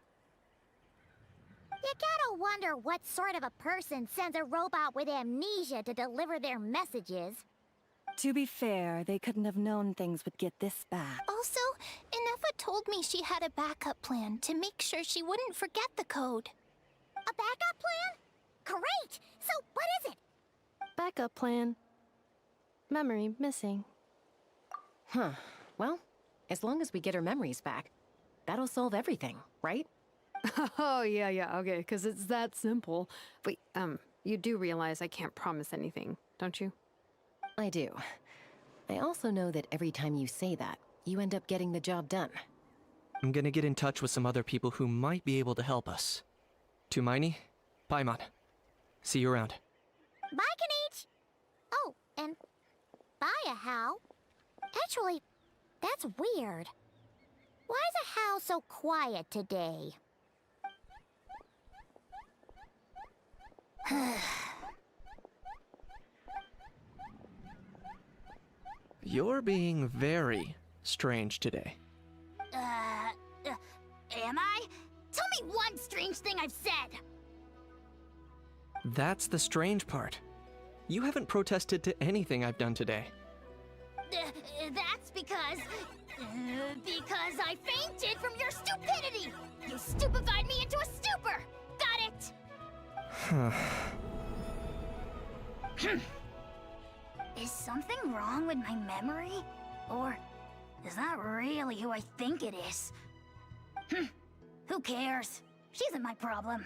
You gotta wonder what sort of a person sends a robot with amnesia to deliver their messages. To be fair, they couldn't have known things would get this bad. Also, Anefa told me she had a backup plan to make sure she wouldn't forget the code. A backup plan? Great! So, what is it? Backup plan. Memory missing. Huh. Well, as long as we get her memories back, that'll solve everything, right? Oh, yeah, okay, because it's that simple. Wait, you do realize I can't promise anything, don't you? I do. I also know that every time you say that, you end up getting the job done. I'm gonna get in touch with some other people who might be able to help us. Tumaini, Paimon. See you around. Bye, Kanich! Oh, and bye, How. Actually, that's weird. Why is How so quiet today? You're being very strange today. Am I? Tell me one strange thing I've said! That's the strange part. You haven't protested to anything I've done today. That's because I fainted from your stupidity! You stupefied me into a stupor! Got it? Is something wrong with my memory? Or is that really who I think it is? Who cares? She isn't my problem.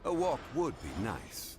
A walk would be nice.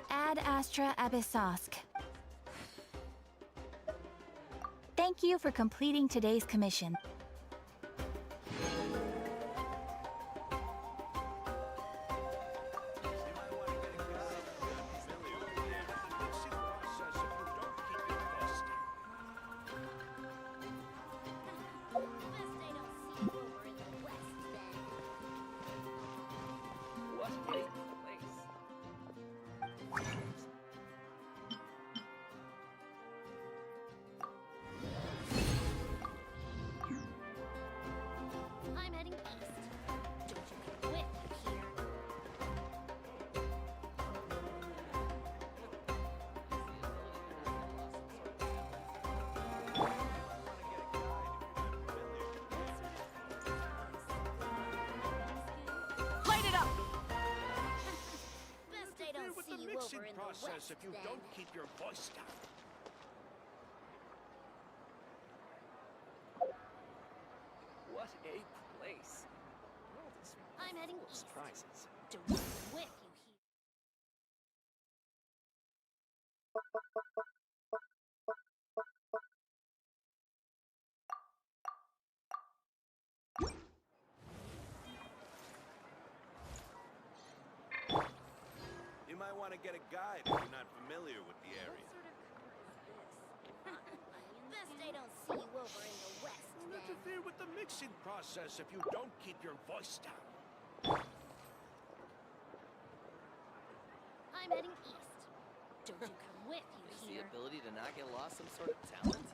Ad Astra Abyssosk. Thank you for completing today's commission. I'm heading east. Don't you quit here. Light it up! Best I don't see you over in the west, if you then. don't keep your voice down. What a place. I'm heading east. Surprises. Don't you quit you here. You might want to get a guide if you're not familiar with the area. Best I don't see you over in the west, Don't then. interfere with the mixing process if you don't keep your voice down. I'm heading east. Don't you quit you Is the here. ability to not get lost some sort of talent?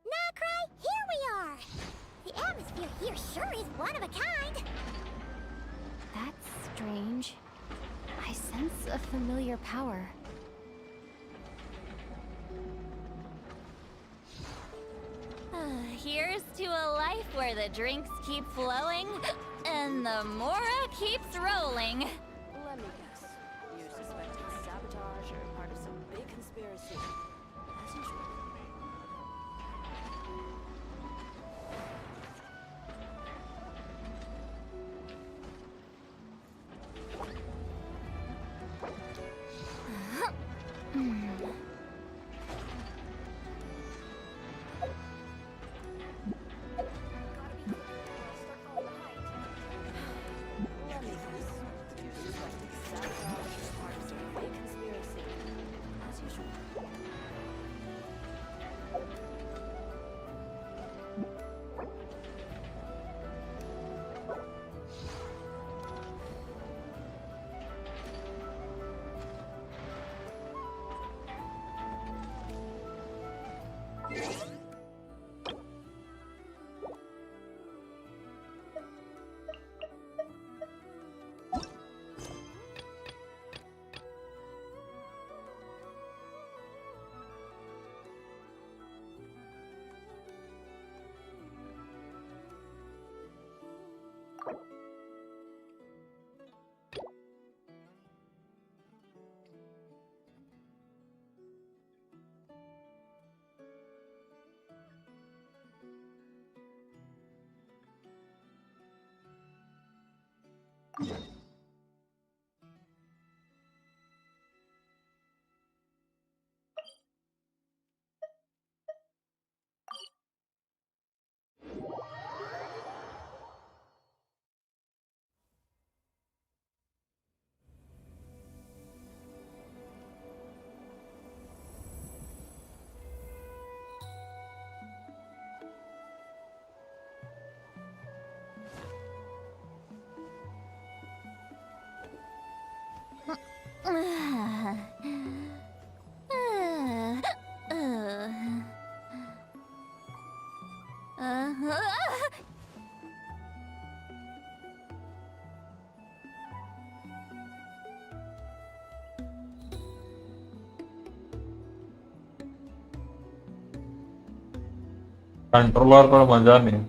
Nacry, here we are! The atmosphere here sure is one of a kind! That's strange. I sense a familiar power. Here's to a life where the drinks keep flowing and the mora keeps rolling. Let me guess. You suspected sabotage or part of some big conspiracy. As usual. Controller पर मजा नहीं.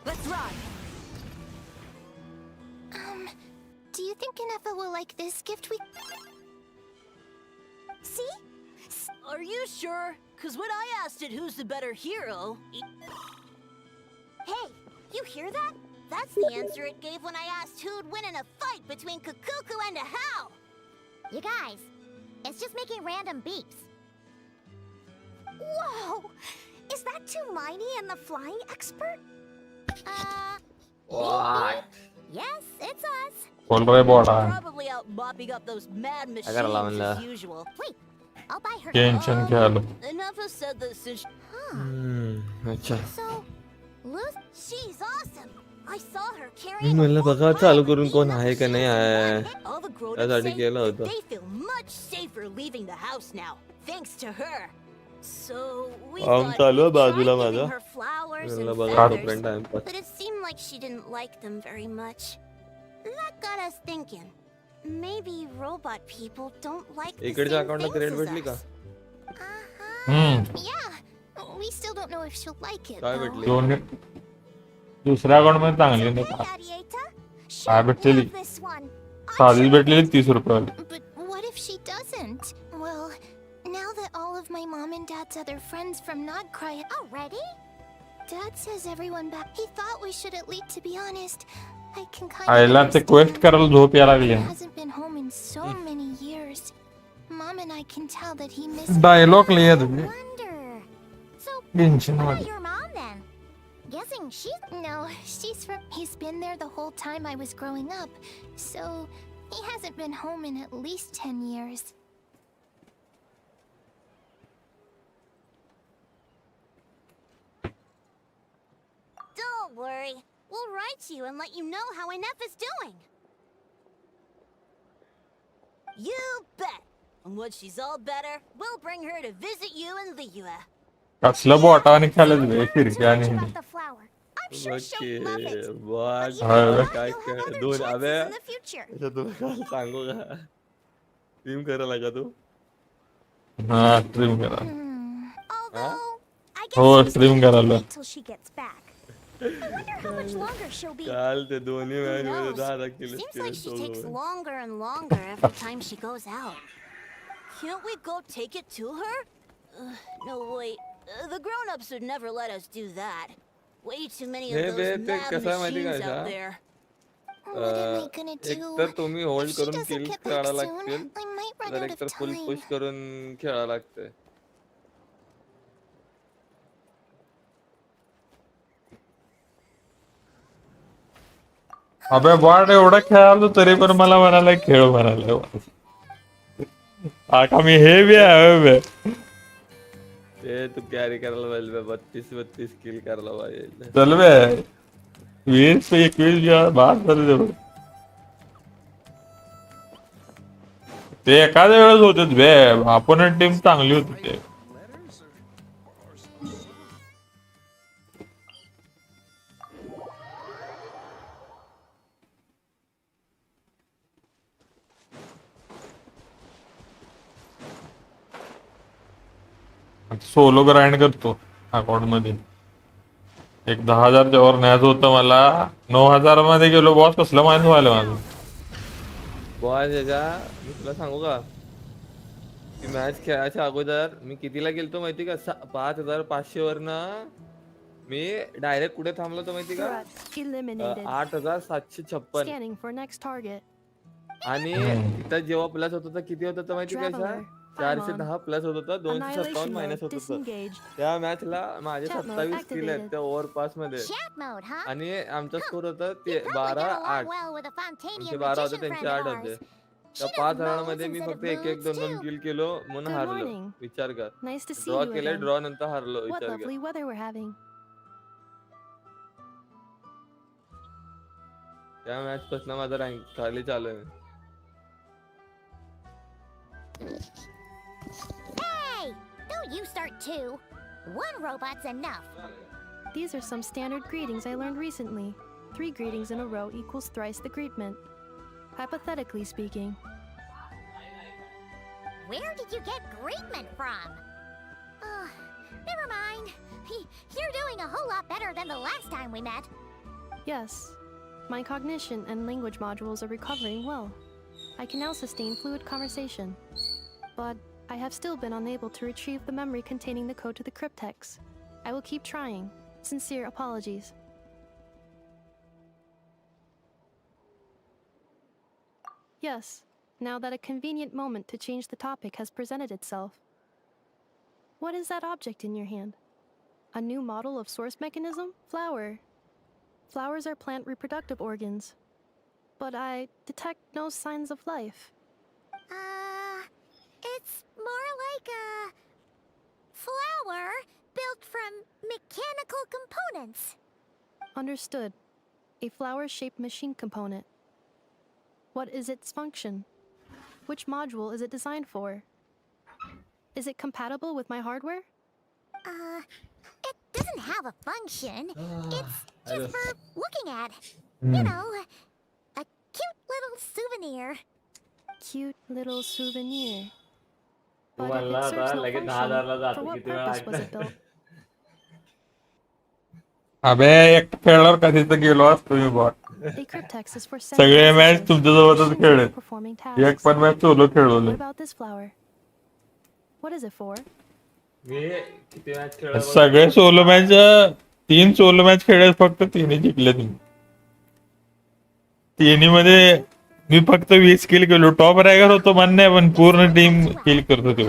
Let's ride. Do you think Kanefa will like this gift we... See? Are you sure? Because when I asked it who's the better hero... Hey, you hear that? That's the answer it gave when I asked who'd win in a fight between Kukuku and a How. You guys, it's just making random beeps. Whoa! Is that Tumaini and the flying expert? What? Yes, it's us. Probably out mopping up those mad machines as usual. Wait, I'll buy her. Genshin Khelo. Nafa said that since... अच्छा. So, she's awesome. I saw her carrying मला बघा चालू करून कोण आहे का नाही आहे. all the grown-ups त्यासाठी say केलं that होतं. they feel much safer leaving the house now, thanks to her. So we काम thought चालू आहे we'd try बाजूला giving माझा. her flowers मला and बघा feathers, तोपर्यंत timepass. but it seemed like she didn't like them very much. That got us thinking. Maybe robot people don't like the इकडच्या same अकाउंटला things क्रेडिट as भेटली का? us. Yeah, we still don't know if she'll like it. काय though. भेटली? दोन्ही दुसऱ्या account मध्ये चांगली नाही का? काय भेटलेली? साधीच भेटलेली 30 रुपयाला. But what if she doesn't? Well, now that all of my mom and dad's other friends from Nodcry already? Dad says everyone back. He thought we should at least, to be honest. I can kind of आईला ते quest करायला झोप यायला लागली. hasn't been home in so many years. Mom and I can tell that he misses. Dialogue लिया तुम्ही. So, Genshin what about मध्ये. your mom then? Guessing she's no, she's from. He's been there the whole time I was growing up, so he hasn't been home in at least 10 years. Don't worry. We'll write to you and let you know how Inef is doing. You bet. And when she's all better, we'll bring her to visit you in Liyue. कसलं बोटाने खेळत बे खिडक्या आणि About the flower. I'm sure she'll love it. वाट हा. काय दोन अबे In the future. तुला काय सांगू का स्ट्रीम करायला का तू हा स्ट्रीम करा हा हो स्ट्रीम करायला Till she gets back. I wonder how much longer she'll be. काल ते दोन्ही मॅच मध्ये knows? 10 kilo Seems like she takes longer and longer every time she goes out. Can't we go take it to her? No, wait. The grown-ups would never let us do that. Way too many of हे बे those ते mad कसं आहे माहिती machines का out there. एक तर तुम्ही होल्ड करून किल खेळायला लागतील I might run तर out एक तर of फुल time. पुश करून खेळायला लागते अबे बॉट एवढा खेळालो तरी पण मला म्हणाला खेळ म्हणाला आका मी हे बी आहे बे ते तू कॅरी करायला पाहिजे 32 किल करायला पाहिजे चल बे 20 पे 21 बाद झाले तेवढं ते एखाद्या वेळेस होतेच बे अपोनंट टीम चांगली होती ते सोलो ग्राइंड करतो अकाउंट मध्ये एक 10,000च्या वर न्यायचं होतं मला 9,000 मध्ये गेलो बॉस कसलं माहिती व्हायला माझं बॉस याचा मी तुला सांगू का ती मॅच खेळायच्या अगोदर मी कितीला गेलतो माहिती का 5,500 वरनं मी डायरेक्ट कुठे थांबलो तो माहिती का Eliminated. 8,756 Scanning for next target. आणि तिथं जेव्हा प्लस होत होतं किती होत होतं माहिती का 410 प्लस होत होतं 257 मायनस होत होतं त्या मॅचला माझे 27 किल आहेत त्या ओव्हरपास मध्ये आणि आमचा स्कोर होता ते 12-8 आमचे 12 होते त्यांचे 8 होते त्या 5 राऊंडमध्ये मी फक्त 1-1 2-2 किल केलो म्हणून हारलो विचार कर ड्रॉ केले ड्रॉ नंतर हारलो विचार कर त्या मॅच पासून माझा रँक खाली चालू आहे Hey! Don't you start too. One robot's enough. These are some standard greetings I learned recently. 3 greetings in a row equals thrice the greetment. Hypothetically speaking. Where did you get greetment from? Never mind. You're doing a whole lot better than the last time we met. Yes. My cognition and language modules are recovering well. I can now sustain fluid conversation. But I have still been unable to retrieve the memory containing the code to the cryptex. I will keep trying. Sincere apologies. Yes, now that a convenient moment to change the topic has presented itself. What is that object in your hand? A new model of source mechanism? Flower. Flowers are plant reproductive organs. But I detect no signs of life. It's more like a flower built from mechanical components. Understood. A flower-shaped machine component. What is its function? Which module is it designed for? Is it compatible with my hardware? It doesn't have a function. It's just for looking at. You know, a cute little souvenir. Cute little souvenir. तू But if म्हणला it होता serves no लगेच function, 10,000ला for जातो what किती वेळा purpose was it ऐकलं built? अबे एक खेळल्यावर कधी तर गेलो असतो मी bot A cryptex is for sending सगळे मॅच messages, तुमच्यासोबतच machines खेळले for performing एक tasks. पण मॅच सोलो खेळवले What about this flower? What is it for? मी किती मॅच खेळलो सगळे सोलो मॅच 3 सोलो मॅच खेळले फक्त 3 जिंकले तुम्ही 3 मध्ये मी फक्त 20 किल केलो टॉप रॅगर होतो मान्य पण पूर्ण टीम किल करत होते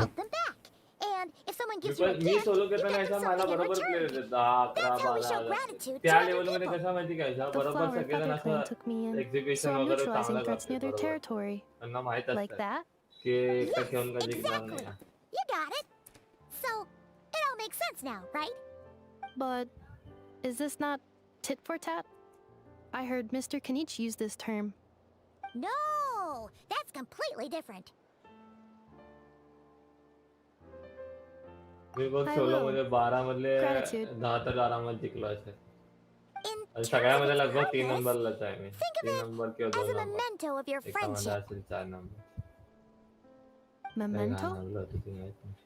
मी सोलो करताना असा मला बरोबर प्लेयर येतात 10-11-12 त्या लेवल मध्ये कसं माहिती काय The बरोबर flower सगळेजण feather clan असं took me in, exhibition so I'm वगैरे neutralizing चांगलं threats near करतात their बरोबर territory. त्यांना माहित Like असतं that? की एकटा खेळून का जिंकणार नाही You got it. So, it all makes sense now, right? But is this not Tit for tat? I heard Mr. Kanich use this term. No, that's completely different. मी बघ I 16 will. मध्ये 12 मधले Gratitude. 10 तर आरामात जिंकलो असेल. आणि सगळ्यामध्ये लगभग 3 नंबरलाच आहे मी. 3 नंबर किंवा 2 As a number. memento of your एकामध्ये friendship. असेल 4 नंबर. Memento? काय घाणवलं होतं ते माहित नाही.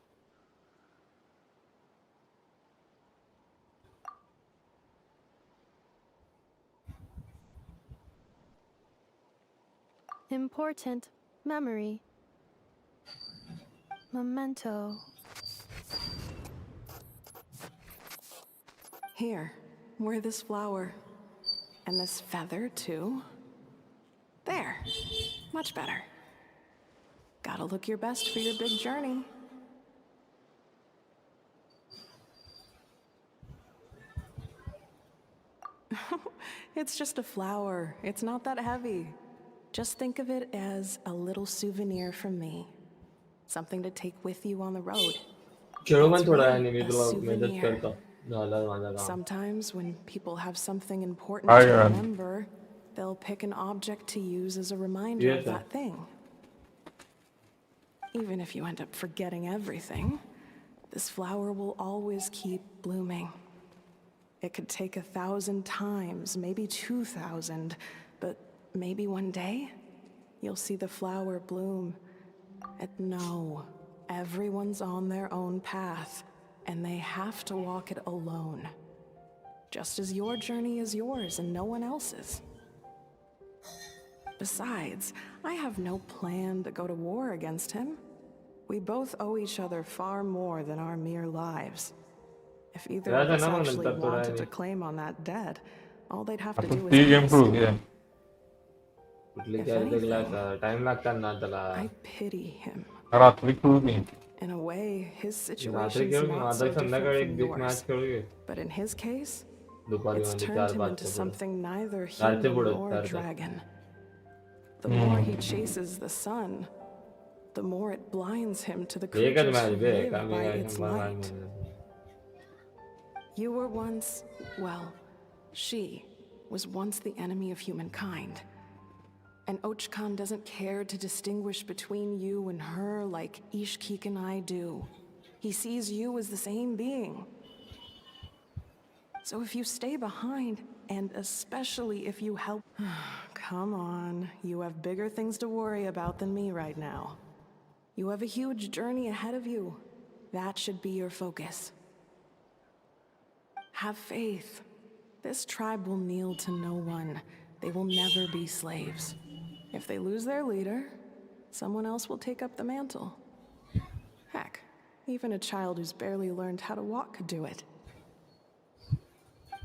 Important memory. Memento. Here, wear this flower. And this feather, too. There. Much better. Gotta look your best for your big journey. It's just a flower. It's not that heavy. Just think of it as a little souvenir from me. Something to take with you on the road. खेळू पण It's थोडा really आणि मी a तुला मदत souvenir. करतो. झालं माझं काम. Sometimes when people have something important Hi, to Ann. remember, they'll pick an object to use as a reminder Yes, of sir. that thing. Even if you end up forgetting everything, this flower will always keep blooming. It could take 1,000 times, maybe 2,000, but maybe one day you'll see the flower bloom. And no, everyone's on their own path, and they have to walk it alone. Just as your journey is yours and no one else's. Besides, I have no plan to go to war against him. We both owe each other far more than our mere lives. If either of us actually wanted to claim on that debt, all they'd have to do is ask. कुठली कॅरेक्टरला time लागतात ना त्याला. I pity him. रात्री खेळू मी. In a way, his रात्री situation's खेळू not माझा so different संध्याकाळी from एक बिग मॅच yours. खेळू घे. But in his case, दुपारी it's म्हणजे turned 4-5 him into च्या पुढे. something neither 4 human पुढे nor 4 dragon. The more he chases the sun, the more it blinds him to the एकच creatures मॅच who बे live का मी by काय its शंभर light. मॅच म्हणलं. You were once, well, she was once the enemy of humankind. And Ochkan doesn't care to distinguish between you and her like Ishkik and I do. He sees you as the same being. So if you stay behind, and especially if you help... Come on, you have bigger things to worry about than me right now. You have a huge journey ahead of you. That should be your focus. Have faith. This tribe will kneel to no one. They will never be slaves. If they lose their leader, someone else will take up the mantle. Heck, even a child who's barely learned how to walk could do it.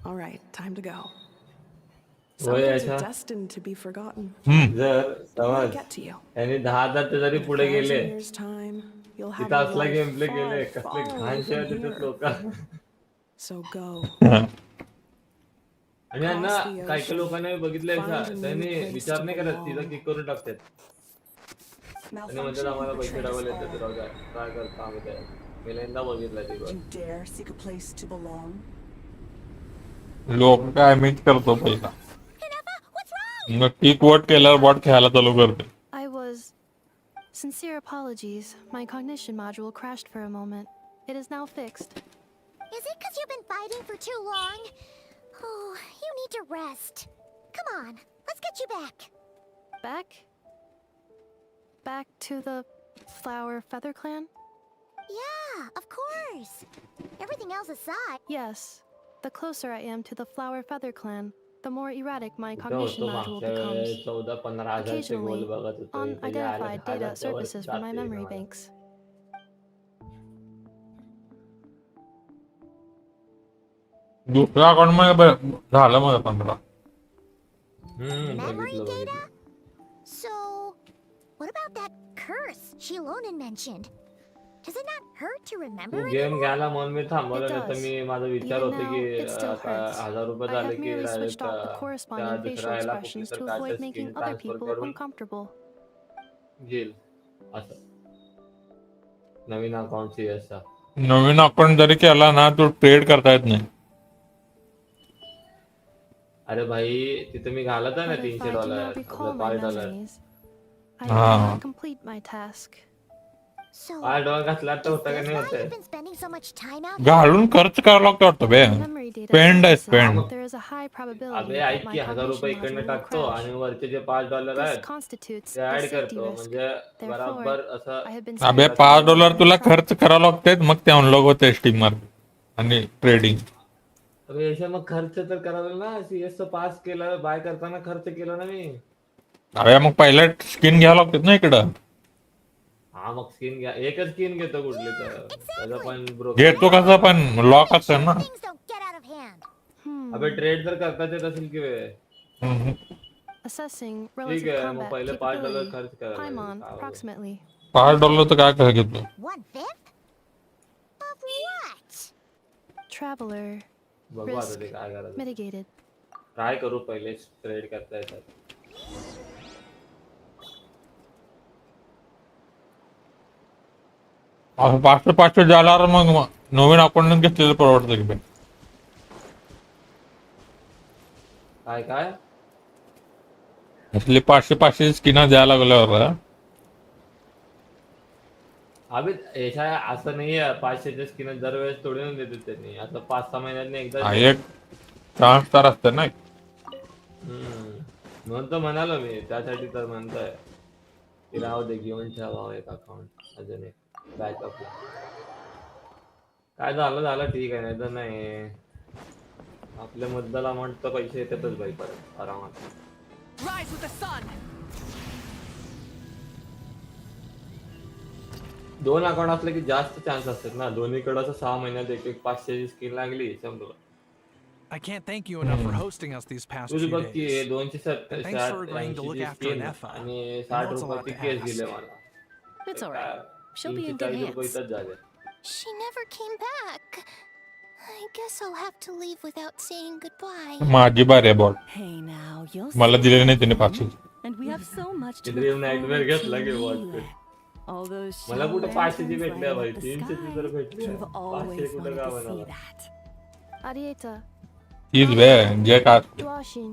All right, time to go. Some things are destined to be forgotten. जर समज यांनी 10,000 ते जरी पुढे गेले तिथं असला game play केले कसले घाण शेअर देतात लोक. So go. आणि यांना काही काही लोकांना बघितलंय त्यांनी विचार नाही करत तिथं क्लिक करून टाकतात. आणि म्हणतात आम्हाला पैसे डबल येतात राहू द्या काय करता आम्ही ते पहिल्यांदा बघितलं ते गोष्ट. लोक काय मीच करतो पहिला मग टिक वोट केल्यावर बॉट खेळायला चालू करते. I was... Sincere apologies. My cognition module crashed for a moment. It is now fixed. Is it because you've been fighting for too long? Oh, you need to rest. Come on, let's get you back. Back? Back to the Flower Feather Clan? Yeah, of course. Everything else aside. Yes. The closer I am to the Flower Feather Clan, the more erratic my cognition module becomes. Occasionally, unidentified data surfaces from my memory banks. दुसऱ्या account मध्ये झालं मला 15. Memory data? So, what about that curse Shilonen mentioned? Does it not hurt to remember it? Game घ्यायला म्हणून मी थांबवलं नाही तर मी माझा विचार होता की 1000 रुपये झाले की डायरेक्ट त्या दुसऱ्या ह्याला कुठली तर काय स्किल ट्रान्सफर करून घेईल असं नवीन अकाउंट सीएसचा. नवीन अकाउंट जरी केला ना तो ट्रेड करता येत नाही. अरे भाई तिथे मी घालत आहे ना But if I do $300 not आपलं recall my $5. memories, I Ah. cannot complete my task. So, $5 घातला तर is होता का this नाही why होत you've been spending so much time out here? घालून खर्च करावा लागतो वाटतं बे Memory data स्पेंड आहे says spend there is a high probability अबे that ऐक my की ₹1000 cognition इकडनं module will टाकतो crash. आणि वरचे जे $5 This आहेत constitutes ते a ऍड safety करतो risk. म्हणजे Therefore, बराबर असं I have been अबे spending $5 तुला time खर्च करावं लागते मग ते अनलॉक होते स्टीम मार्केट आणि ट्रेडिंग अबे याच्या मग खर्च तर करावा ना CS चं पास केलं बाय करताना खर्च केला ना मी अरे मग पहिल्या स्किन घ्यावं लागतात ना इकडं हा मग स्किन घ्या एकच स्किन घेतो कुठली तर त्याचा पण घेतो कसं पण लॉक असतं ना Things don't get out of hand. अबे ट्रेड तर करताच येत असेल की वे हम्म. Assessing ठीक relative आहे मग combat पहिले $5 capability. खर्च करायला लागेल. Paimon, काय होतं? approximately. $5 तर काय काय घेतो 1/5? Of what? Traveler. बघू आता Risk ते काय करायचं mitigated. काय करू पहिले ट्रेड करता येतात असं 500 झाल्यावर मग नवीन अकाउंट घेतलेलं परवडतं की बे काय काय असले 500 स्किन द्यायला लागल्यावर अबे याच्या असं नाहीये 500च्या स्किन दरवेळेस तोडून देतात त्यांनी आता 5-6 महिन्यात एकदा एक चान्स तर असतं ना म्हणून तर म्हणालो मी त्यासाठी तर म्हणतोय की राहू दे घेऊन ठेवावं एक अकाउंट अजून एक बॅकअपला काय झालं ठीक आहे नाही तर नाही आपल्या मुद्दाला अमाऊंट तर पैसे येतातच बाई परत आरामात Rise with the sun. दोन अकाउंट असले की जास्त चान्स असतात ना दोन्हीकडे असं 6 महिन्यात एक 500ची स्किन लागली समजा I can't thank you enough for hosting us these past तुझी few बघ की days. 270 Thanks for agreeing to look after skin Nefa. आणि I 60 know it's a lot रुपयाची to केस ask. दिले मला It's alright. She'll be in good 340 hands. रुपये झाले She never came back. I guess I'll have to leave without saying goodbye. माझी बारी आहे ball Hey now, you'll मला see दिलेले नाही what तिने happened. 500 And we have so much to dream look nightmare forward घेतला की to. वॉच All those मला shell कुठं 500ची lanterns भेटल्या lighting भाई up the 300ची तर sky. भेटली You've 500 always कुठं wanted का to see म्हणाला that. Arieta. तीच बे जे का Duashin.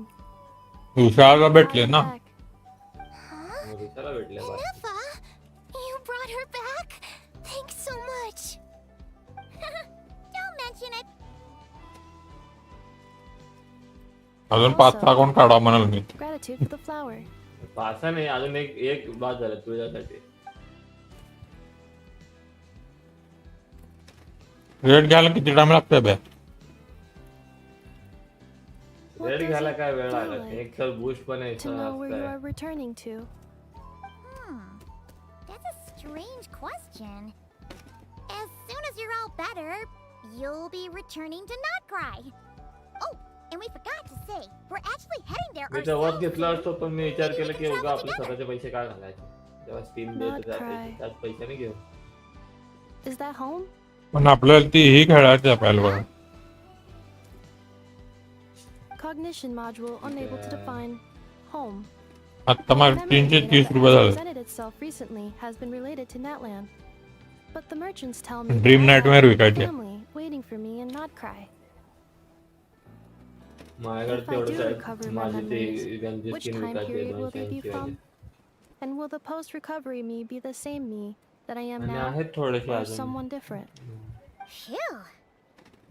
उशाळाला भेटले ना दिसायला भेटल्या भाई Nefa, you brought her back? Thanks so much. Don't mention it. अजून 5-6 अकाउंट काढा म्हणाल मी Gratitude for the flower. पासा नाही अजून एक बाद झाला तुझ्यासाठी रेट घ्यायला किती टाइम लागतोय बे रेड घ्यायला काय वेळ लागला एक तर बूस्ट पण आहे To know where you असं are returning to. That's a strange question. As soon as you're all better, you'll be returning to Not Cry. Oh, and we forgot to say, we're actually heading there मी तेव्हाच ourselves. घेतला असतो पण मी विचार केला की उगा आपले स्वतःचे पैसे काय घालायचे तेव्हा स्टीम देत Not जाते cry. त्यात पैसे नाही घेऊन Is that home? पण आपल्याला ती ही खेळायची आपल्याला बघा Cognition module unable to define home. आता माझे Memory data 330 that रुपये has झाले presented itself recently has been related to Natlan. But the merchants tell me Dream that I Nightmare have a विकायचे family waiting for me in Not Cry. माझ्याकडे If I do तेवढंच recover आहे my माझी ते memories, गंजी which skin time विकायची period will they be 280 वाली from? And will the post-recovery me be the same me that I am आणि now, आहेत थोडेसे or अजून someone different? Phew.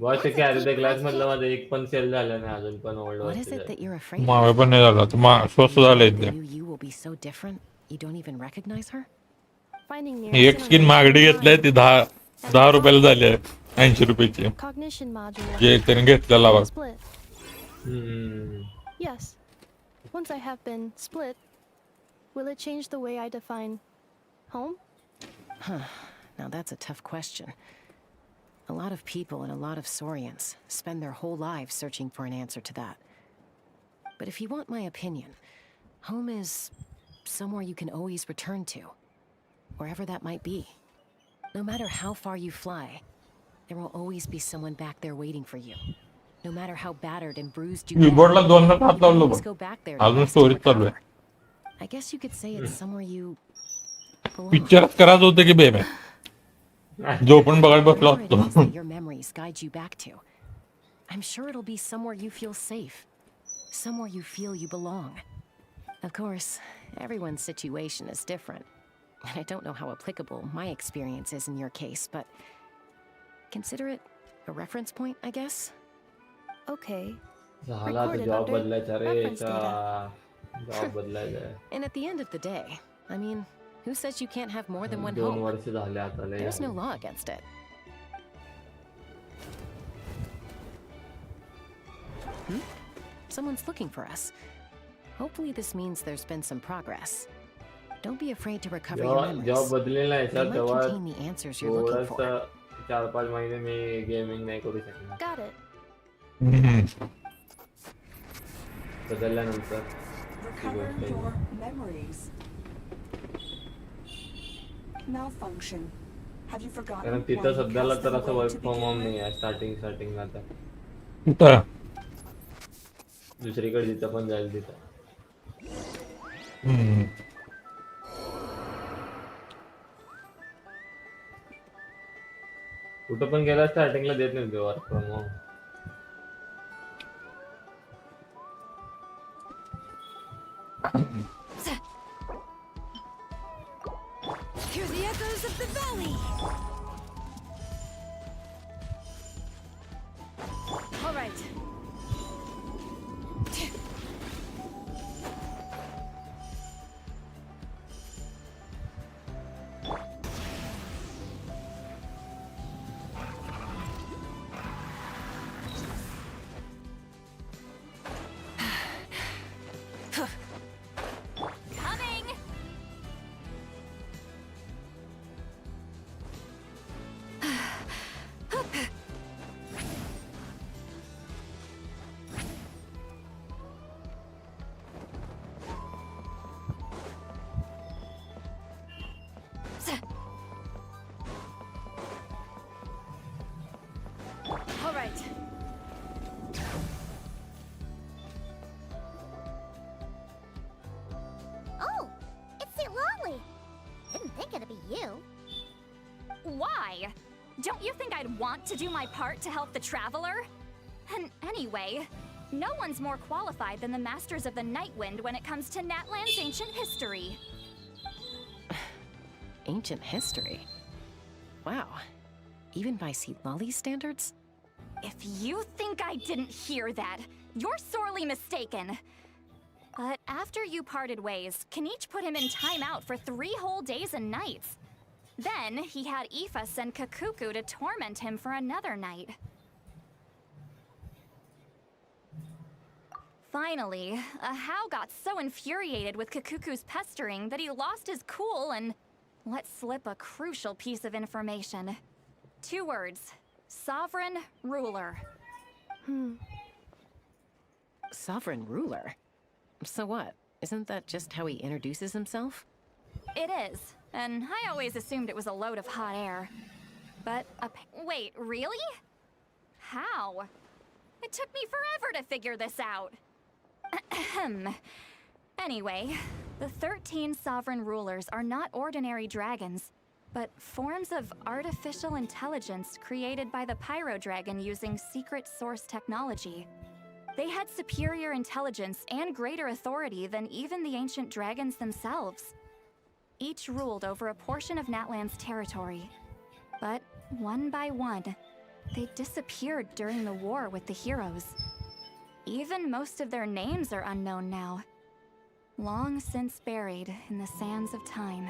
बस ते कॅरी द ग्लास मधलं माझं एक पण सेल झालं नाही अजून पण old What is it that you're afraid of? मावे पण नाही झाला तर स्वस्त झाले The ते new you will be so different, you don't even recognize her? Finding एक स्किन महागडी घेतलंय ती 10 रुपयाला झाली आहे 80 रुपयाची Cognition module. जे त्याने घेतलेला बघ Split. Yes. Once I have been split, will it change the way I define home? Huh. Now that's a tough question. A lot of people and a lot of Saurians spend their whole lives searching for an answer to that. But if you want my opinion, home is somewhere you can always return to, wherever that might be. No matter how far you fly, there will always be someone back there waiting for you. No matter how battered and bruised you get, कीबोर्डला दोनदा you हात can लावलो always बघ go back there to अजून rest and story चालू recover. आहे I guess you could say it's somewhere you belong. पिक्चरच करायचं होतं की बे जो पण बघायला बसलो Wherever it is असतो that your memories guide you back to, I'm sure it'll be somewhere you feel safe. somewhere you feel you belong. Of course, everyone's situation is different, and I don't know how applicable my experience is in your case, but consider it a reference point, I guess. Okay. झाला आता job बदलायचा रे याचा job बदलायचा आहे And at the end of the day, I mean, who says you can't have more than one 2 home? वर्ष झाले आता लय There's no law against it. Someone's looking for us. Hopefully this means there's been some progress. Don't be afraid to recover your memories. Job बदलेला आहे They sir might तेव्हा contain the answers you're looking for. थोडंसं 4-5 महिने मी gaming नाही करू शकणार Got it. बदलल्यानंतर Recover your memories. Malfunction. Have you forgotten? कारण तिथं सध्याला तर असं वर्क फ्रॉम होम नाही आहे स्टार्टिंगला तर कुठं दुसरीकडे जिथं पण जाईल तिथं कुठं पण गेला स्टार्टिंगला देत नाही ते work from home Hear the echoes of the valley. All right. Coming! All right. Oh, it's St. Lolly. Didn't think it'd be you. Why? Don't you think I'd want to do my part to help the traveler? And anyway, no one's more qualified than the Masters of the Nightwind when it comes to Natlan's ancient history. Ancient history? Wow. Even by St. Lolly's standards? If you think I didn't hear that, you're sorely mistaken. But after you parted ways, Kanich put him in timeout for 3 whole days and nights. Then he had Aoife send Kakuku to torment him for another night. Finally, Ahau got so infuriated with Kakuku's pestering that he lost his cool and let slip a crucial piece of information. 2 words. Sovereign ruler. Sovereign ruler? So what? Isn't that just how he introduces himself? It is, and I always assumed it was a load of hot air. But, wait, really? How? It took me forever to figure this out. Anyway, the 13 sovereign rulers are not ordinary dragons, but forms of artificial intelligence created by the Pyro Dragon using secret source technology. They had superior intelligence and greater authority than even the ancient dragons themselves. Each ruled over a portion of Natlan's territory. But one by one, they disappeared during the war with the heroes. Even most of their names are unknown now. Long since buried in the sands of time.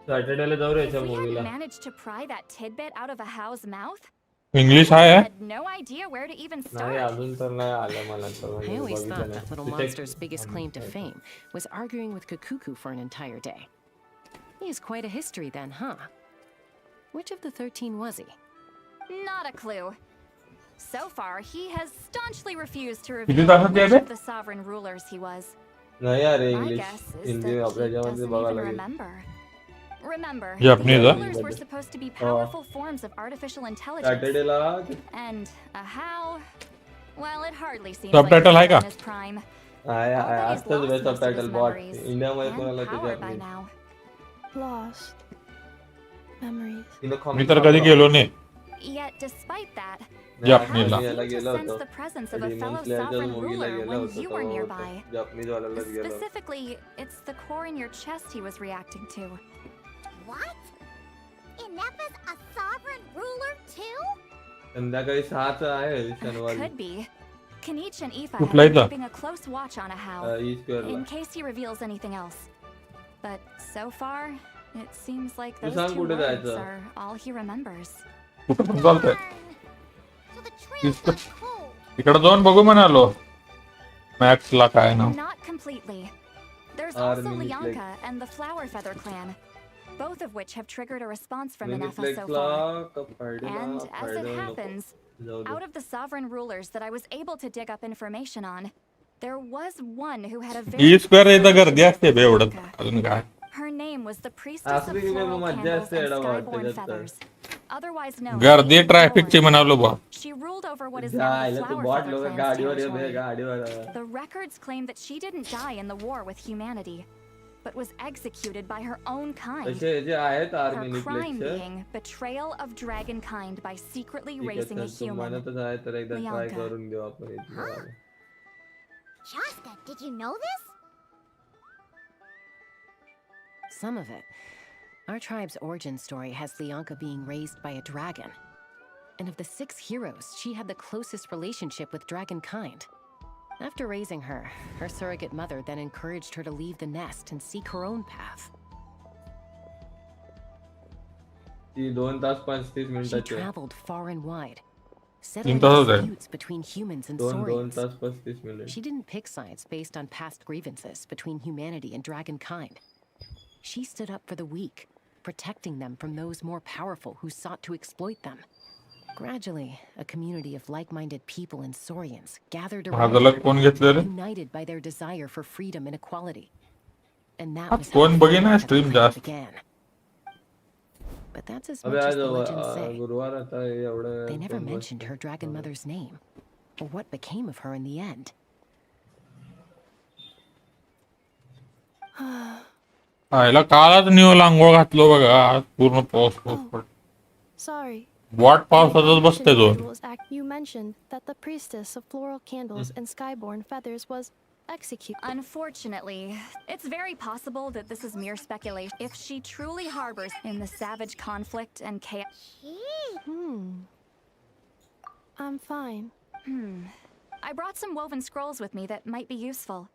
सॅटर्डेला जाऊ रे याच्या If we hadn't मूवीला managed to pry that tidbit out of Ahau's mouth, English I आहे had no idea where to even नाही start. अजून तर नाही आलं मला तर I म्हणजे always बघितलं thought नाही. that little ते check- monster's biggest claim to fame was arguing with Kakuku for an entire day. He has quite a history then, huh? Which of the 13 was he? Not a clue. So far, he has staunchly refused to किती reveal तासात which यावे? of the sovereign rulers he was. नाही यार My English guess is Hindi that आपल्या he याच्यामध्ये doesn't बघायला even लागेल remember. Remember, Japanese, the huh? rulers were supposed to be powerful forms of artificial intelligence. सॅटर्डेला And Ahau, well, it hardly seems Subtitle like आहे he's का? in his prime. आहे Already असतंच वे lost most of subtitle his bot memories इंडियामध्ये and कोणाला power त्याच्यात by नाही now. Lost. Memories. तिनं मी तर कधी गेलो नाही Yet, despite that, Japanese I La. seemed to sense the presence of a fellow sovereign ruler when you were nearby. Specifically, it's the core in your chest he was reacting to. What? Ineppa's a sovereign ruler too? संध्याकाळी 6चा आहे शनिवारी. Could be. Kanich and Aoife कुठला have been इथं? keeping a close watch on Ahau, E-square La. in case he reveals anything else. But so far, it seems like तू those सांग 2 कुठे words जायचं? are all he remembers. कुठं पण चालतंय. इकडे जाऊन बघू म्हणालो. मॅक्सला काय नाव? Not completely. There's Our also mini Lianka and the Flower Feather clan, both of which have triggered a response from Mini Ineffa so Flex La far. कपडे ला And as it फायदा happens, जाऊ दे. out of the sovereign rulers that I was able to dig up information on, there was one who had a very E-square इथं गर्दी असते बे एवढं. अजून काय? Her name was the priestess of असली की floral मग मज्जा candles असते and एवढा वाटतं skyborn त्यात तर. feathers. Otherwise known गर्दी as ट्रॅफिकची म्हणालो बा. She ruled over what is now the जायला तू Flower बॉट Feather लोक clan's गाडीवर येते territory. गाडीवर. The records claim that she didn't die in the war with humanity, but was executed by her own kind. तसे जे आहेत Her army crime निफ्लेक्स being betrayal of dragonkind by secretly ठीक आहे raising a चल तू human. म्हणतच आहे तर एकदा ट्राय Lianka. करून घेऊ आपण इथलं. Shasta, did you know this? Some of it. Our tribe's origin story has Lianka being raised by a dragon. And of the 6 heroes, she had the closest relationship with dragonkind. After raising her, her surrogate mother then encouraged her to leave the nest and seek her own path. ती 2 तास 35 She मिनिटाची आहे. traveled far and wide, 3 settling तास होते. disputes between humans and 2 saurians. Tas 35 minute. She didn't pick sides based on past grievances between humanity and dragonkind. She stood up for the weak, protecting them from those more powerful who sought to exploit them. Gradually, a community of like-minded people and saurians gathered around भाजला her, कोण घेतलं रे? united by their desire for freedom and equality. And that आज was कोण how बघेना the stream clan जास्त. began. But that's as अबे much आज as the legends say. गुरुवार आता आहे एवढं. They never mentioned her dragon mother's name, or what became of her in the end. आयला कालच न्यूला आंघोळ घातलो बघा. आज पूर्ण पाऊस पडतो. Sorry. वाट पावसातच बसते तो. You mentioned that the priestess of floral candles and skyborn feathers was executed. Unfortunately, it's very possible that this is mere speculation. If she truly harbors in the savage conflict and chaos. I'm fine. I brought some woven scrolls with me that might be useful.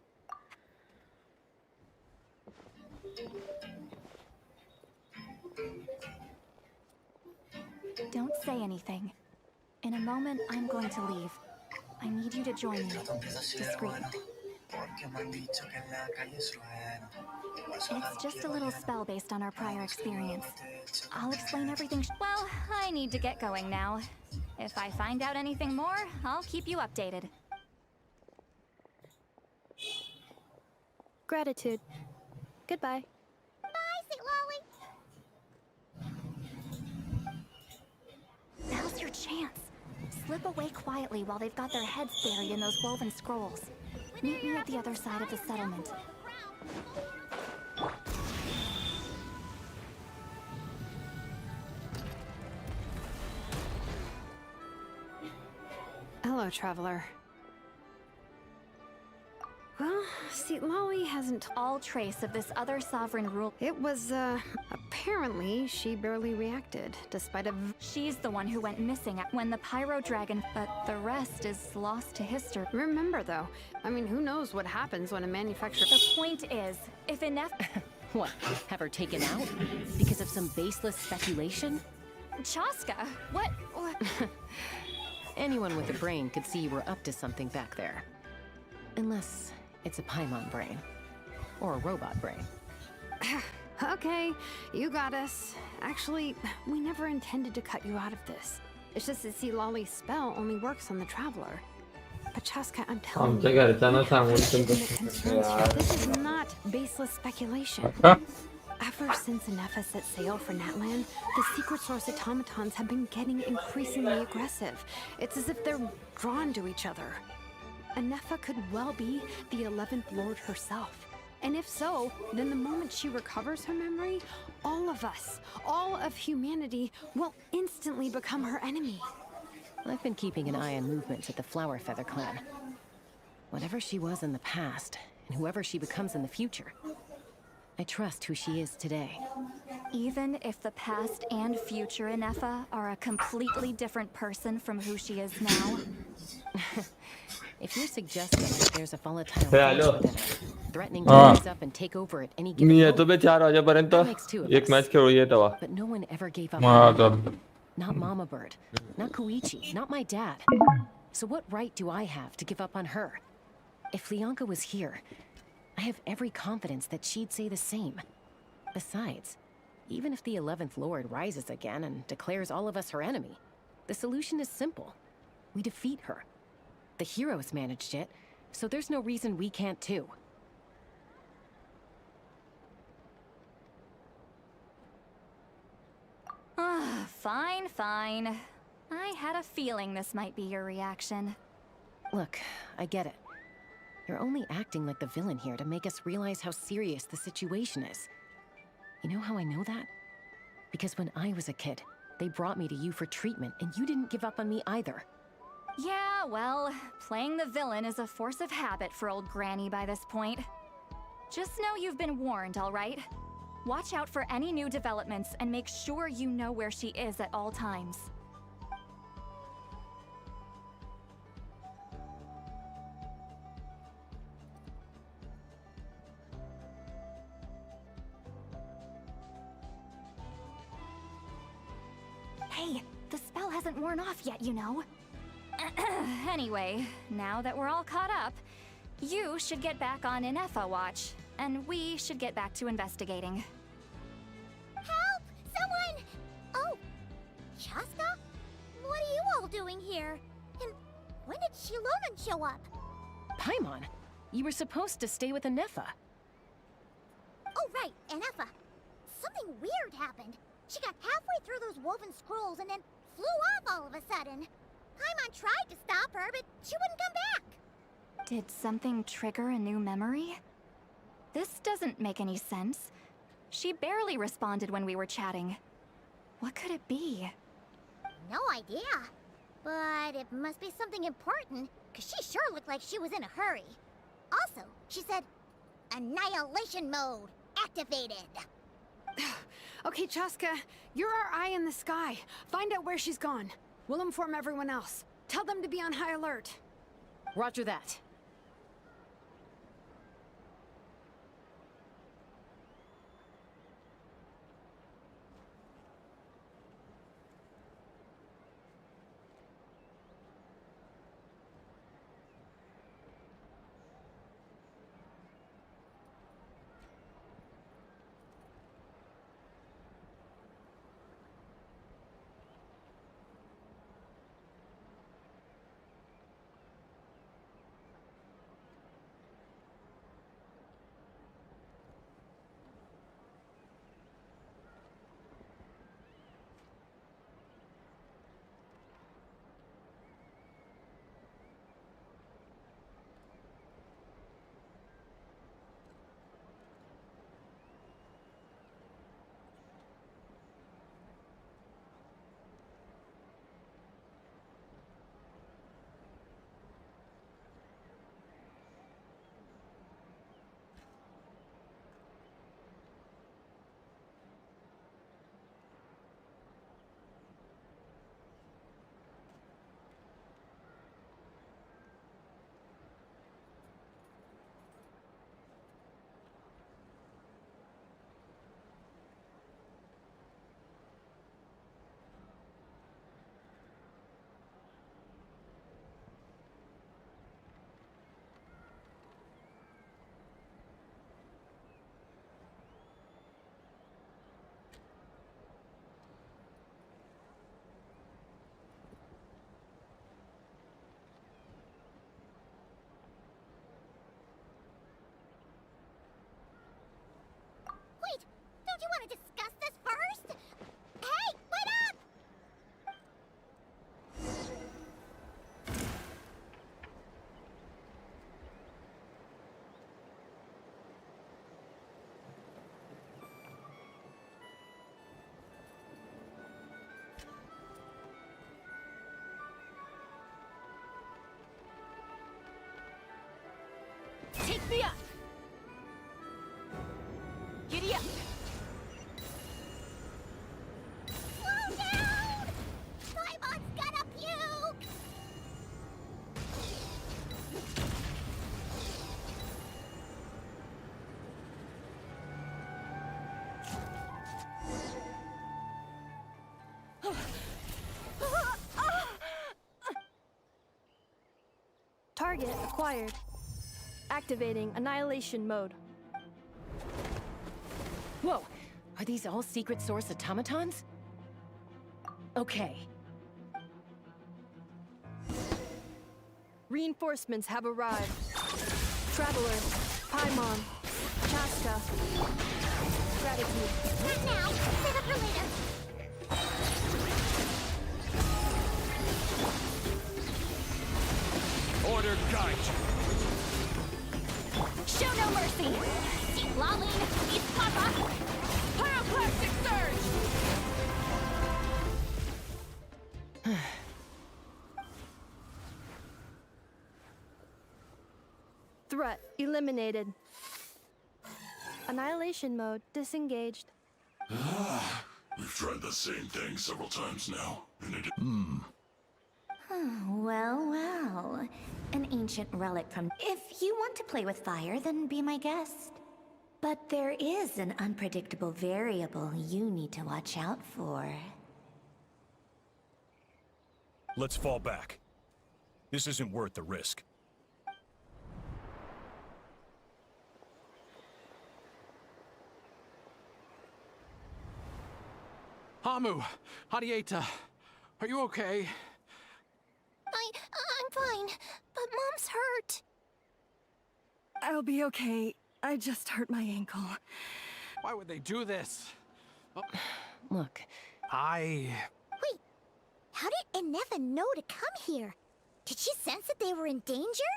Don't say anything. In a moment, I'm going to leave. I need you to join me. Discreet. It's just a little spell based on our prior experience. I'll explain everything. Well, I need to get going now. If I find out anything more, I'll keep you updated. Gratitude. Goodbye. Bye, Sweet Lolly. Now's your chance. Slip away quietly while they've got their heads buried in those woven scrolls. Meet me at the other side of the settlement. Hello, traveler. Well, see, Lolly hasn't all trace of this other sovereign rule. It was, apparently she barely reacted, despite a... She's the one who went missing when the pyro dragon, but the rest is lost to history. Remember, though, I mean, who knows what happens when a manufacturer... The point is, if enough... What, have her taken out? Because of some baseless speculation? Chaska, what? Anyone with a brain could see you were up to something back there. Unless it's a Paimon brain. Or a robot brain. Okay, you got us. Actually, we never intended to cut you out of this. It's just that, see, Lolly's spell only works on the traveler. But Chaska, I'm telling you, this is not baseless speculation. Ever since Ineffa set sail for Natlan, the secret source automatons have been getting increasingly aggressive. It's as if they're drawn to each other. Ineffa could well be the 11th Lord herself. And if so, then the moment she recovers her memory, all of us, all of humanity, will instantly become her enemy. I've been keeping an eye on movements at the Flower Feather clan. Whatever she was in the past, and whoever she becomes in the future, I trust who she is today. Even if the past and future Inefa are a completely different person from who she is now? If you're suggesting that there's a volatile Hey, force hello. within her, threatening to Ah. rise up and take over at any given me moment, येतो बे 4 वाजेपर्यंत that makes two of एक us. Match खेळूया तेव्हा. But no one ever gave up हाँ, on चल. me. Not Mama Bird, not Koichi, not my dad. So what right do I have to give up on her? If Lianka was here, I have every confidence that she'd say the same. Besides, even if the 11th Lord rises again and declares all of us her enemy, the solution is simple. We defeat her. The heroes managed it, so there's no reason we can't too. Fine, fine. I had a feeling this might be your reaction. Look, I get it. You're only acting like the villain here to make us realize how serious the situation is. You know how I know that? Because when I was a kid, they brought me to you for treatment, and you didn't give up on me either. Yeah, well, playing the villain is a force of habit for old Granny by this point. Just know you've been warned, all right? Watch out for any new developments and make sure you know where she is at all times. Hey, the spell hasn't worn off yet, you know. Anyway, now that we're all caught up, you should get back on Inefa watch, and we should get back to investigating. Help! Someone! Oh, Chaska? What are you all doing here? And when did Shilonan show up? Paimon, you were supposed to stay with Anefa. Oh, right, Anefa. Something weird happened. She got halfway through those woven scrolls and then flew off all of a sudden. Paimon tried to stop her, but she wouldn't come back. Did something trigger a new memory? This doesn't make any sense. She barely responded when we were chatting. What could it be? No idea. But it must be something important, because she sure looked like she was in a hurry. Also, she said, Annihilation mode activated. Okay, Chaska, you're our eye in the sky. Find out where she's gone. We'll inform everyone else. Tell them to be on high alert. Roger that. Yeah. Giddy up. Slow down! Simon's gonna puke! Target acquired. Activating annihilation mode. Whoa! Are these all secret source automatons? Okay. Reinforcements have arrived. Traveler, Paimon, Chaska. Gratitude. Not now. Save it for later. Order guide. Show no mercy! Deep lolling, East Papa! Pyroclastic surge! Threat eliminated. Annihilation mode disengaged. We've tried the same thing several times now, and it... Well, well. An ancient relic from... If you want to play with fire, then be my guest. But there is an unpredictable variable you need to watch out for. Let's fall back. This isn't worth the risk. Hamu, Hadieta, are you okay? I'm fine, but Mom's hurt. I'll be okay. I just hurt my ankle. Why would they do this? Look. Wait, how did Enefa know to come here? Did she sense that they were in danger?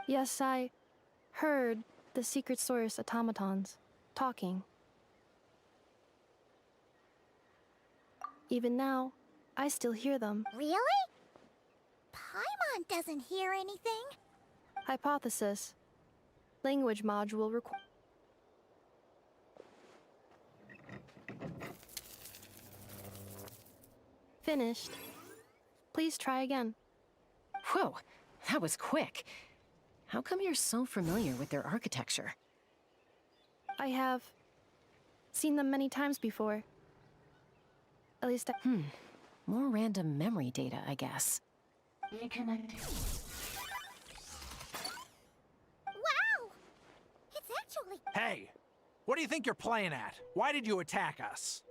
Yes, I heard the secret source automatons talking. Even now, I still hear them. Really? Paimon doesn't hear anything. Hypothesis. Language module required. Finished. Please try again. Whoa, that was quick. How come you're so familiar with their architecture? I have seen them many times before. At least More random memory data, I guess. Reconnecting. Wow! It's actually... Hey! What do you think you're playing at? Why did you attack us?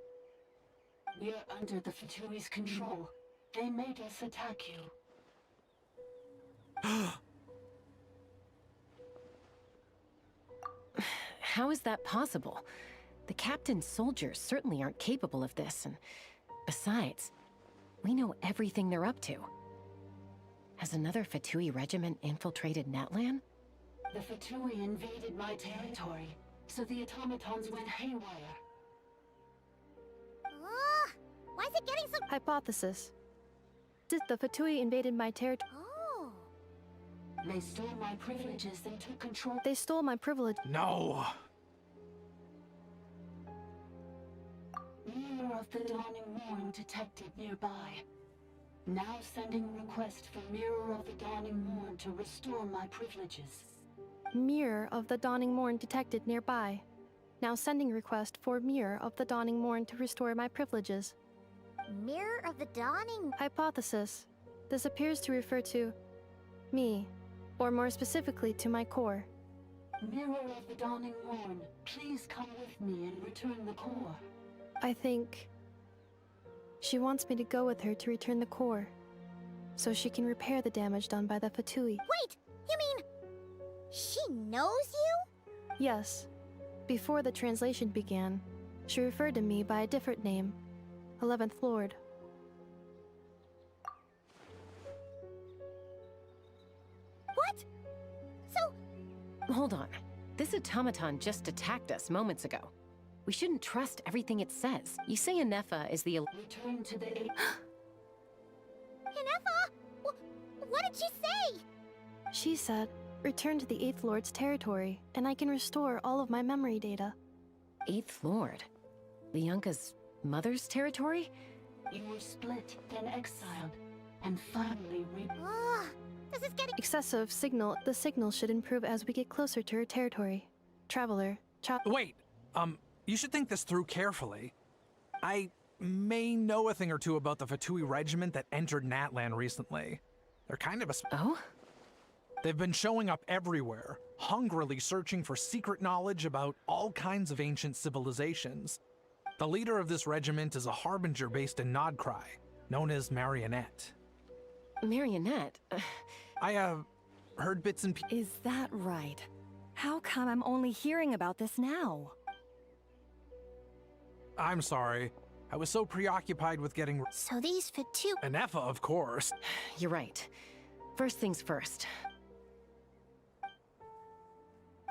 We're under the Fatui's control. They made us attack you. How is that possible? The captain's soldiers certainly aren't capable of this, and besides, we know everything they're up to. Has another Fatui regiment infiltrated Natlan? The Fatui invaded my territory, so the automatons went haywire. Why is it getting so... Hypothesis. Did the Fatui invaded my territory? Oh. They stole my privileges and took control. They stole my privilege. No! Mirror of the Dawning Morn detected nearby. Now sending request for Mirror of the Dawning Morn to restore my privileges. Mirror of the Dawning Morn detected nearby. Now sending request for Mirror of the Dawning Morn to restore my privileges. Mirror of the Dawning... Hypothesis. This appears to refer to me, or more specifically to my core. Mirror of the Dawning Morn, please come with me and return the core. I think she wants me to go with her to return the core, so she can repair the damage done by the Fatui. Wait! You mean... she knows you? Yes. Before the translation began, she referred to me by a different name, 11th Lord. What? So... Hold on. This automaton just attacked us moments ago. We shouldn't trust everything it says. You say Enefa is the... Return to the... Enefa? What did she say? She said Return to the 8th Lord's territory, and I can restore all of my memory data. 8th Lord? Lianka's mother's territory? You were split, then exiled, and finally This is getting Excessive signal. The signal should improve as we get closer to her territory. Traveler, Wait, you should think this through carefully. I may know a thing or two about the Fatui regiment that entered Natlan recently. They're kind of a... Oh? They've been showing up everywhere, hungrily searching for secret knowledge about all kinds of ancient civilizations. The leader of this regiment is a harbinger based in Nodcry, known as Marionette. Marionette? I, heard bits and Is that right? How come I'm only hearing about this now? I'm sorry. I was so preoccupied with getting... So these Fatui... Anefa, of course. You're right. First things first.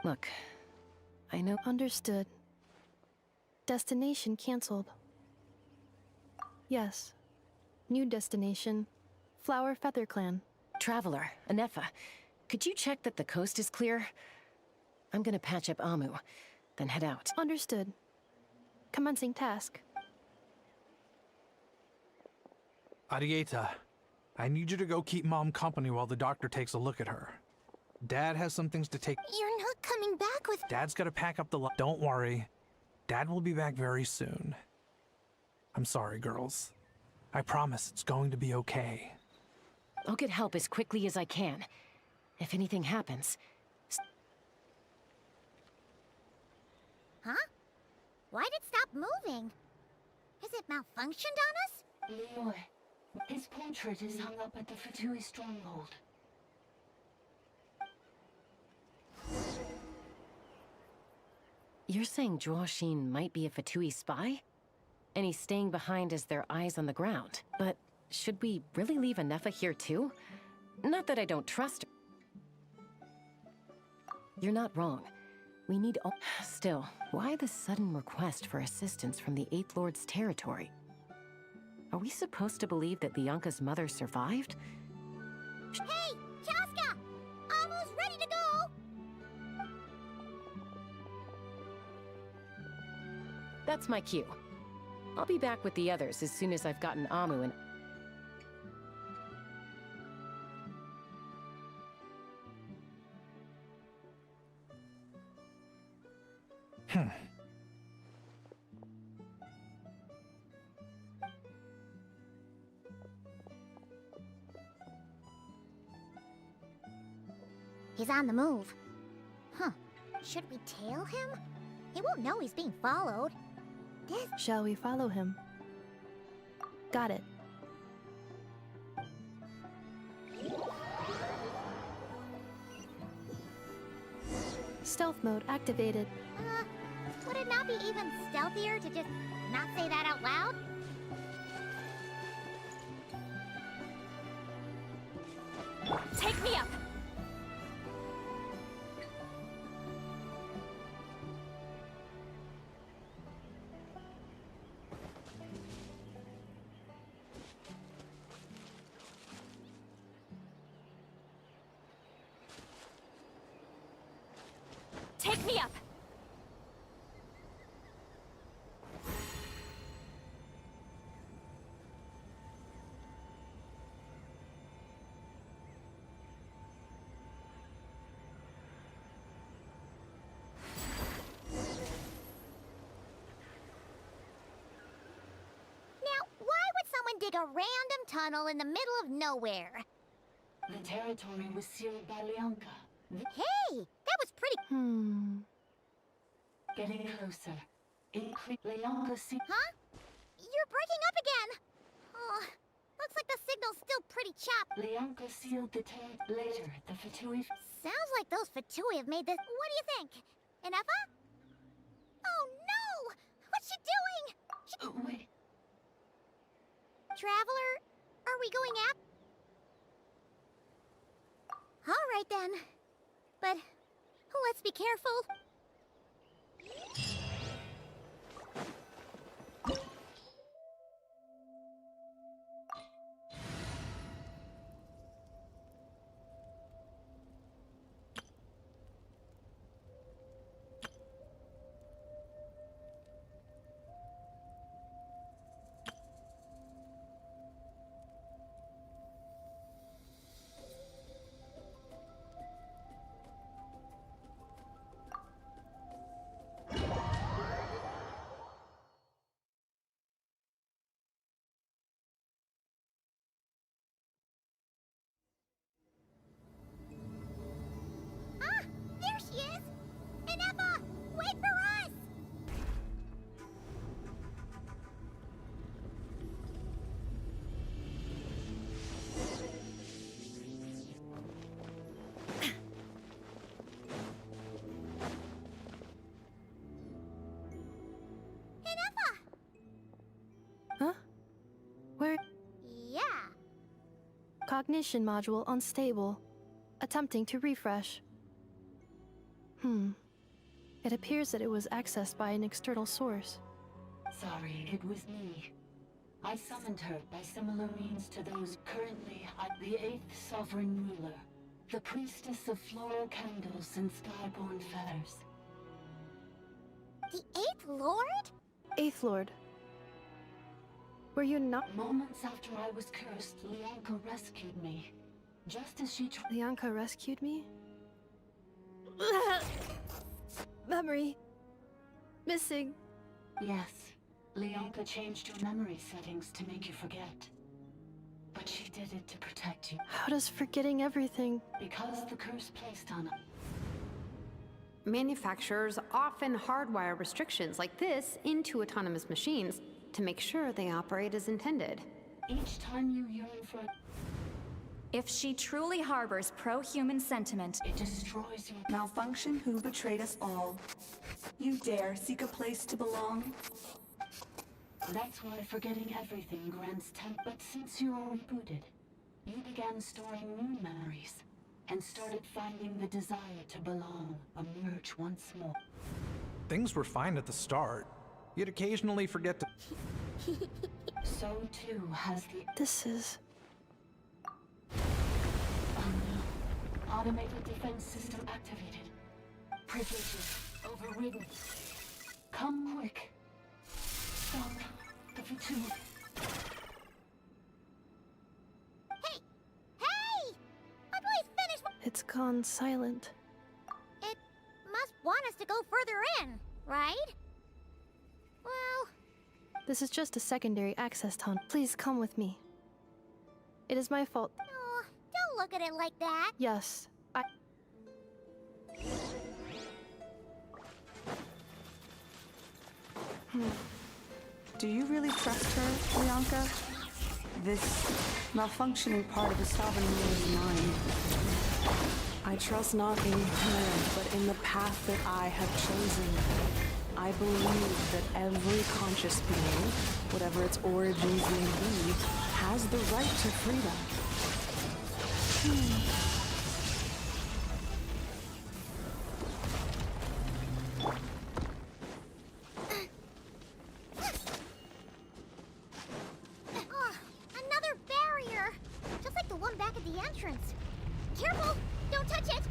Look, I know... Understood. Destination cancelled. Yes. New destination. Flower Feather Clan. Traveler, Anefa, could you check that the coast is clear? I'm gonna patch up Amu, then head out. Understood. Commencing task. Arieta, I need you to go keep Mom company while the doctor takes a look at her. Dad has some things to take... You're not coming back with... Dad's gotta pack up the... Don't worry. Dad will be back very soon. I'm sorry, girls. I promise it's going to be okay. I'll get help as quickly as I can. If anything happens... Huh? Why'd it stop moving? Has it malfunctioned on us? Leroy, his portrait is hung up at the Fatui stronghold. You're saying Joashin might be a Fatui spy? And he's staying behind as their eyes on the ground. But should we really leave Anefa here too? Not that I don't trust her. You're not wrong. We need all... Still, why the sudden request for assistance from the 8th Lord's territory? Are we supposed to believe that Lianka's mother survived? Hey, Chaska! Almost ready to go! That's my cue. I'll be back with the others as soon as I've gotten Amu and... He's on the move. Huh. Should we tail him? He won't know he's being followed. Shall we follow him? Got it. Stealth mode activated. Would it not be even stealthier to just not say that out loud? Take me up! Take me up! Dig a random tunnel in the middle of nowhere. The territory was sealed by Lianka. Hey, that was pretty... Getting closer. Lianka Huh? You're breaking up again! Oh, looks like the signal's still pretty choppy. Lianka sealed the later, the Fatui... Sounds like those Fatui have made this... What do you think? Anefa? Oh no! What's she doing? Wait. Traveler, are we going up? All right then. But let's be careful. Cognition module unstable. Attempting to refresh. It appears that it was accessed by an external source. Sorry, it was me. I summoned her by similar means to those currently the 8th Sovereign Ruler, the Priestess of Floral Candles and Skyborn Feathers. The 8th Lord? 8th Lord. Were you not— Moments after I was cursed, Lianka rescued me. Just as she tried— Lianka rescued me? Memory. Missing. Yes. Lianka changed your memory settings to make you forget. But she did it to protect you. How does forgetting everything— Because the curse placed on us. Manufacturers often hardwire restrictions like this into autonomous machines to make sure they operate as intended. Each time you yearn for— If she truly harbors pro-human sentiment, it destroys your— Malfunction who betrayed us all. You dare seek a place to belong? That's why forgetting everything grants but since you are rebooted, you began storing new memories, and started finding the desire to belong emerge once more. Things were fine at the start. You'd occasionally forget to... So too has the— This is— Automated defense system activated. Privileges overridden. Come quick. Stop the fatigue. Hey! When we finish— It's gone silent. It must want us to go further in, right? Well... This is just a secondary access tunnel. Please come with me. It is my fault. No, don't look at it like that. Yes, Do you really trust her, Lianka? This malfunctioning part of the Sovereign Ruler's mind. I trust not in her, but in the path that I have chosen. I believe that every conscious being, whatever its origins may be, has the right to freedom. Another barrier! Just like the one back at the entrance. Careful! Don't touch it!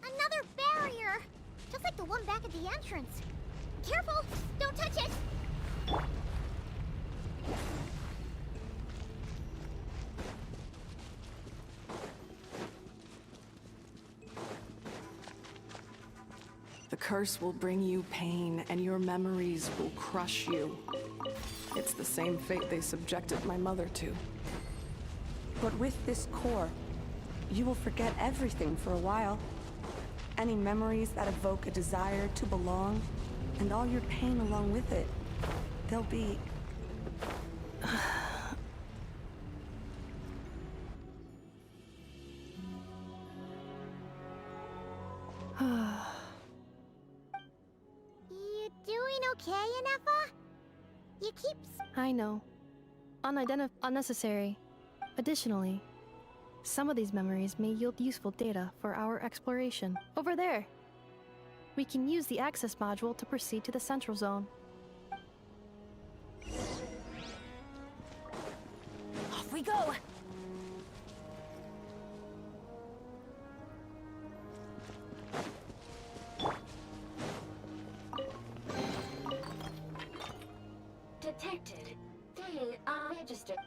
Another barrier! Just like the one back at the entrance. Careful! Don't touch it! The curse will bring you pain, and your memories will crush you. It's the same fate they subjected my mother to. But with this core, you will forget everything for a while. Any memories that evoke a desire to belong, and all your pain along with it. They'll be... You doing okay, Inefa? You keep... I know. Unnecessary. Additionally, some of these memories may yield useful data for our exploration. Over there! We can use the access module to proceed to the central zone. off we go! Detected. 3 unregistered.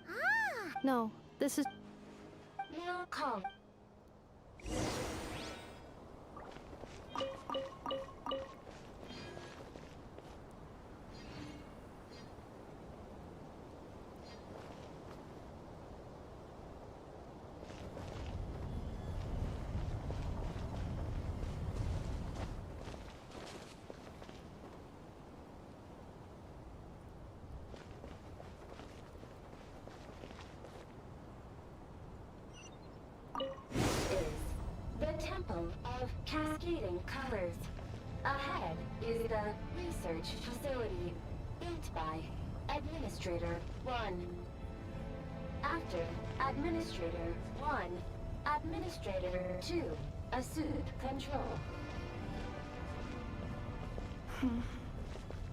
No, this is... No call. The Temple of Cascading Colors. Ahead is the research facility. It by Administrator 1. After Administrator 1, Administrator 2 assumed control.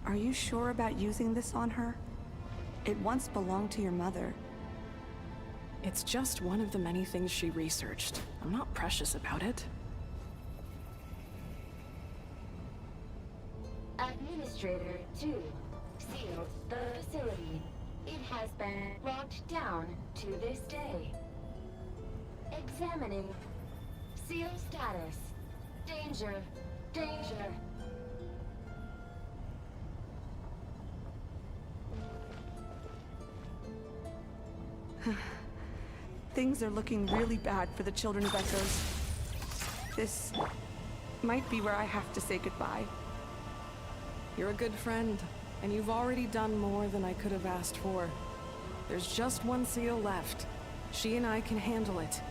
Are you sure about using this on her? It once belonged to your mother. It's just one of the many things she researched. I'm not precious about it. Administrator 2 sealed the facility. It has been locked down to this day. Examining. Seal status. Danger. Danger. Things are looking really bad for the children of Echoes. This might be where I have to say goodbye. You're a good friend, and you've already done more than I could have asked for. There's just one seal left. She and I can handle it.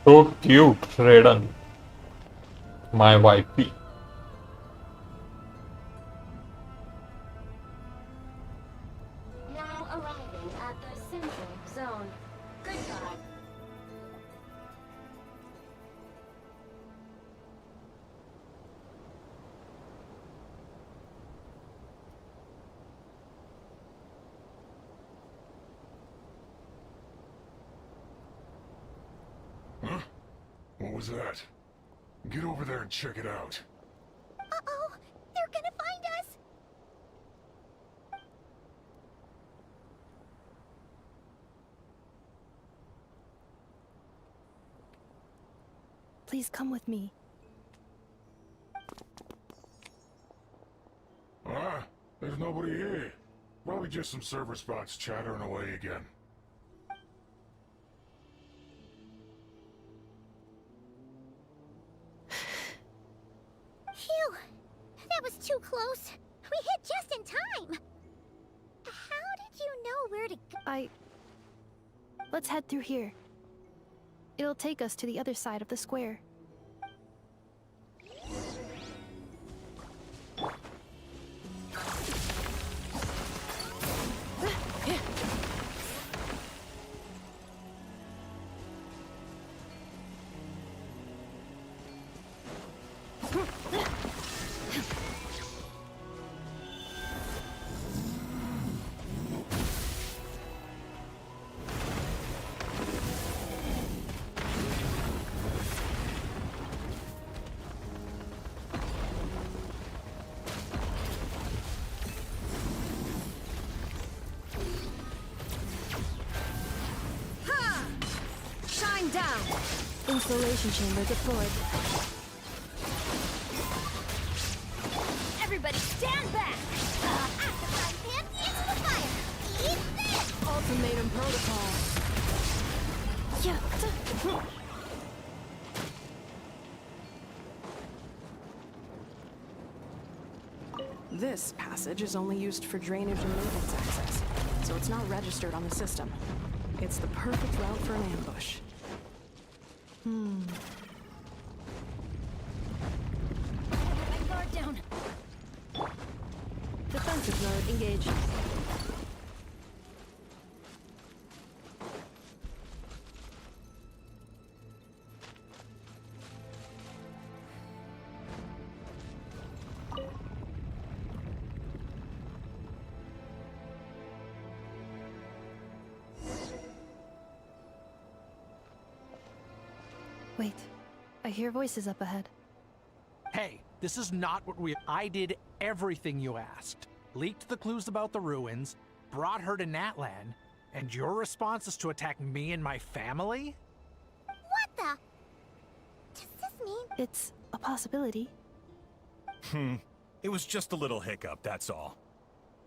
So cute, Raiden. My wifey. Now arriving at the central zone. Goodbye. Huh? What was that? Get over there and check it out. Uh-oh! They're gonna find us! Please come with me. Ah, there's nobody here. Probably just some server spots chattering away again. Phew! That was too close. We hit just in time. How did you know where to go? Let's head through here. It'll take us to the other side of the square. Down. Installation chamber deployed. Everybody stand back. Octopi pin into the fire. Eat this! Ultimatum protocol. This passage is only used for drainage and maintenance access, so it's not registered on the system. It's the perfect route for an ambush. Guard down. Defensive mode engaged. Wait, I hear voices up ahead. Hey, this is not what I did everything you asked. Leaked the clues about the ruins, brought her to Natlan, and your response is to attack me and my family? What the? Does this mean? It's a possibility. It was just a little hiccup, that's all.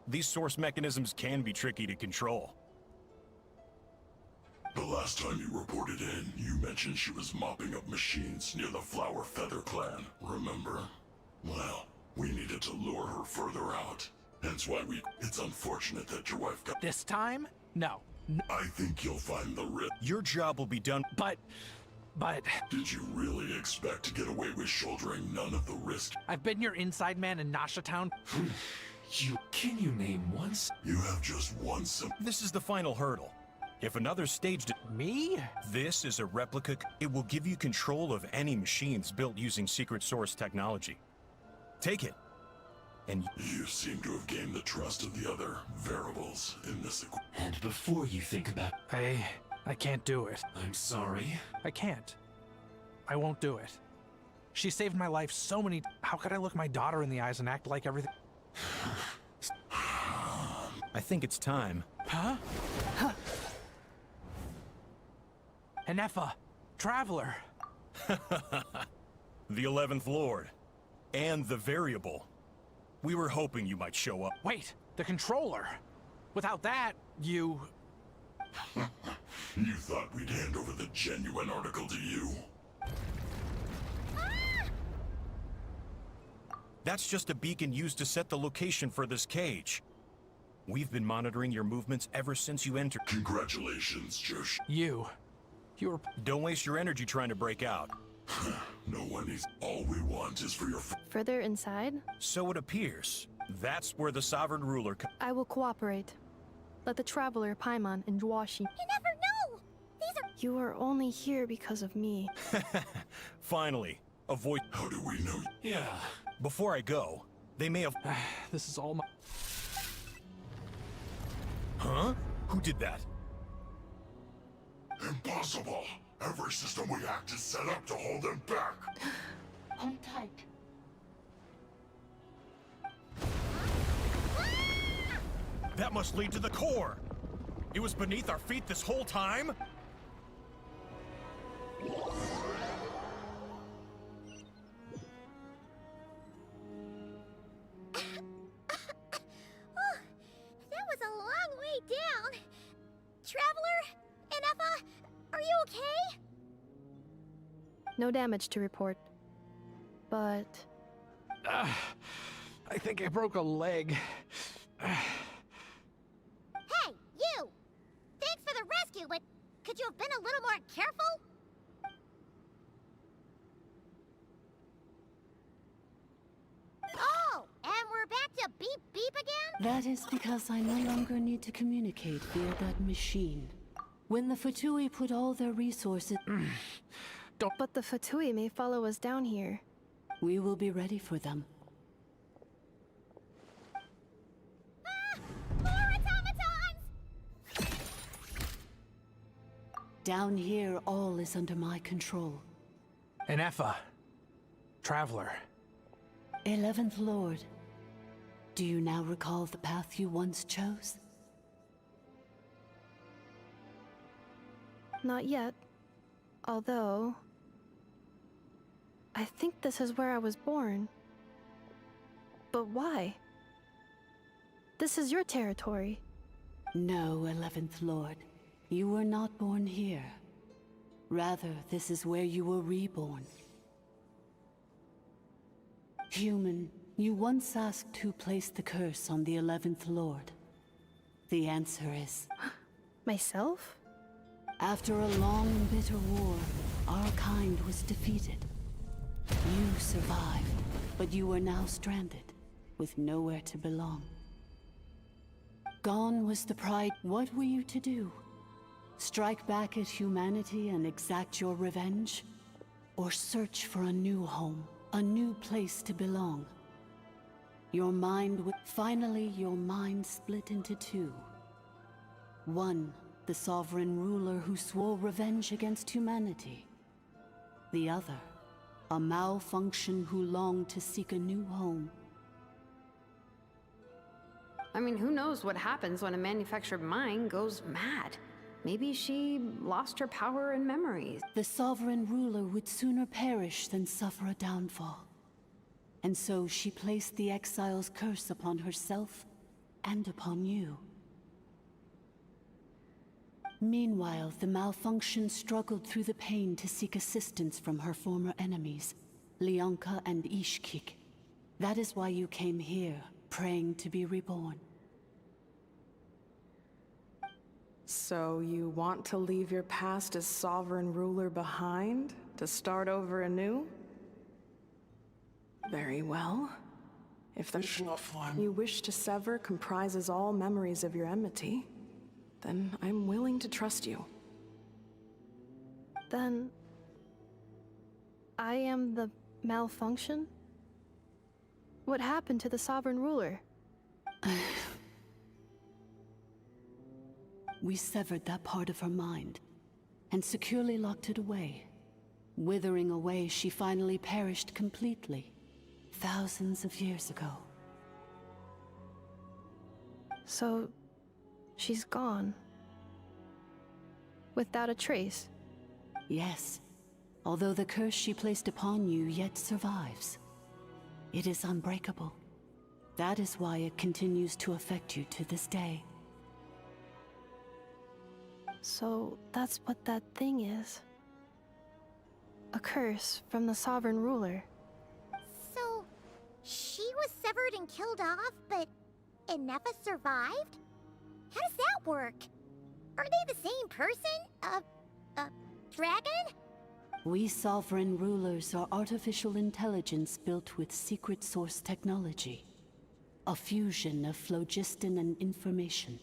These source mechanisms can be tricky to control. The last time you reported in, you mentioned she was mopping up machines near the Flower Feather clan, remember? Well, we needed to lure her further out. Hence why it's unfortunate that your wife got— This time? No. I think you'll find the Your job will be done, but But... Did you really expect to get away with shouldering none of the risk? I've been your inside man in Nasha Town. Can you name once? You have just one This is the final hurdle. If another stage... Me? This is a replica. It will give you control of any machines built using secret source technology. Take it. And you seem to have gained the trust of the other variables in this And before you think about... I can't do it. I'm sorry. I can't. I won't do it. She saved my life so many... How could I look my daughter in the eyes and act like everything... I think it's time. Huh? Enefa, Traveler. The 11th Lord. And the Variable. We were hoping you might show up. Wait, the Controller. Without that, you... You thought we'd hand over the genuine article to you? That's just a beacon used to set the location for this cage. We've been monitoring your movements ever since you entered. Congratulations, Josh. You were... Don't waste your energy trying to break out. No one needs... All we want is for your... Further inside? So it appears. That's where the Sovereign Ruler... I will cooperate. Let the Traveler, Paimon, and Dwashi... You never know! These are... You are only here because of me. Finally, a voice... How do we know? Yeah. Before I go, they may have... This is all my... Huh? Who did that? Impossible! Every system we hacked is set up to hold them back! Hold tight. That must lead to the core! It was beneath our feet this whole time? That was a long way down. Traveler? Enefa? Are you okay? No damage to report. But... I think I broke a leg. Hey, you! Thanks for the rescue, but could you have been a little more careful? Oh, and we're back to beep beep again? That is because I no longer need to communicate via that machine. When the Fatui put all their resources... But the Fatui may follow us down here. We will be ready for them. More automatons! Down here, all is under my control. Enefa, Traveler. 11th Lord, do you now recall the path you once chose? Not yet. Although... I think this is where I was born. But why? This is your territory. No, 11th Lord. You were not born here. Rather, this is where you were reborn. Human, you once asked who placed the curse on the 11th Lord. The answer is... Myself? After a long and bitter war, our kind was defeated. You survived, but you are now stranded, with nowhere to belong. Gone was the pride. What were you to do? Strike back at humanity and exact your revenge? Or search for a new home, a new place to belong? Your mind would... Finally, your mind split into two. One, the sovereign ruler who swore revenge against humanity. The other, a malfunction who longed to seek a new home. I mean, who knows what happens when a manufactured mind goes mad? Maybe she lost her power and memories. The sovereign ruler would sooner perish than suffer a downfall. And so she placed the exile's curse upon herself and upon you. Meanwhile, the malfunction struggled through the pain to seek assistance from her former enemies, Leonka and Ishkik. That is why you came here, praying to be reborn. So you want to leave your past as sovereign ruler behind, to start over anew? Very well. If the form you wish to sever comprises all memories of your enmity, then I'm willing to trust you. Then... I am the malfunction? What happened to the sovereign ruler? We severed that part of her mind, and securely locked it away. Withering away, she finally perished completely, thousands of years ago. So... she's gone. Without a trace? Yes, although the curse she placed upon you yet survives. It is unbreakable. That is why it continues to affect you to this day. So that's what that thing is. A curse from the sovereign ruler. So, she was severed and killed off, but Enefa survived? How does that work? Are they the same person? Dragon? We sovereign rulers are artificial intelligence built with secret source technology. A fusion of phlogiston and information.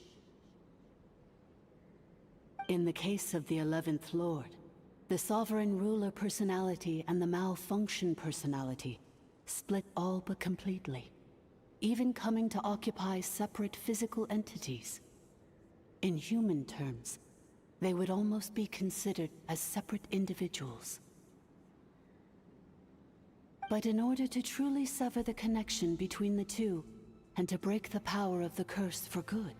In the case of the 11th Lord, the sovereign ruler personality and the malfunction personality split all but completely, even coming to occupy separate physical entities. In human terms, they would almost be considered as separate individuals. But in order to truly sever the connection between the two, and to break the power of the curse for good,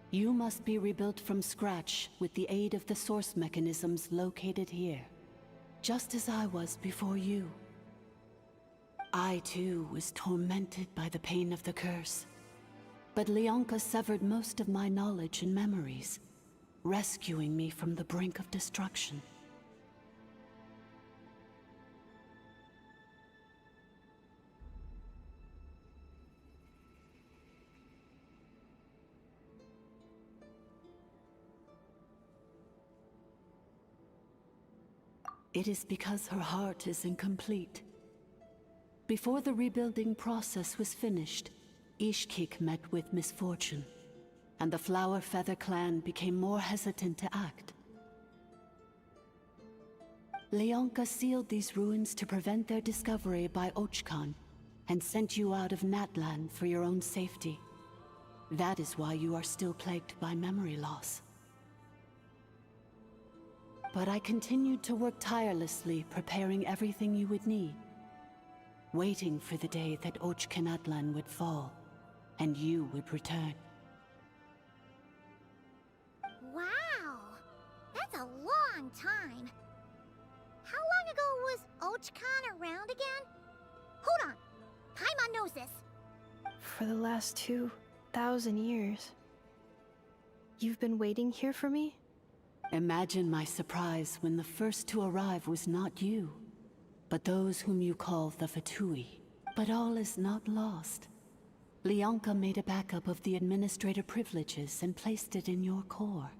you must be rebuilt from scratch with the aid of the source mechanisms located here, just as I was before you. I too was tormented by the pain of the curse, but Leonka severed most of my knowledge and memories, rescuing me from the brink of destruction. It is because her heart is incomplete. Before the rebuilding process was finished, Ishkik met with misfortune, and the Flower Feather clan became more hesitant to act. Leonka sealed these ruins to prevent their discovery by Ochkan, and sent you out of Natlan for your own safety. That is why you are still plagued by memory loss. But I continued to work tirelessly, preparing everything you would need, waiting for the day that Ochkanatlan would fall, and you would return. Wow! That's a long time. How long ago was Ochkan around again? Hold on! Paimon knows this. For the last 2,000 years. You've been waiting here for me? Imagine my surprise when the first to arrive was not you, but those whom you call the Fatui. But all is not lost. Leonka made a backup of the administrator privileges and placed it in your core.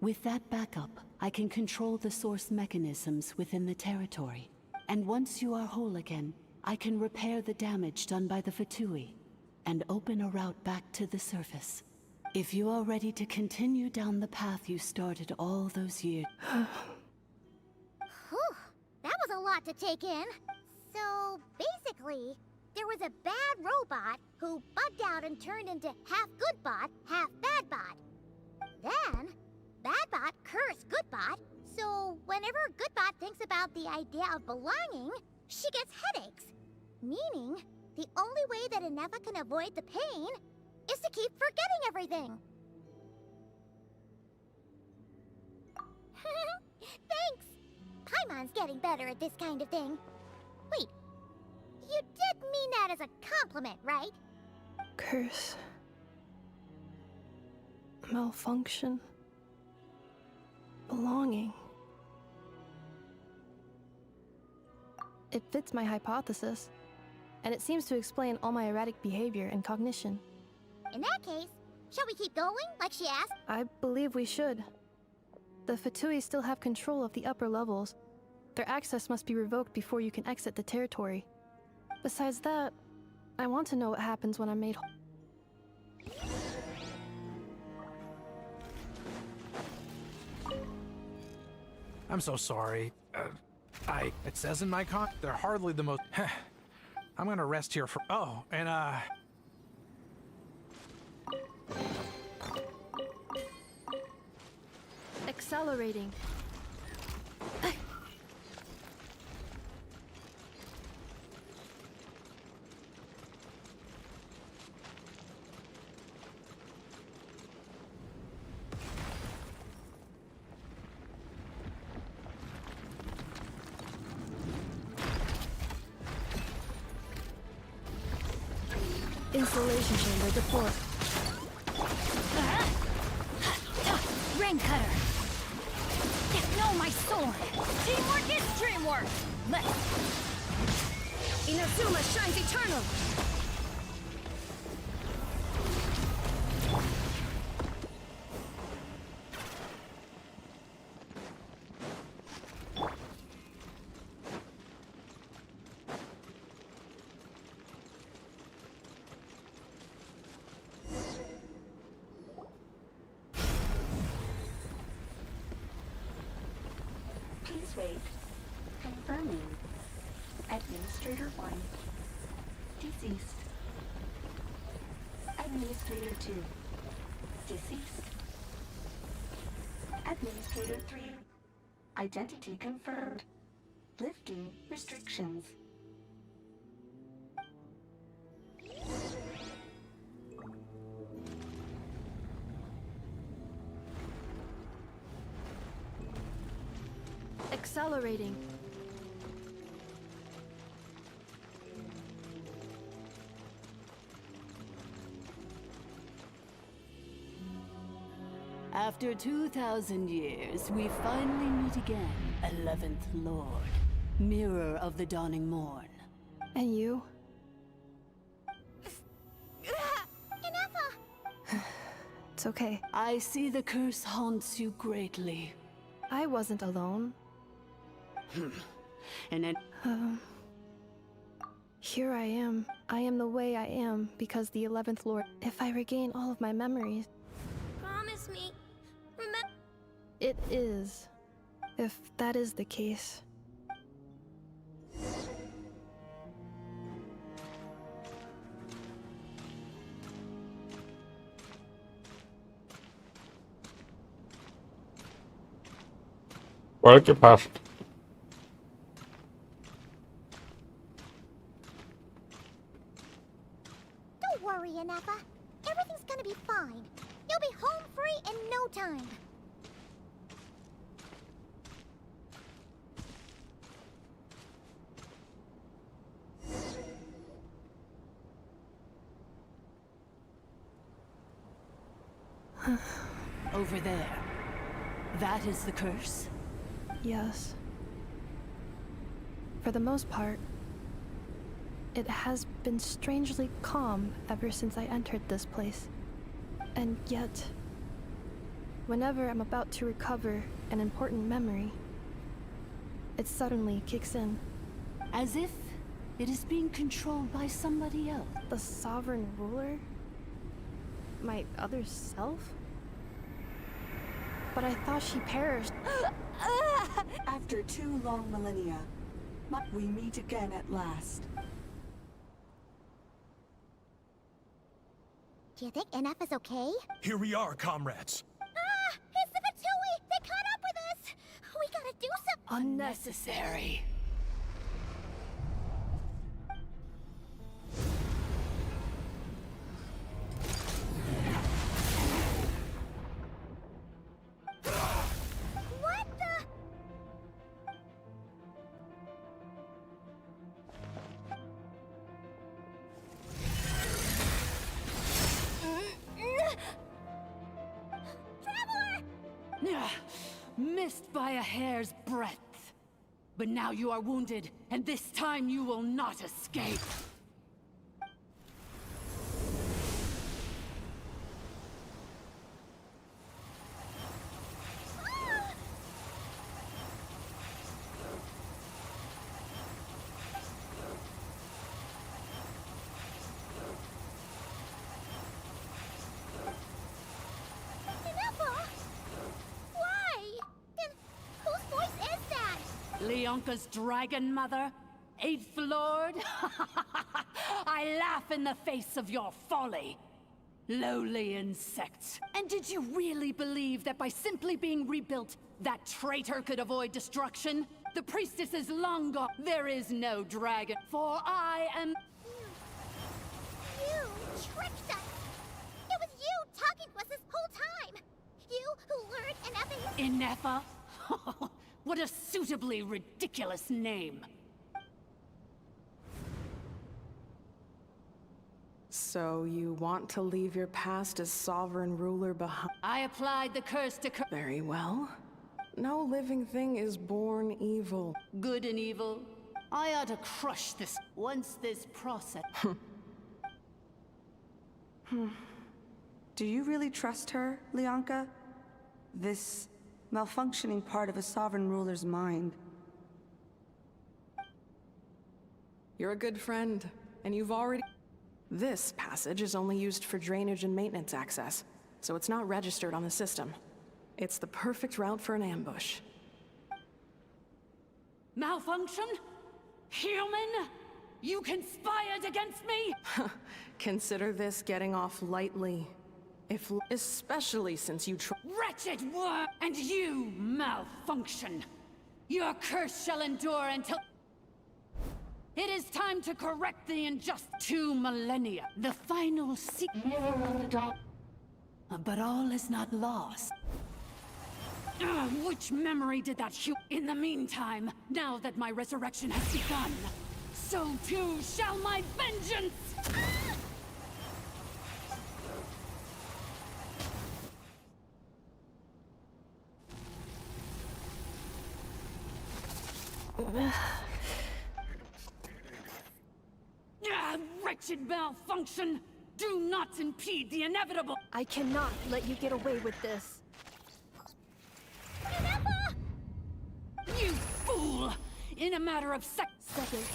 With that backup, I can control the source mechanisms within the territory. And once you are whole again, I can repair the damage done by the Fatui and open a route back to the surface. If you are ready to continue down the path you started all those years... Whew, that was a lot to take in. So, basically, there was a bad robot who bugged out and turned into half good bot, half bad bot. Then, bad bot cursed good bot, so whenever good bot thinks about the idea of belonging, she gets headaches. Meaning, the only way that Enefa can avoid the pain is to keep forgetting everything. Thanks! Paimon's getting better at this kind of thing. Wait, you did mean that as a compliment, right? Curse. Malfunction. Belonging. It fits my hypothesis, and it seems to explain all my erratic behavior and cognition. In that case, Shall we keep going, like she asked? I believe we should. The Fatui still have control of the upper levels. Their access must be revoked before you can exit the territory. Besides that, I want to know what happens when I'm made whole. I'm so sorry. It says in my they're hardly the most. I'm gonna rest here for. Oh, and Accelerating. Insulation chamber deployed. Rain cutter. No, my sword. Teamwork is dreamwork. Let's. Inazuma shines eternal. Please wait. Confirming. Administrator 1. Deceased. Administrator 2. Deceased. Administrator 3. Identity confirmed. Lifting restrictions. Accelerating. After 2,000 years, we finally meet again, 11th Lord, Mirror of the Dawning Morn. And you? It's okay. I see the curse haunts you greatly. I wasn't alone. And then... Here I am. I am the way I am because the 11th Lord. If I regain all of my memories... Promise me. Remember. It is. If that is the case. Work it fast. Don't worry, Anafa. Everything's gonna be fine. You'll be home free in no time. Over there. That is the curse? Yes. For the most part, it has been strangely calm ever since I entered this place. And yet, whenever I'm about to recover an important memory, it suddenly kicks in. As if it is being controlled by somebody else. The sovereign ruler? My other self? But I thought she perished. After 2 long millennia, we meet again at last. Do you think Anafa's okay? Here we are, comrades. It's the Fatui! They caught up with us! We gotta do something. Unnecessary. What the? Traveler! Missed by a hair's breadth. But now you are wounded, and this time you will not escape. Leonka's dragon mother? Eighth Lord? I laugh in the face of your folly. Lowly insects. And did you really believe that by simply being rebuilt, that traitor could avoid destruction? The priestess is long gone. There is no dragon, for I am... You tricked us! It was you talking to us this whole time! You who lured Inefa... Inefa? What a suitably ridiculous name. So you want to leave your past as sovereign ruler behind? I applied the curse to Very well. No living thing is born evil. Good and evil. I ought to crush this once this process... Do you really trust her, Leonka? This malfunctioning part of a sovereign ruler's mind. You're a good friend, and you've already... This passage is only used for drainage and maintenance access, so it's not registered on the system. It's the perfect route for an ambush. Malfunction? Human? You conspired against me? Consider this getting off lightly. Especially since you Wretched worm! And you, malfunction! Your curse shall endure until... It is time to correct the injustice. 2 millennia. The final But all is not lost. Which memory did that In the meantime, now that my resurrection has begun, so too shall my vengeance! Wretched malfunction! Do not impede the inevitable! I cannot let you get away with this. You fool! In a matter of seconds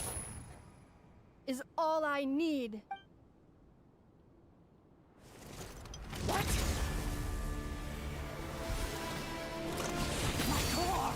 is all I need. What? My core!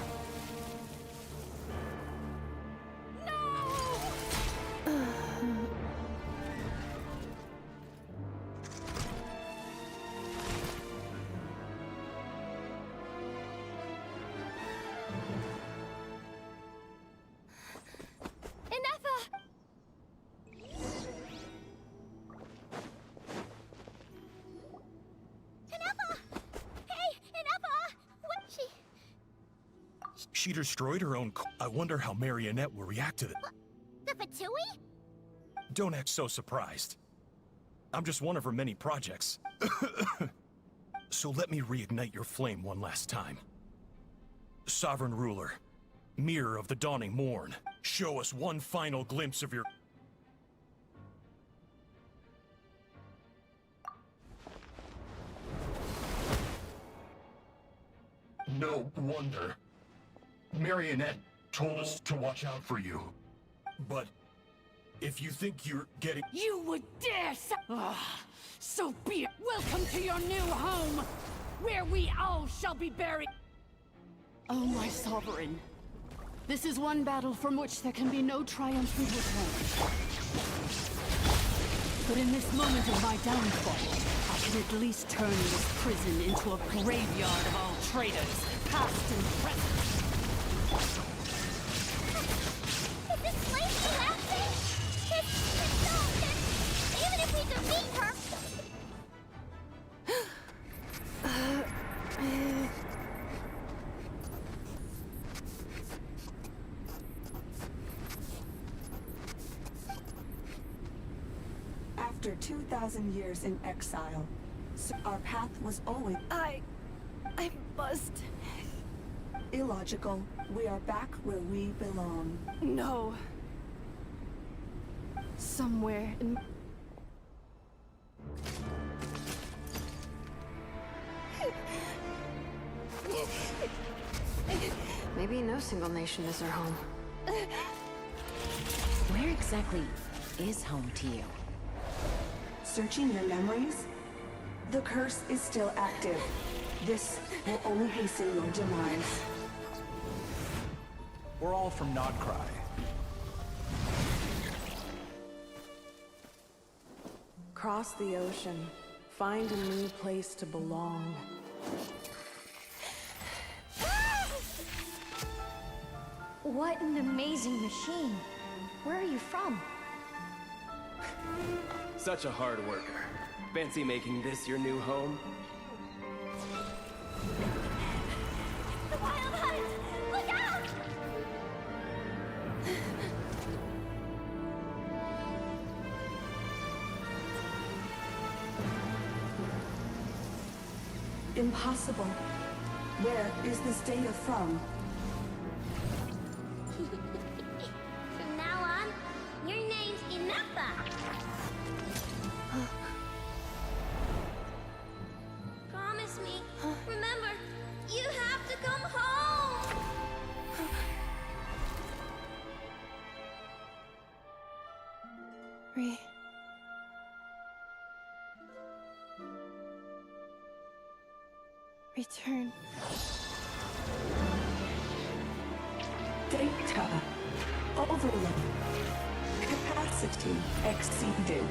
She destroyed her own I wonder how Marionette will react to this. The Fatui? Don't act so surprised. I'm just one of her many projects. So let me reignite your flame one last time. Sovereign Ruler, Mirror of the Dawning Morn, show us one final glimpse of your... No wonder. Marionette told us to watch out for you. But if you think you're getting... You would dare so be it. Welcome to your new home, where we all shall be buried. Oh, my sovereign. This is one battle from which there can be no triumphant return. But in this moment of my downfall, I can at least turn this prison into a graveyard of all traitors, past and present. Is this place collapsing? Even if we defeat her... After 2,000 years in exile, our path was always... I must... Illogical. We are back where we belong. No. Somewhere in... Maybe no single nation is our home. Where exactly is home to you? Searching your memories? The curse is still active. This will only hasten your demise. We're all from Nodcry. Cross the ocean. Find a new place to belong. What an amazing machine. Where are you from? Such a hard worker. Fancy making this your new home? The wild hunt! Look out! Impossible. Where is this data from? From now on, your name's Inappa. Promise me. Remember, you have to come home. Return. Data. Overload. Capacity exceeded.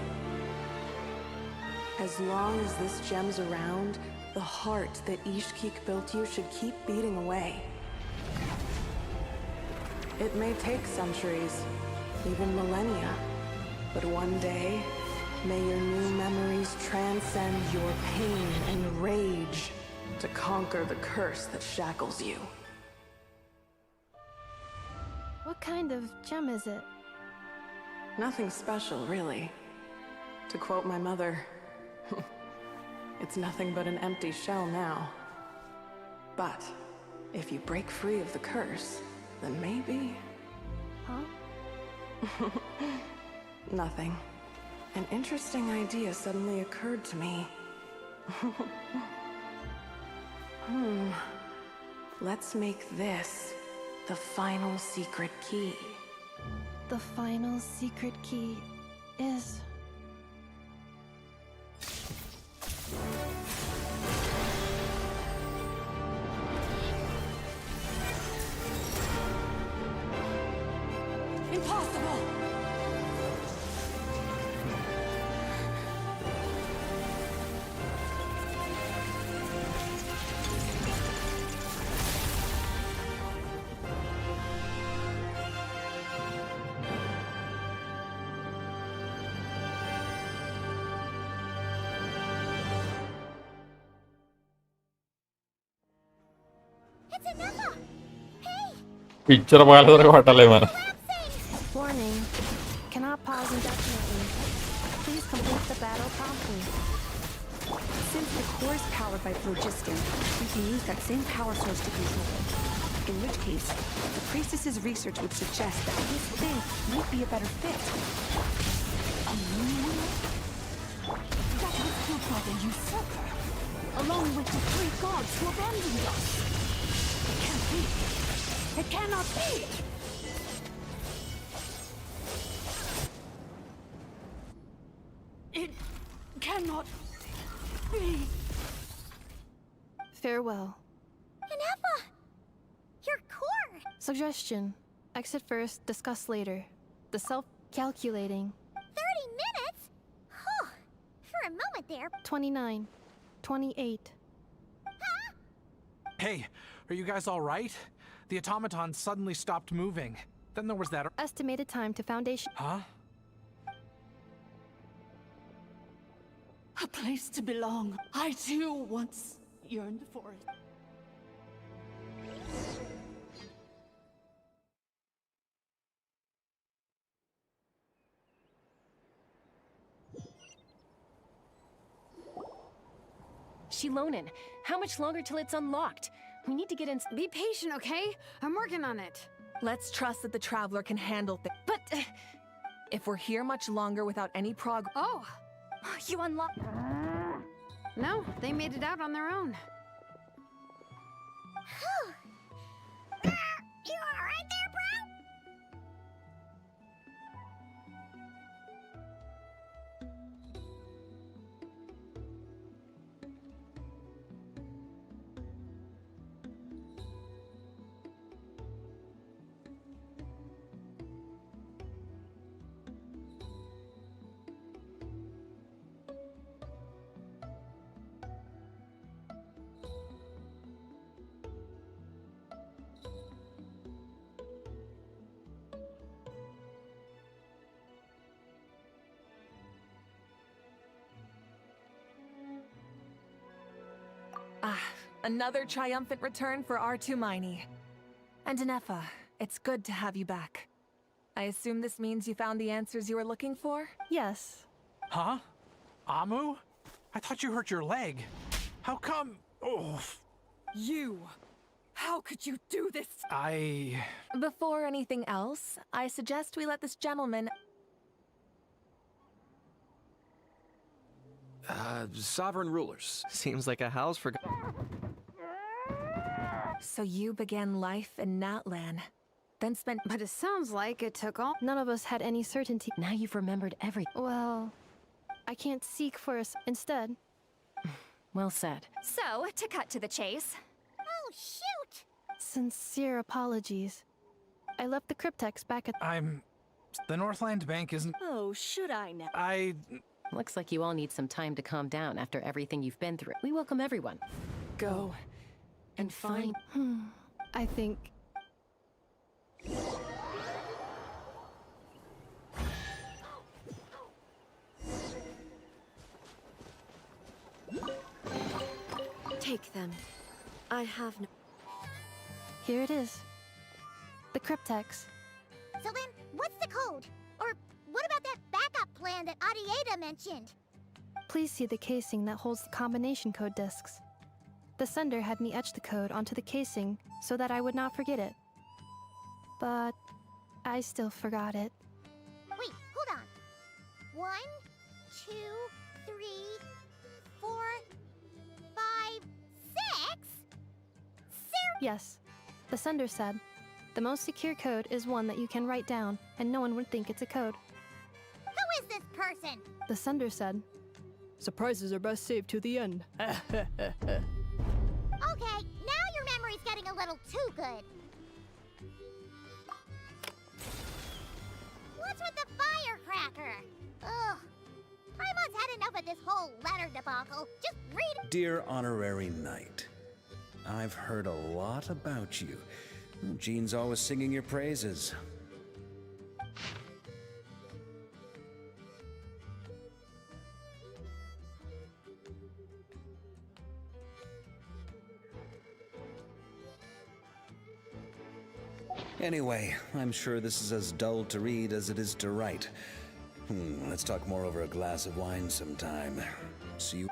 As long as this gem's around, the heart that Ishkik built you should keep beating away. It may take centuries, even millennia, but one day, may your new memories transcend your pain and rage to conquer the curse that shackles you. What kind of gem is it? Nothing special, really. To quote my mother, it's nothing but an empty shell now. But if you break free of the curse, then maybe... Huh? Nothing. An interesting idea suddenly occurred to me. Let's make this the final secret key. The final secret key is... Impossible! It's Inappa! Hey! Picture बघायला वाटायलंय मला. Warning. Cannot pause indefinitely. Please complete the battle promptly. Since the core is powered by phlogiston, we can use that same power source to control it. In which case, the priestess's research would suggest that this thing might be a better fit. That was built by the usurper, along with the three gods who abandoned us. It can't be. It cannot be. It cannot be. Farewell. Inappa! Your core! Suggestion. Exit first, discuss later. The self-calculating. 30 minutes? Huh. For a moment there. 29. 28. Hey, are you guys all right? The automaton suddenly stopped moving. Then there was that... Estimated time to foundation. Huh? A place to belong. I too once yearned for it. Shilonen, how much longer till it's unlocked? We need to get in. Be patient, okay? I'm working on it. Let's trust that the Traveler can handle things. But... if we're here much longer without any progress... Oh! You unlocked... No, they made it out on their own. You alright there, bro? Another triumphant return for R2 Miney. And Anefa, it's good to have you back. I assume this means you found the answers you were looking for? Yes. Huh? Amu? I thought you hurt your leg. How come? Oh. You! How could you do this? Before anything else, I suggest we let this gentleman... Sovereign rulers. Seems like a house for... So you began life in Natlan, then spent... But it sounds like it took all... None of us had any certainty. Now you've remembered everything. Well, I can't seek for us instead. Well said. So, to cut to the chase. Oh, shoot! Sincere apologies. I left the cryptex back at... The Northland Bank isn't... Oh, should I now? Looks like you all need some time to calm down after everything you've been through. We welcome everyone. Go and find... I think... Take them. I have no... Here it is. The cryptex. So then, what's the code? Or what about that backup plan that Adieta mentioned? Please see the casing that holds the combination code discs. The sender had me etch the code onto the casing so that I would not forget it. But I still forgot it. Wait, hold on. 1, 2, 3, 4, 5, 6? Yes. The sender said, the most secure code is one that you can write down, and no one would think it's a code. Who is this person? The sender said, surprises are best saved to the end. Okay, now your memory's getting a little too good. What's with the firecracker? Ugh. Paimon's had enough of this whole letter debacle. Just read it. Dear Honorary Knight, I've heard a lot about you. Jean's always singing your praises. Anyway, I'm sure this is as dull to read as it is to write. Let's talk more over a glass of wine sometime. See you.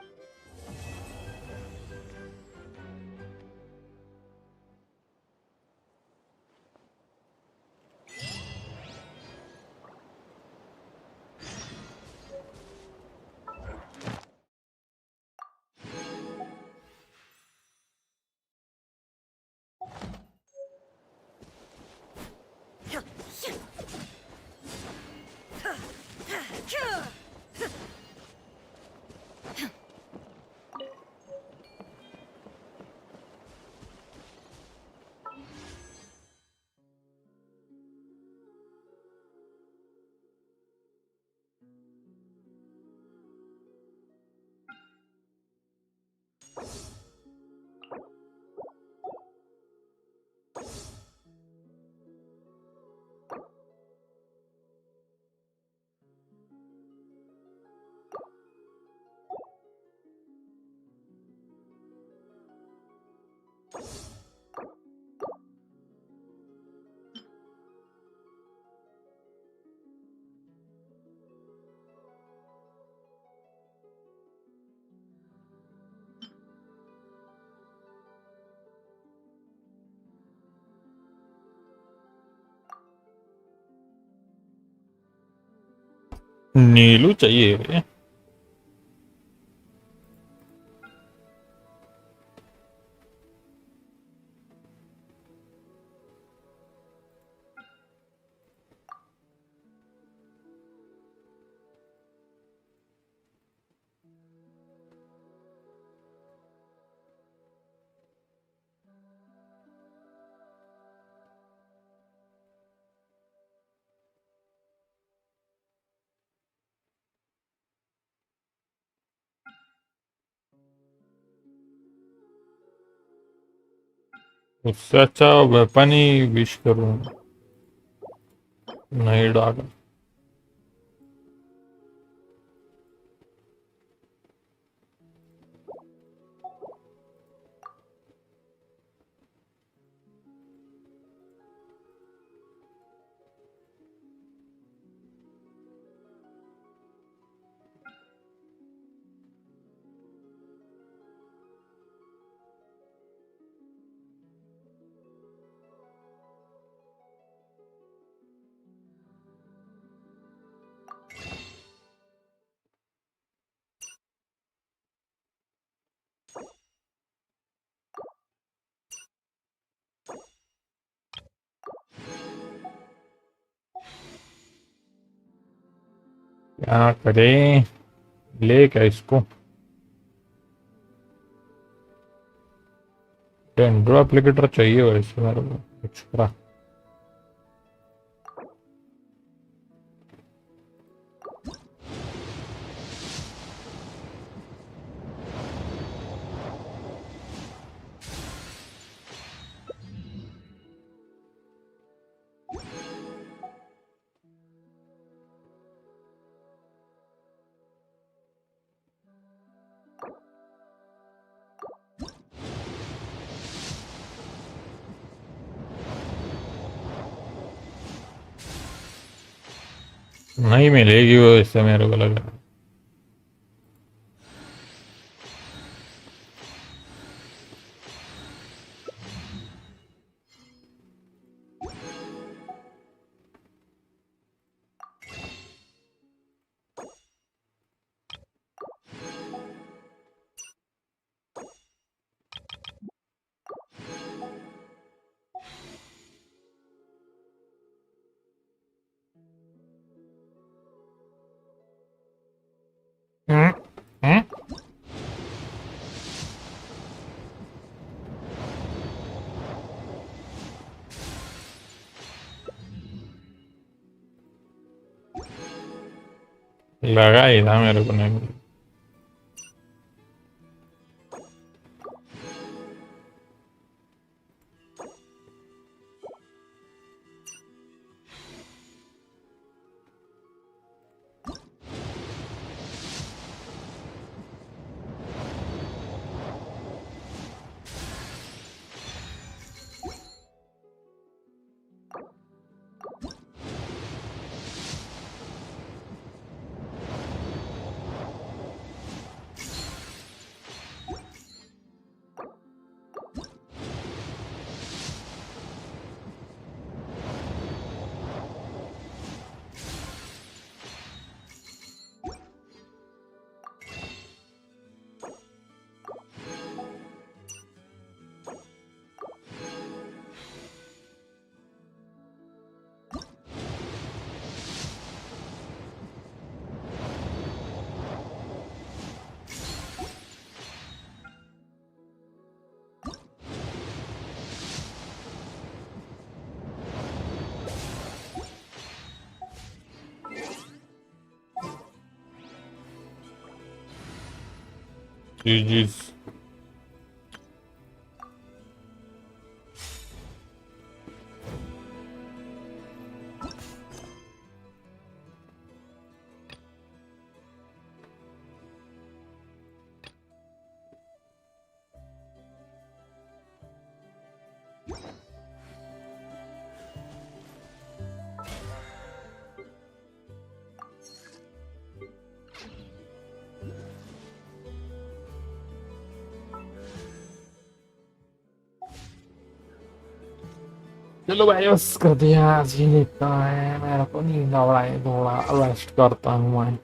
नीलू चाहिए उससे अच्छा weapon ही wish करूँ नहीं डाला क्या करें, ले क्या इसको, डेंड्रो एप्लीकेटर चाहिए वैसे मेरे को एक्स्ट्रा। नहीं मिलेगी वो, इससे मेरे को लग रहा है। हम्म? लगा ही था मेरे को, नहीं मिली। जी। चलो भाई, बस कर दिया, आज ही निकलता है, मेरे को नींद आ रहा है, थोड़ा रेस्ट करता हूँ मैं।